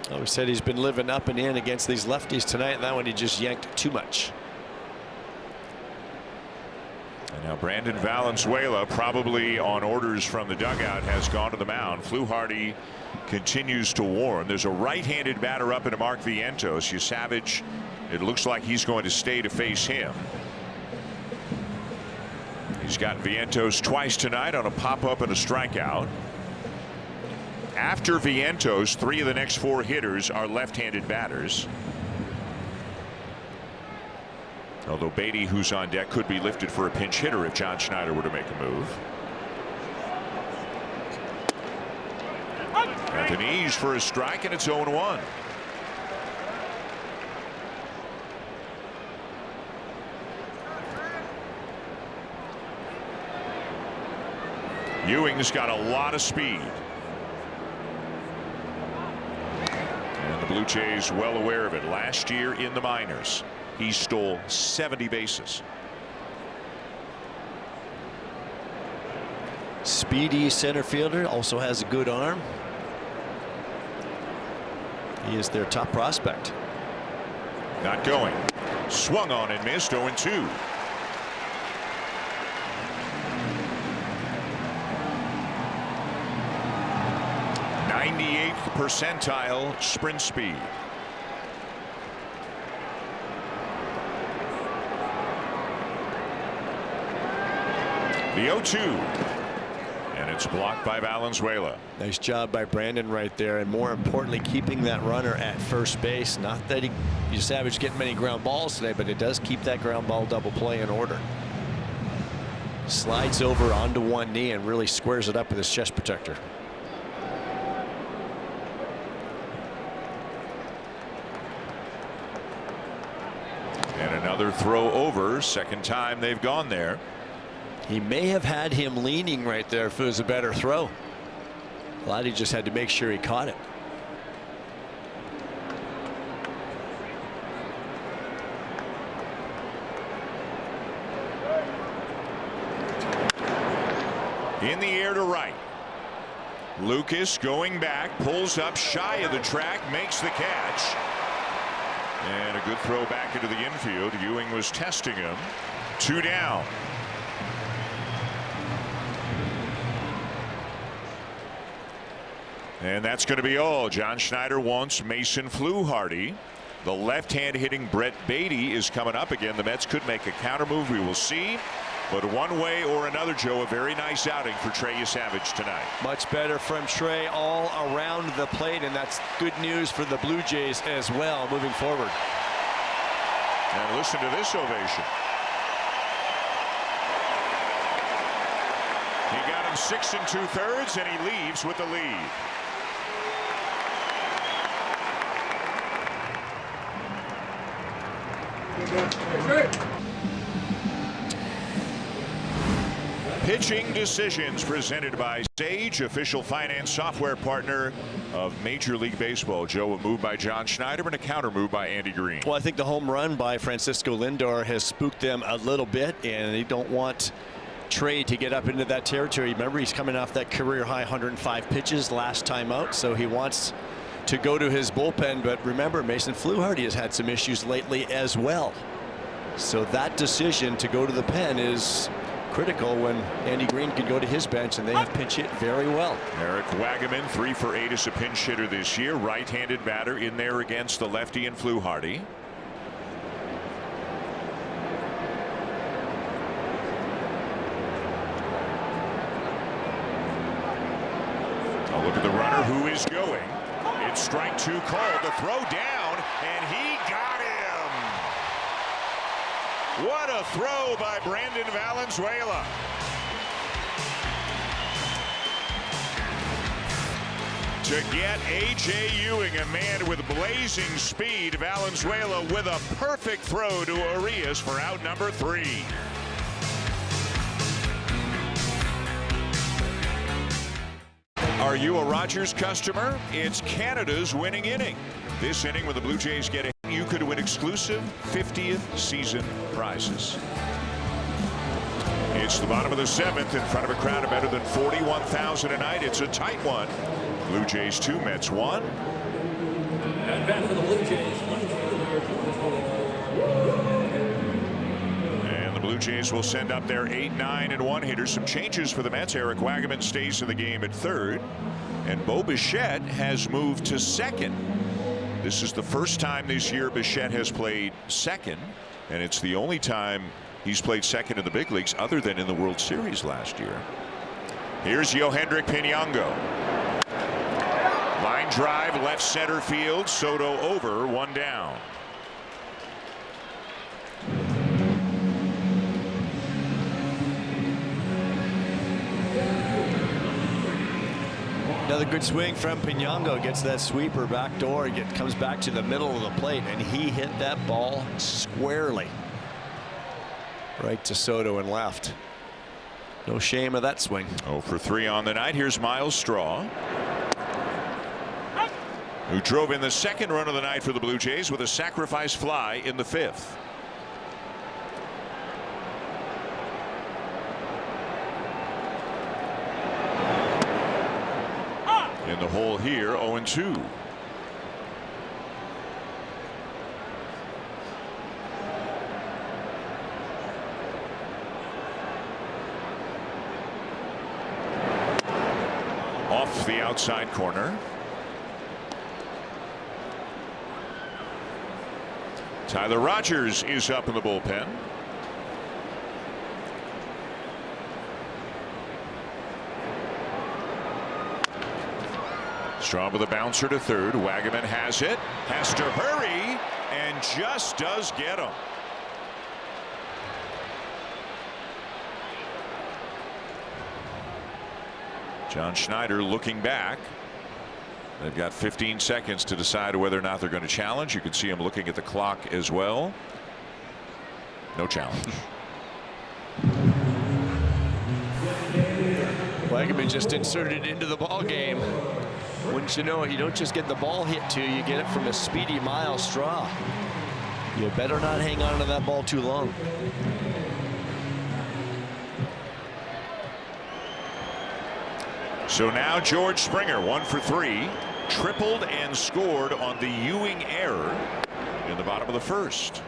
Speaker 23: Well, we said he's been living up and in against these lefties tonight, and that one he just yanked too much.
Speaker 2: And now Brandon Valenzuela, probably on orders from the dugout, has gone to the mound. Fluharty continues to warn. There's a right-handed batter up into Mark Vientos. Savage, it looks like he's going to stay to face him. He's got Vientos twice tonight on a pop-up and a strikeout. After Vientos, 3 of the next 4 hitters are left-handed batters. Although Beatty, who's on deck, could be lifted for a pinch hitter if John Schneider were to make a move. At the knees for a strike, and it's 0-1. Ewing's got a lot of speed. And the Blue Jays well aware of it. Last year in the minors, he stole 70 bases.
Speaker 23: Speedy center fielder, also has a good arm. He is their top prospect.
Speaker 2: Not going. Swung on and missed. 0-2. Percentile sprint speed. The 0-2, and it's blocked by Valenzuela.
Speaker 23: Nice job by Brandon right there, and more importantly, keeping that runner at first base. Not that Savage getting many ground balls today, but it does keep that ground ball double play in order. Slides over onto one knee and really squares it up with his chest protector.
Speaker 2: Another throw over. Second time they've gone there.
Speaker 23: He may have had him leaning right there if it was a better throw. Vladdy just had to make sure he caught it.
Speaker 2: In the air to right. Lucas going back, pulls up shy of the track, makes the catch. And a good throw back into the infield. Ewing was testing him. 2 down. And that's going to be all. John Schneider wants Mason Fluharty. The left-hand hitting Brett Beatty is coming up again. The Mets could make a counter move. We will see. But one way or another, Joe, a very nice outing for Trey Savage tonight.
Speaker 23: Much better from Trey all around the plate, and that's good news for the Blue Jays as well moving forward.
Speaker 2: And listen to this ovation. He got him 6 2/3, and he leaves with the lead. Pitching decisions presented by Sage, official finance software partner of Major League Baseball. Joe, a move by John Schneider and a counter move by Andy Green.
Speaker 23: Well, I think the home run by Francisco Lindor has spooked them a little bit, and they don't want Trey to get up into that territory. Remember, he's coming off that career high 105 pitches last time out, so he wants to go to his bullpen. But remember, Mason Fluharty has had some issues lately as well. So that decision to go to the pen is critical when Andy Green can go to his bench, and they have pinch hit very well.
Speaker 2: Eric Wagaman 3 for 8 as a pinch hitter this year. Right-handed batter in there against the lefty and Fluharty. Oh, look at the runner who is going. It's strike 2 called. The throw down, and he got him. What a throw by Brandon Valenzuela. To get A.J. Ewing, a man with blazing speed, Valenzuela with a perfect throw to Arias for out number 3. Are you a Rogers customer? It's Canada's winning inning. This inning, when the Blue Jays get a hit, you could win exclusive 50th season prizes. It's the bottom of the 7th in front of a crowd of better than 41,000 a night. It's a tight one. Blue Jays 2, Mets 1.
Speaker 18: At bat for the Blue Jays.
Speaker 2: And the Blue Jays will send up their 8, 9, and 1 hitters. Some changes for the Mets. Eric Wagaman stays in the game at 3rd. And Bo Bichette has moved to 2nd. This is the first time this year Bichette has played 2nd, and it's the only time he's played 2nd in the big leagues other than in the World Series last year. Here's Yohendrick Pinango. Line drive, left center field. Soto over, 1 down.
Speaker 23: Another good swing from Pinango. Gets that sweeper back door. Comes back to the middle of the plate, and he hit that ball squarely right to Soto and left. No shame of that swing.
Speaker 2: 0 for 3 on the night. Here's Miles Straw, who drove in the 2nd run of the night for the Blue Jays with a sacrifice fly in the 5th. In the hole here, 0-2. Off the outside corner. Tyler Rogers is up in the bullpen. Straw with a bouncer to 3rd. Wagaman has it. Has to hurry and just does get him. John Schneider looking back. They've got 15 seconds to decide whether or not they're going to challenge. You can see him looking at the clock as well. No challenge.
Speaker 23: Wagaman just inserted into the ball game. Wouldn't you know it, you don't just get the ball hit to you, get it from a speedy Miles Straw. You better not hang on to that ball too long.
Speaker 2: So now George Springer 1 for 3, tripled and scored on the Ewing error in the bottom of the first.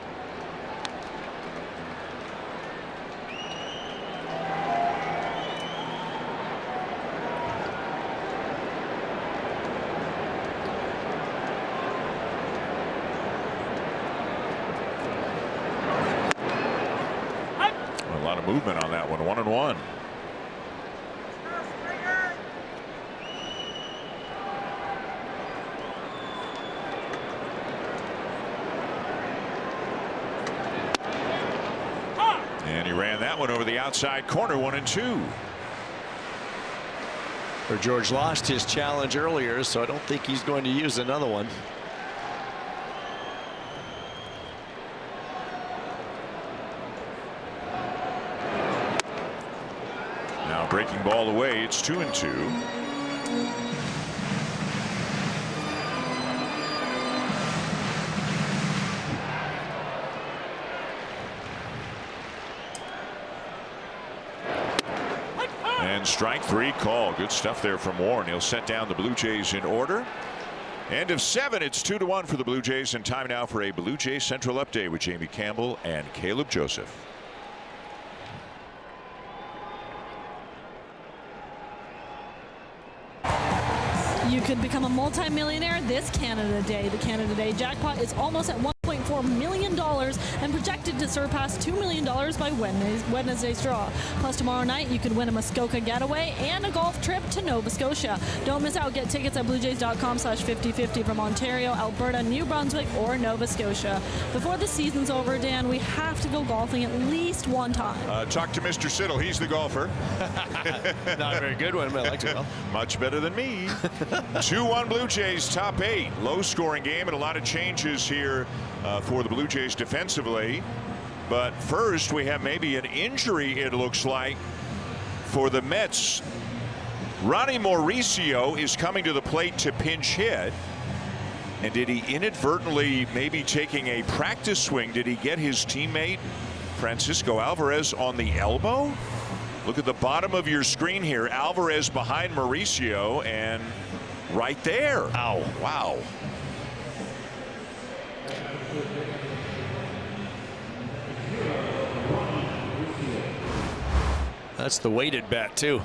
Speaker 2: A lot of movement on that one. 1-1. And he ran that one over the outside corner. 1-2.
Speaker 23: Or George lost his challenge earlier, so I don't think he's going to use another one.
Speaker 2: Now breaking ball away. It's 2-2. And strike 3 call. Good stuff there from Warren. He'll set down the Blue Jays in order. End of 7. It's 2-1 for the Blue Jays, and time now for a Blue Jays Central update with Jamie Campbell and Caleb Joseph.
Speaker 12: You could become a multimillionaire this Canada Day. The Canada Day jackpot is almost at $1.4 million and projected to surpass $2 million by Wednesday's draw. Plus, tomorrow night, you could win a Muskoka getaway and a golf trip to Nova Scotia. Don't miss out. Get tickets at bluejays.com/50/50 from Ontario, Alberta, New Brunswick, or Nova Scotia. Before the season's over, Dan, we have to go golfing at least one time.
Speaker 2: Talk to Mr. Siddle. He's the golfer.
Speaker 23: Not a very good one, but I like to golf.
Speaker 2: Much better than me. 2-1 Blue Jays, top 8. Low scoring game and a lot of changes here for the Blue Jays defensively. But first, we have maybe an injury, it looks like, for the Mets. Ronnie Mauricio is coming to the plate to pinch hit. And did he inadvertently, maybe taking a practice swing, did he get his teammate Francisco Alvarez on the elbow? Look at the bottom of your screen here. Alvarez behind Mauricio and right there. Ow. Wow.
Speaker 23: That's the weighted bet, too.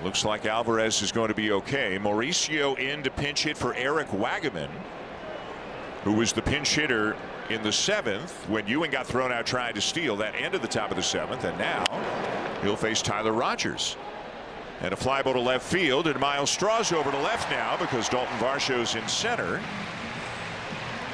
Speaker 2: Looks like Alvarez is going to be okay. Mauricio in to pinch hit for Eric Wagaman, who was the pinch hitter in the 7th when Ewing got thrown out trying to steal that end of the top of the 7th. And now he'll face Tyler Rogers. And a fly ball to left field, and Miles Straw's over to left now because Dalton Varsho's in center.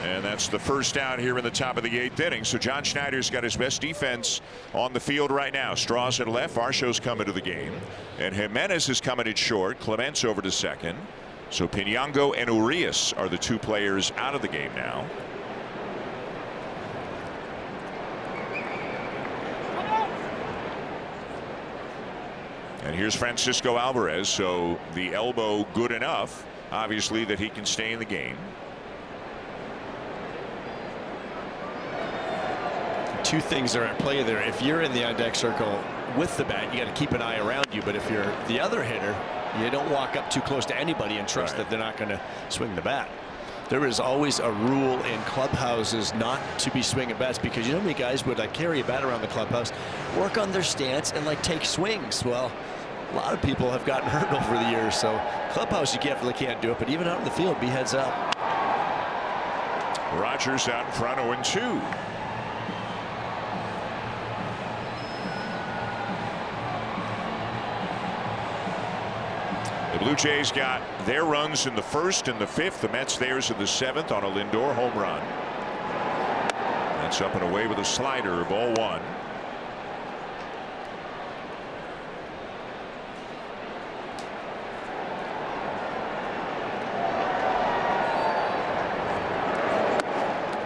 Speaker 2: And that's the first down here in the top of the 8th inning. So John Schneider's got his best defense on the field right now. Straw's at left, Varsho's coming to the game, and Jimenez is coming at short. Clement's over to second. So Pinango and Urias are the 2 players out of the game now. And here's Francisco Alvarez. So the elbow good enough, obviously, that he can stay in the game.
Speaker 23: 2 things are at play there. If you're in the on-deck circle with the bat, you got to keep an eye around you. But if you're the other hitter, you don't walk up too close to anybody and trust that they're not going to swing the bat. There is always a rule in clubhouses not to be swinging bats, because you know how many guys would carry a bat around the clubhouse, work on their stance, and take swings. Well, a lot of people have gotten hurt over the years, so clubhouse you definitely can't do it, but even out in the field, be heads up.
Speaker 2: Rogers out in front, 0-2. The Blue Jays got their runs in the 1st and the 5th. The Mets theirs in the 7th on a Lindor home run. That's up and away with a slider, ball 1.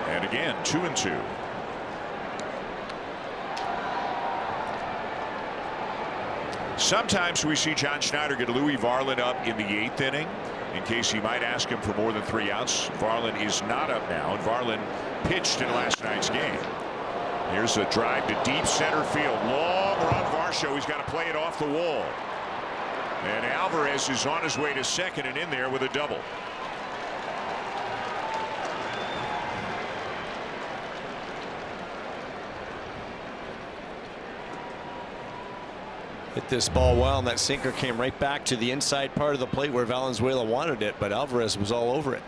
Speaker 2: And again, 2-2. Sometimes we see John Schneider get Louis Varland up in the 8th inning in case he might ask him for more than 3 outs. Varland is not up now, and Varland pitched in last night's game. Here's a drive to deep center field. Long run, Varsho. He's got to play it off the wall. And Alvarez is on his way to second and in there with a double.
Speaker 23: Hit this ball well, and that sinker came right back to the inside part of the plate where Valenzuela wanted it, but Alvarez was all over it.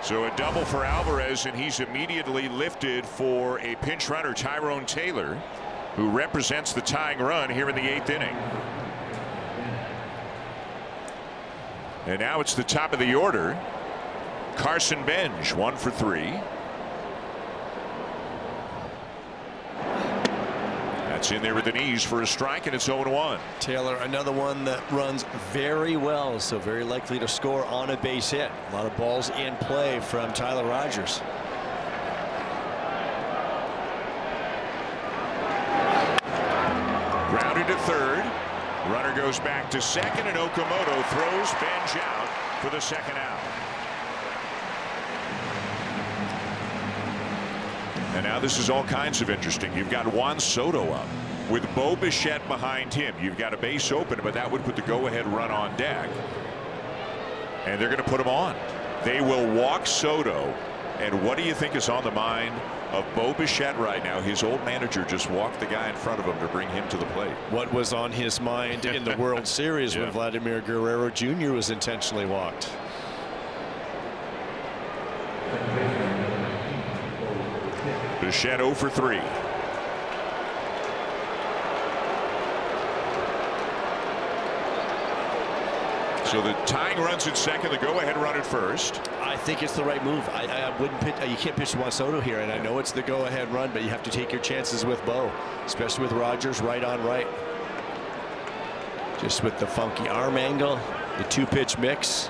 Speaker 2: So a double for Alvarez, and he's immediately lifted for a pinch runner, Tyrone Taylor, who represents the tying run here in the 8th inning. And now it's the top of the order. Carson Benj, 1 for 3. That's in there with the knees for a strike, and it's 0-1.
Speaker 23: Taylor, another one that runs very well, so very likely to score on a base hit. A lot of balls in play from Tyler Rogers.
Speaker 2: Grounded to third. Runner goes back to second, and Okamoto throws Benj out for the second out. And now this is all kinds of interesting. You've got Juan Soto up with Bo Bichette behind him. You've got a base open, but that would put the go-ahead run on deck. And they're going to put him on. They will walk Soto. And what do you think is on the mind of Bo Bichette right now? His old manager just walked the guy in front of him to bring him to the plate.
Speaker 23: What was on his mind in the World Series when Vladimir Guerrero Jr. was intentionally walked?
Speaker 2: Bichette 0 for 3. So the tying runs at second, the go-ahead run at first.
Speaker 23: I think it's the right move. I wouldn't pitch. You can't pitch to Juan Soto here, and I know it's the go-ahead run, but you have to take your chances with Bo, especially with Rogers right on right. Just with the funky arm angle, the 2-pitch mix.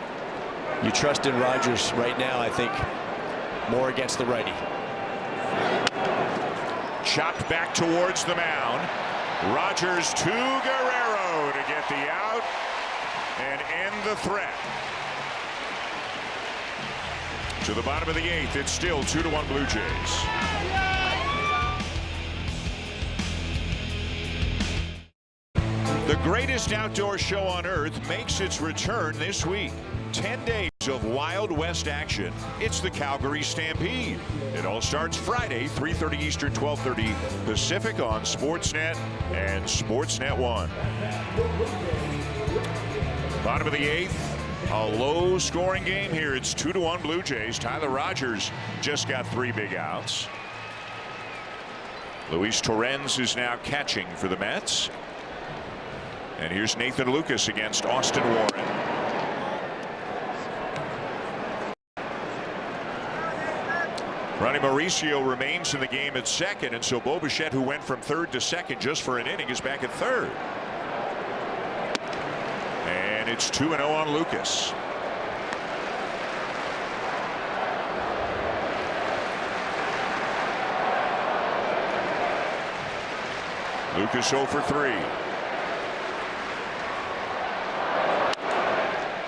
Speaker 23: You trust in Rogers right now, I think, more against the righty.
Speaker 2: Chopped back towards the mound. Rogers to Guerrero to get the out and end the threat. To the bottom of the 8th, it's still 2-1 Blue Jays. The greatest outdoor show on earth makes its return this week. 10 days of Wild West action. It's the Calgary Stampede. It all starts Friday, 3:30 Eastern, 12:30 Pacific on Sportsnet and Sportsnet 1. Bottom of the 8th, a low-scoring game here. It's 2-1 Blue Jays. Tyler Rogers just got 3 big outs. Luis Torrens is now catching for the Mets. And here's Nathan Lucas against Austin Warren. Ronnie Mauricio remains in the game at second, and so Bo Bichette, who went from third to second just for an inning, is back at third. And it's 2-0 on Lucas. Lucas 0 for 3.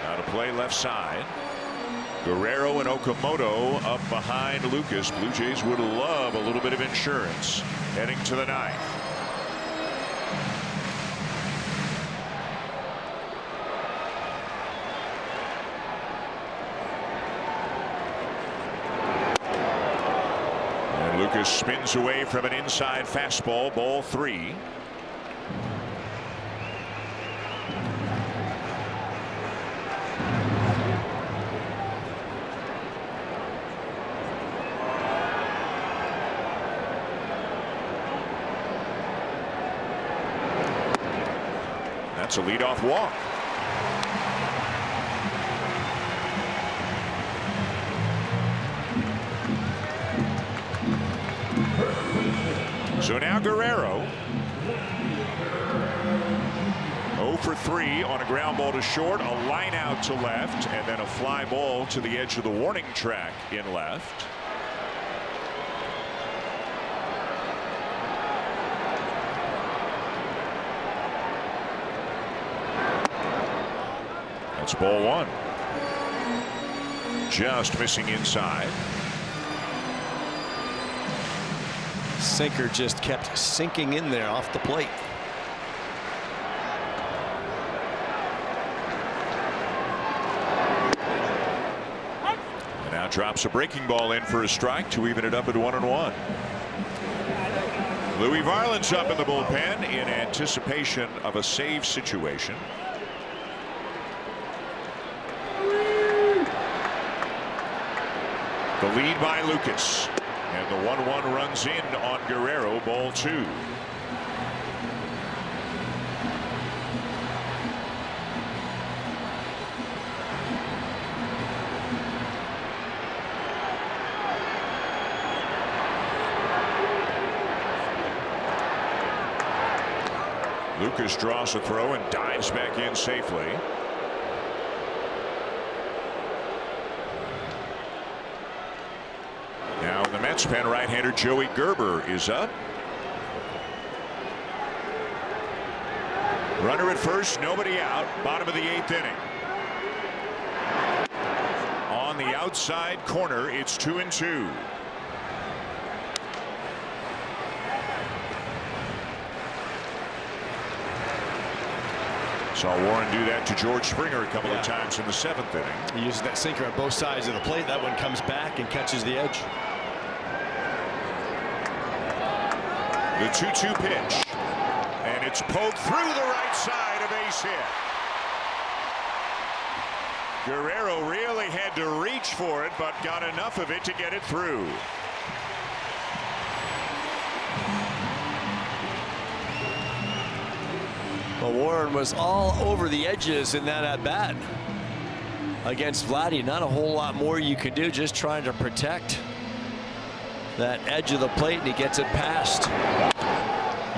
Speaker 2: Now to play left side. Guerrero and Okamoto up behind Lucas. Blue Jays would love a little bit of insurance heading to the 9th. And Lucas spins away from an inside fastball, ball 3. That's a leadoff walk. So now Guerrero 0 for 3 on a ground ball to short, a line out to left, and then a fly ball to the edge of the warning track in left. That's ball 1. Just missing inside.
Speaker 23: Sinker just kept sinking in there off the plate.
Speaker 2: And now drops a breaking ball in for a strike to even it up at 1-1. Louis Varland's up in the bullpen in anticipation of a save situation. The lead by Lucas. And the 1-1 runs in on Guerrero, ball 2. Lucas draws a throw and dives back in safely. Now in the Mets pen, right-hander Joey Gerber is up. Runner at first, nobody out. Bottom of the 8th inning. On the outside corner, it's 2-2. Saw Warren do that to George Springer a couple of times in the 7th inning.
Speaker 23: He uses that sinker on both sides of the plate. That one comes back and catches the edge.
Speaker 2: The 2-2 pitch. And it's poked through the right side, a base hit. Guerrero really had to reach for it, but got enough of it to get it through.
Speaker 23: Well, Warren was all over the edges in that at bat against Vladdy. Not a whole lot more you could do, just trying to protect that edge of the plate, and he gets it past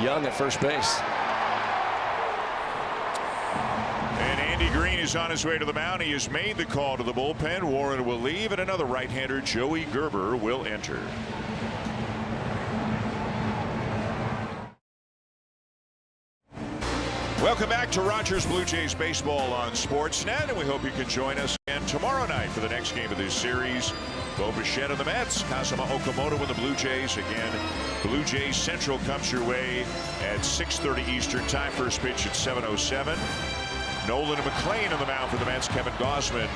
Speaker 23: Young at first base.
Speaker 2: And Andy Green is on his way to the mound. He has made the call to the bullpen. Warren will leave, and another right-hander, Joey Gerber, will enter. Welcome back to Rogers Blue Jays Baseball on Sportsnet, and we hope you can join us again tomorrow night for the next game of this series. Bo Bichette and the Mets, Kazuma Okamoto with the Blue Jays. Again, Blue Jays Central comes your way at 6:30 Eastern Time. First pitch at 7:07. Nolan McLean on the mound for the Mets. Kevin Gausman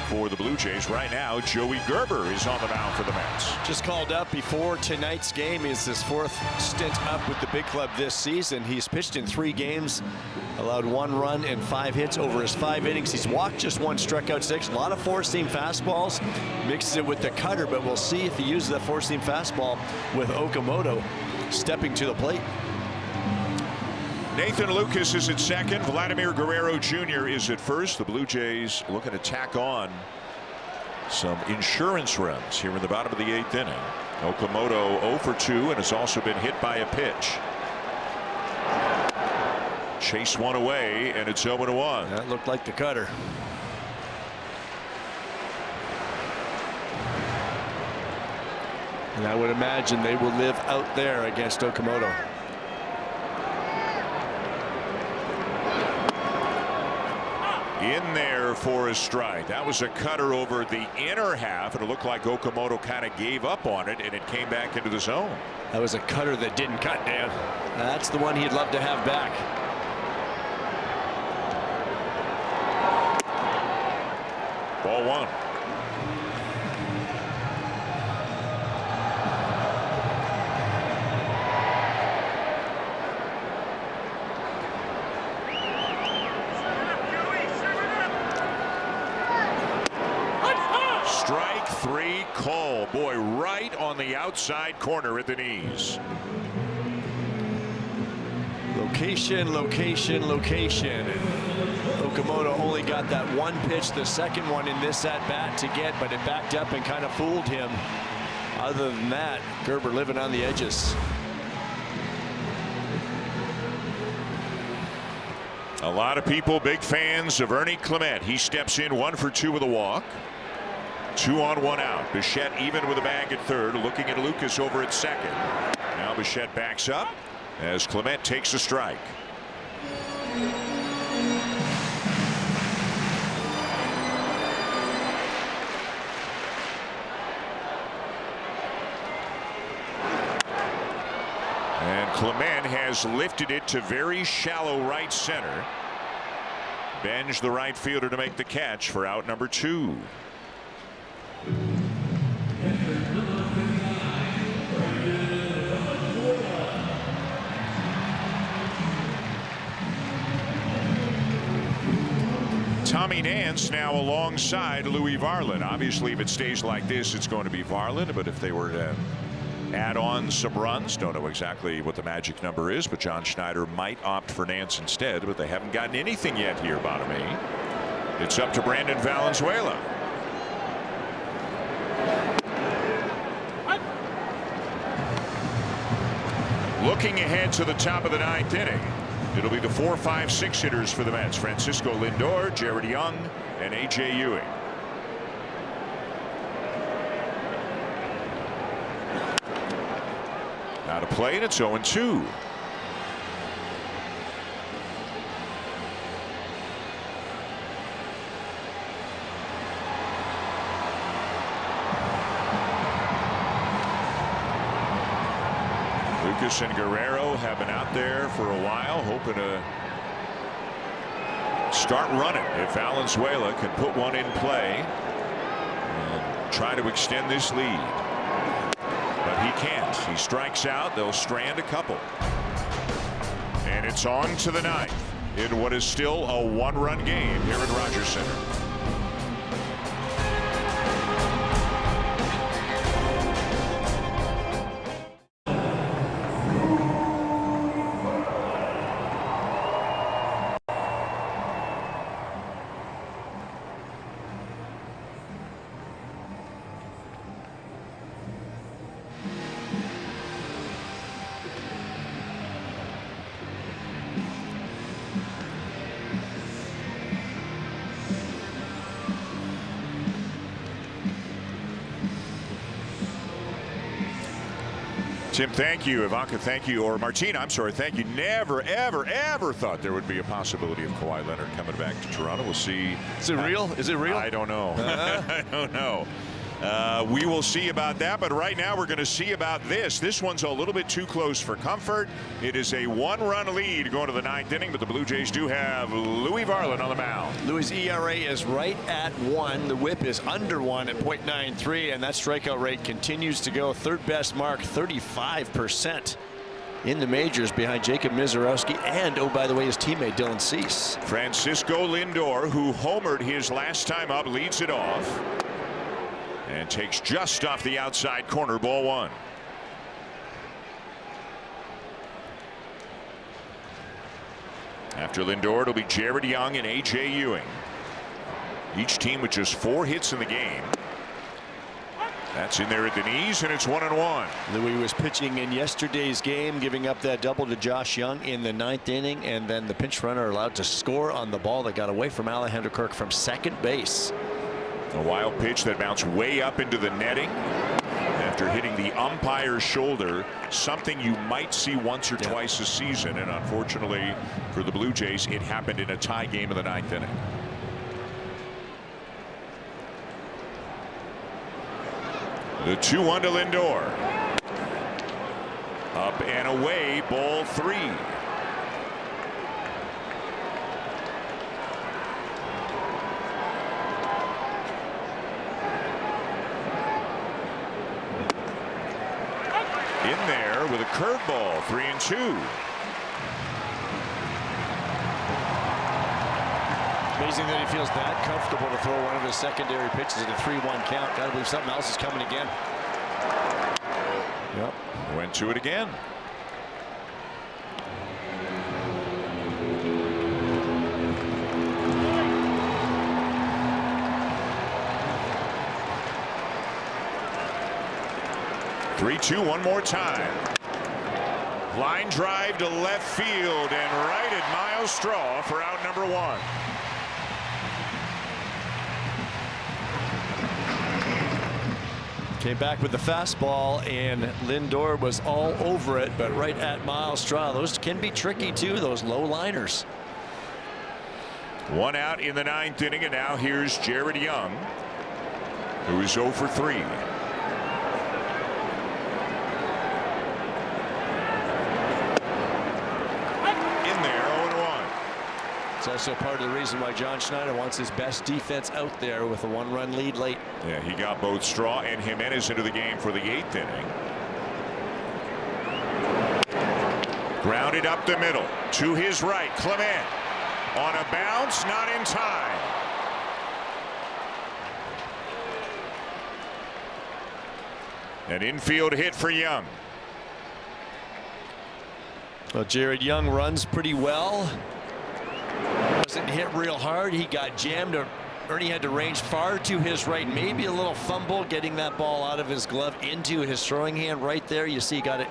Speaker 2: for the Blue Jays. Right now, Joey Gerber is on the mound for the Mets.
Speaker 23: Just called up before tonight's game. Is his 4th stint up with the big club this season. He's pitched in 3 games, allowed 1 run and 5 hits over his 5 innings. He's walked just 1, struck out 6. A lot of 4-seam fastballs. Mixes it with the cutter, but we'll see if he uses that 4-seam fastball with Okamoto stepping to the plate.
Speaker 2: Nathan Lucas is at second. Vladimir Guerrero Jr. is at first. The Blue Jays looking to tack on some insurance runs here in the bottom of the 8th inning. Okamoto 0 for 2 and has also been hit by a pitch. Chase one away, and it's 0-1.
Speaker 23: That looked like the cutter. And I would imagine they will live out there against Okamoto.
Speaker 2: In there for a strike. That was a cutter over the inner half, and it looked like Okamoto kind of gave up on it, and it came back into the zone.
Speaker 23: That was a cutter that didn't cut, Dan. That's the one he'd love to have back.
Speaker 2: Ball 1. Strike 3 call. Boy, right on the outside corner at the knees.
Speaker 23: Location, location, location. Okamoto only got that 1 pitch, the second one in this at bat to get, but it backed up and kind of fooled him. Other than that, Gerber living on the edges.
Speaker 2: A lot of people big fans of Ernie Clement. He steps in 1 for 2 with a walk. 2 on 1 out. Bichette even with a bag at third, looking at Lucas over at second. Now Bichette backs up as Clement takes a strike. Clement has lifted it to very shallow right center. Benj, the right fielder, to make the catch for out number 2. Tommy Nance now alongside Louis Varland. Obviously, if it stays like this, it's going to be Varland. But if they were to add on some runs, don't know exactly what the magic number is, but John Schneider might opt for Nance instead. But they haven't gotten anything yet here, bottom 8. It's up to Brandon Valenzuela. Looking ahead to the top of the 9th inning. It'll be the 4, 5, 6 hitters for the Mets. Francisco Lindor, Jared Young, and A.J. Ewing. Now to play, and it's 0-2. Lucas and Guerrero have been out there for a while, hoping to start running. If Valenzuela can put one in play and try to extend this lead. But he can't. He strikes out. They'll strand a couple. And it's on to the 9th in what is still a 1-run game here at Rogers Center. Tim, thank you. Ivanka, thank you. Or Martina, I'm sorry, thank you. Never, ever, ever thought there would be a possibility of Kawhi Leonard coming back to Toronto. We'll see.
Speaker 23: Is it real? Is it real?
Speaker 2: I don't know. I don't know. We will see about that, but right now we're going to see about this. This one's a little bit too close for comfort. It is a 1-run lead going to the 9th inning, but the Blue Jays do have Louis Varland on the mound.
Speaker 23: Louis' ERA is right at 1. The whip is under 1 at .93, and that strikeout rate continues to go. Third best mark, 35% in the majors, behind Jacob Mizorowski and, oh, by the way, his teammate Dylan Cease.
Speaker 2: Francisco Lindor, who homered his last time up, leads it off. And takes just off the outside corner, ball 1. After Lindor, it'll be Jared Young and A.J. Ewing. Each team with just 4 hits in the game. That's in there at the knees, and it's 1-1.
Speaker 23: Louis was pitching in yesterday's game, giving up that double to Josh Young in the 9th inning, and then the pinch runner allowed to score on the ball that got away from Alejandro Kirk from second base.
Speaker 2: A wild pitch that bounced way up into the netting after hitting the umpire's shoulder, something you might see once or twice a season, and unfortunately for the Blue Jays, it happened in a tie game in the 9th inning. The 2-1 to Lindor. Up and away, ball 3. In there with a curveball, 3-2.
Speaker 23: Amazing that he feels that comfortable to throw one of his secondary pitches at a 3-1 count. Gotta believe something else is coming again. Yep.
Speaker 2: Went to it again. Three-two, one more time. Line drive to left field and right at Miles Straw for out number 1.
Speaker 23: Came back with the fastball, and Lindor was all over it, but right at Miles Straw. Those can be tricky too, those low liners.
Speaker 2: 1 out in the 9th inning, and now here's Jared Young, who is 0 for 3.
Speaker 23: It's also part of the reason why John Schneider wants his best defense out there with a 1-run lead late.
Speaker 2: Yeah, he got both Straw and Jimenez into the game for the 8th inning. Grounded up the middle to his right. Clement on a bounce, not in time. An infield hit for Young.
Speaker 23: Well, Jared Young runs pretty well. Wasn't hit real hard. He got jammed. Ernie had to range far to his right. Maybe a little fumble getting that ball out of his glove into his throwing hand right there. You see he got it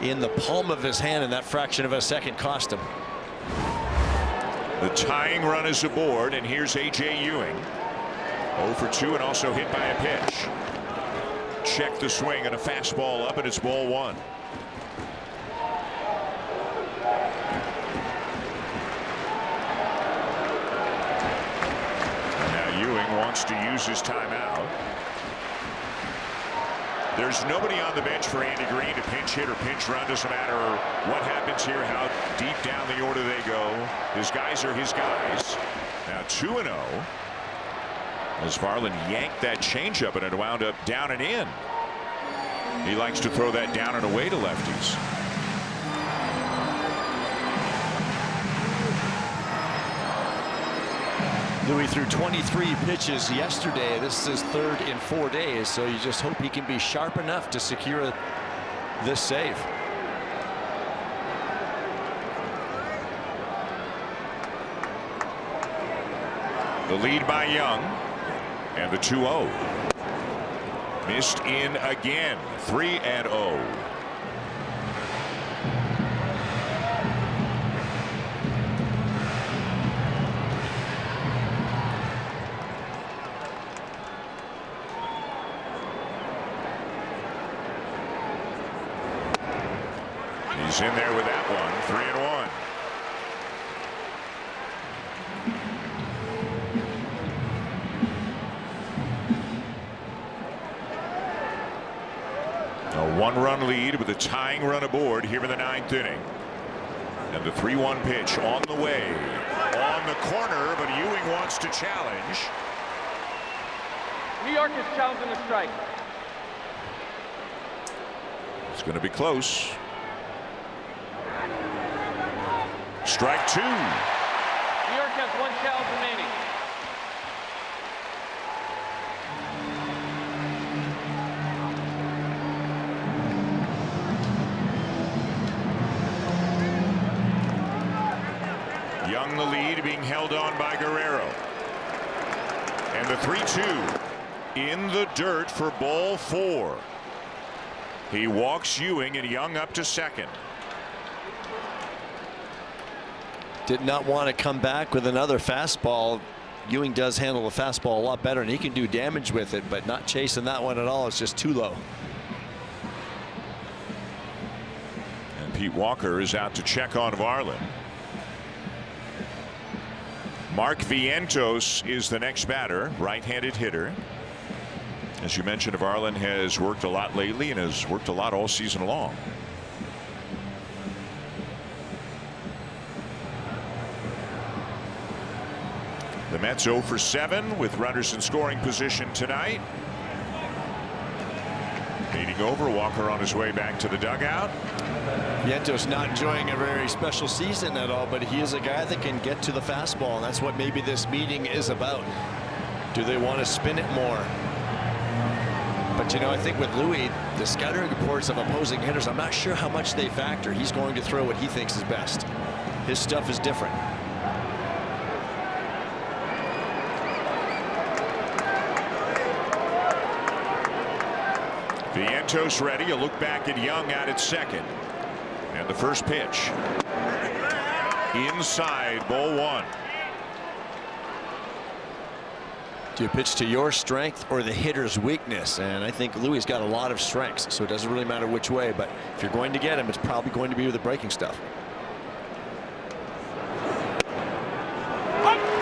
Speaker 23: in the palm of his hand, and that fraction of a second cost him.
Speaker 2: The tying run is aboard, and here's A.J. Ewing. 0 for 2 and also hit by a pitch. Check the swing and a fastball up, and it's ball 1. Ewing wants to use his timeout. There's nobody on the bench for Andy Green to pinch hit or pinch run. Doesn't matter what happens here, how deep down the order they go. His guys are his guys. Now 2-0 as Varland yanked that changeup, and it wound up down and in. He likes to throw that down and away to lefties.
Speaker 23: Louis threw 23 pitches yesterday. This is his 3rd in 4 days, so you just hope he can be sharp enough to secure this save.
Speaker 2: The lead by Young, and the 2-0. Missed in again. 3-0. He's in there with that one. 3-1. A 1-run lead with a tying run aboard here in the 9th inning. And the 3-1 pitch on the way. On the corner, but Ewing wants to challenge.
Speaker 4: New York is challenging the strike.
Speaker 2: It's going to be close. Strike 2.
Speaker 4: New York has 1 challenge remaining.
Speaker 2: Young the lead, being held on by Guerrero. And the 3-2 in the dirt for ball 4. He walks Ewing, and Young up to second.
Speaker 23: Did not want to come back with another fastball. Ewing does handle the fastball a lot better, and he can do damage with it, but not chasing that one at all. It's just too low.
Speaker 2: And Pete Walker is out to check on Varland. Mark Vientos is the next batter, right-handed hitter. As you mentioned, Varland has worked a lot lately and has worked a lot all season long. The Mets 0 for 7 with runners in scoring position tonight. Meeting over, Walker on his way back to the dugout.
Speaker 23: Vientos not enjoying a very special season at all, but he is a guy that can get to the fastball, and that's what maybe this meeting is about. Do they want to spin it more? But, you know, I think with Louis, the scouting reports of opposing hitters, I'm not sure how much they factor. He's going to throw what he thinks is best. His stuff is different.
Speaker 2: Vientos ready. A look back at Young out at second. And the first pitch. Inside, ball 1.
Speaker 23: Do you pitch to your strength or the hitter's weakness? And I think Louis got a lot of strengths, so it doesn't really matter which way. But if you're going to get him, it's probably going to be with the breaking stuff.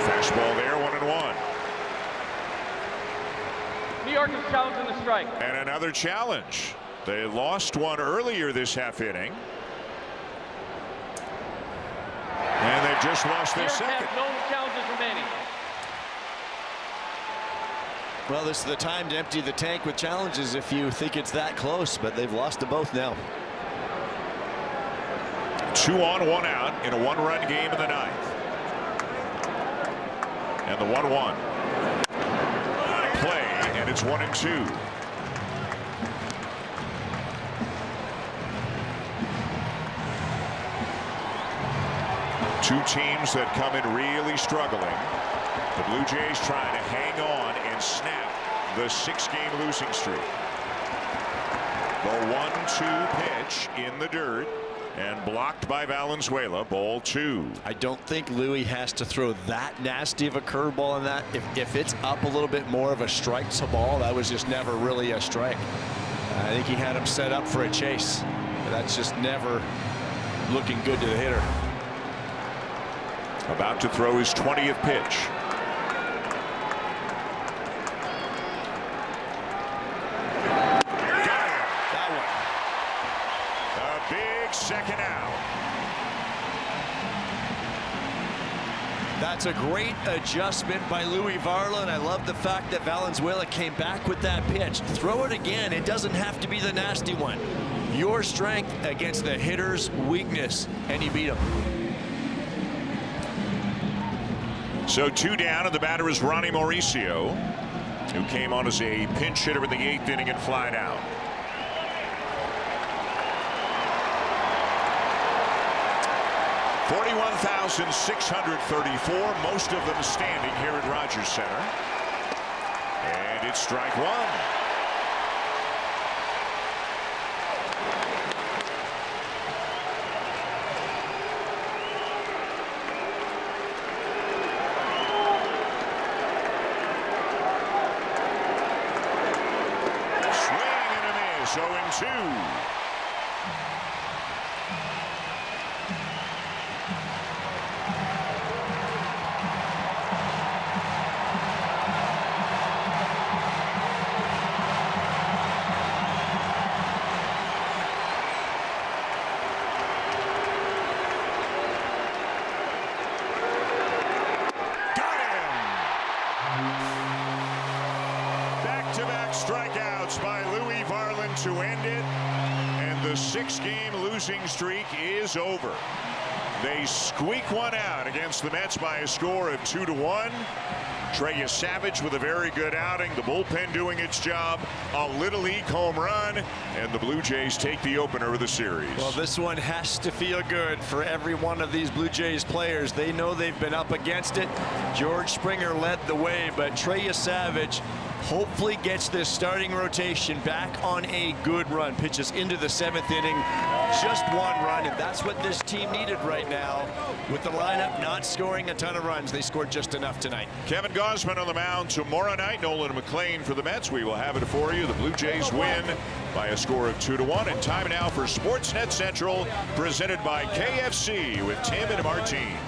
Speaker 2: Fastball there, 1-1.
Speaker 4: New York is challenging the strike.
Speaker 2: And another challenge. They lost one earlier this half inning. And they've just lost their second.
Speaker 4: Have no challenges remaining.
Speaker 23: Well, this is the time to empty the tank with challenges if you think it's that close, but they've lost to both now.
Speaker 2: 2 on, 1 out in a 1-run game in the 9th. And the 1-1. Play, and it's 1-2. Two teams that come in really struggling. The Blue Jays trying to hang on and snap the 6-game losing streak. The 1-2 pitch in the dirt and blocked by Valenzuela. Ball 2.
Speaker 23: I don't think Louis has to throw that nasty of a curveball in that. If it's up a little bit more of a strike to ball, that was just never really a strike. I think he had him set up for a chase. That's just never looking good to the hitter.
Speaker 2: About to throw his 20th pitch. Got it.
Speaker 23: That
Speaker 2: one. A big second out.
Speaker 23: That's a great adjustment by Louis Varla, and I love the fact that Valenzuela came back with that pitch. Throw it again. It doesn't have to be the nasty one. Your strength against the hitter's weakness, and he beat him.
Speaker 2: So 2 down, and the batter is Ronnie Mauricio, who came on as a pinch hitter in the 8th inning and flied out. $41,634, most of them standing here at Rogers Center. And it's strike 1. So in 2. Back-to-back strikeouts by Louis Varland to end it, and the 6-game losing streak is over. They squeak one out against the Mets by a score of 2-1. Trey Savage with a very good outing. The bullpen doing its job. A Little League home run, and the Blue Jays take the opener of the series.
Speaker 23: Well, this one has to feel good for every one of these Blue Jays players. They know they've been up against it. George Springer led the way, but Trey Savage hopefully gets this starting rotation back on a good run. Pitches into the 7th inning, just 1 run, and that's what this team needed right now. With the lineup not scoring a ton of runs, they scored just enough tonight.
Speaker 2: Kevin Gausman on the mound tomorrow night. Nolan McLean for the Mets. We will have it for you. The Blue Jays win by a score of 2-1. And time now for Sportsnet Central, presented by KFC with Tim and Martine.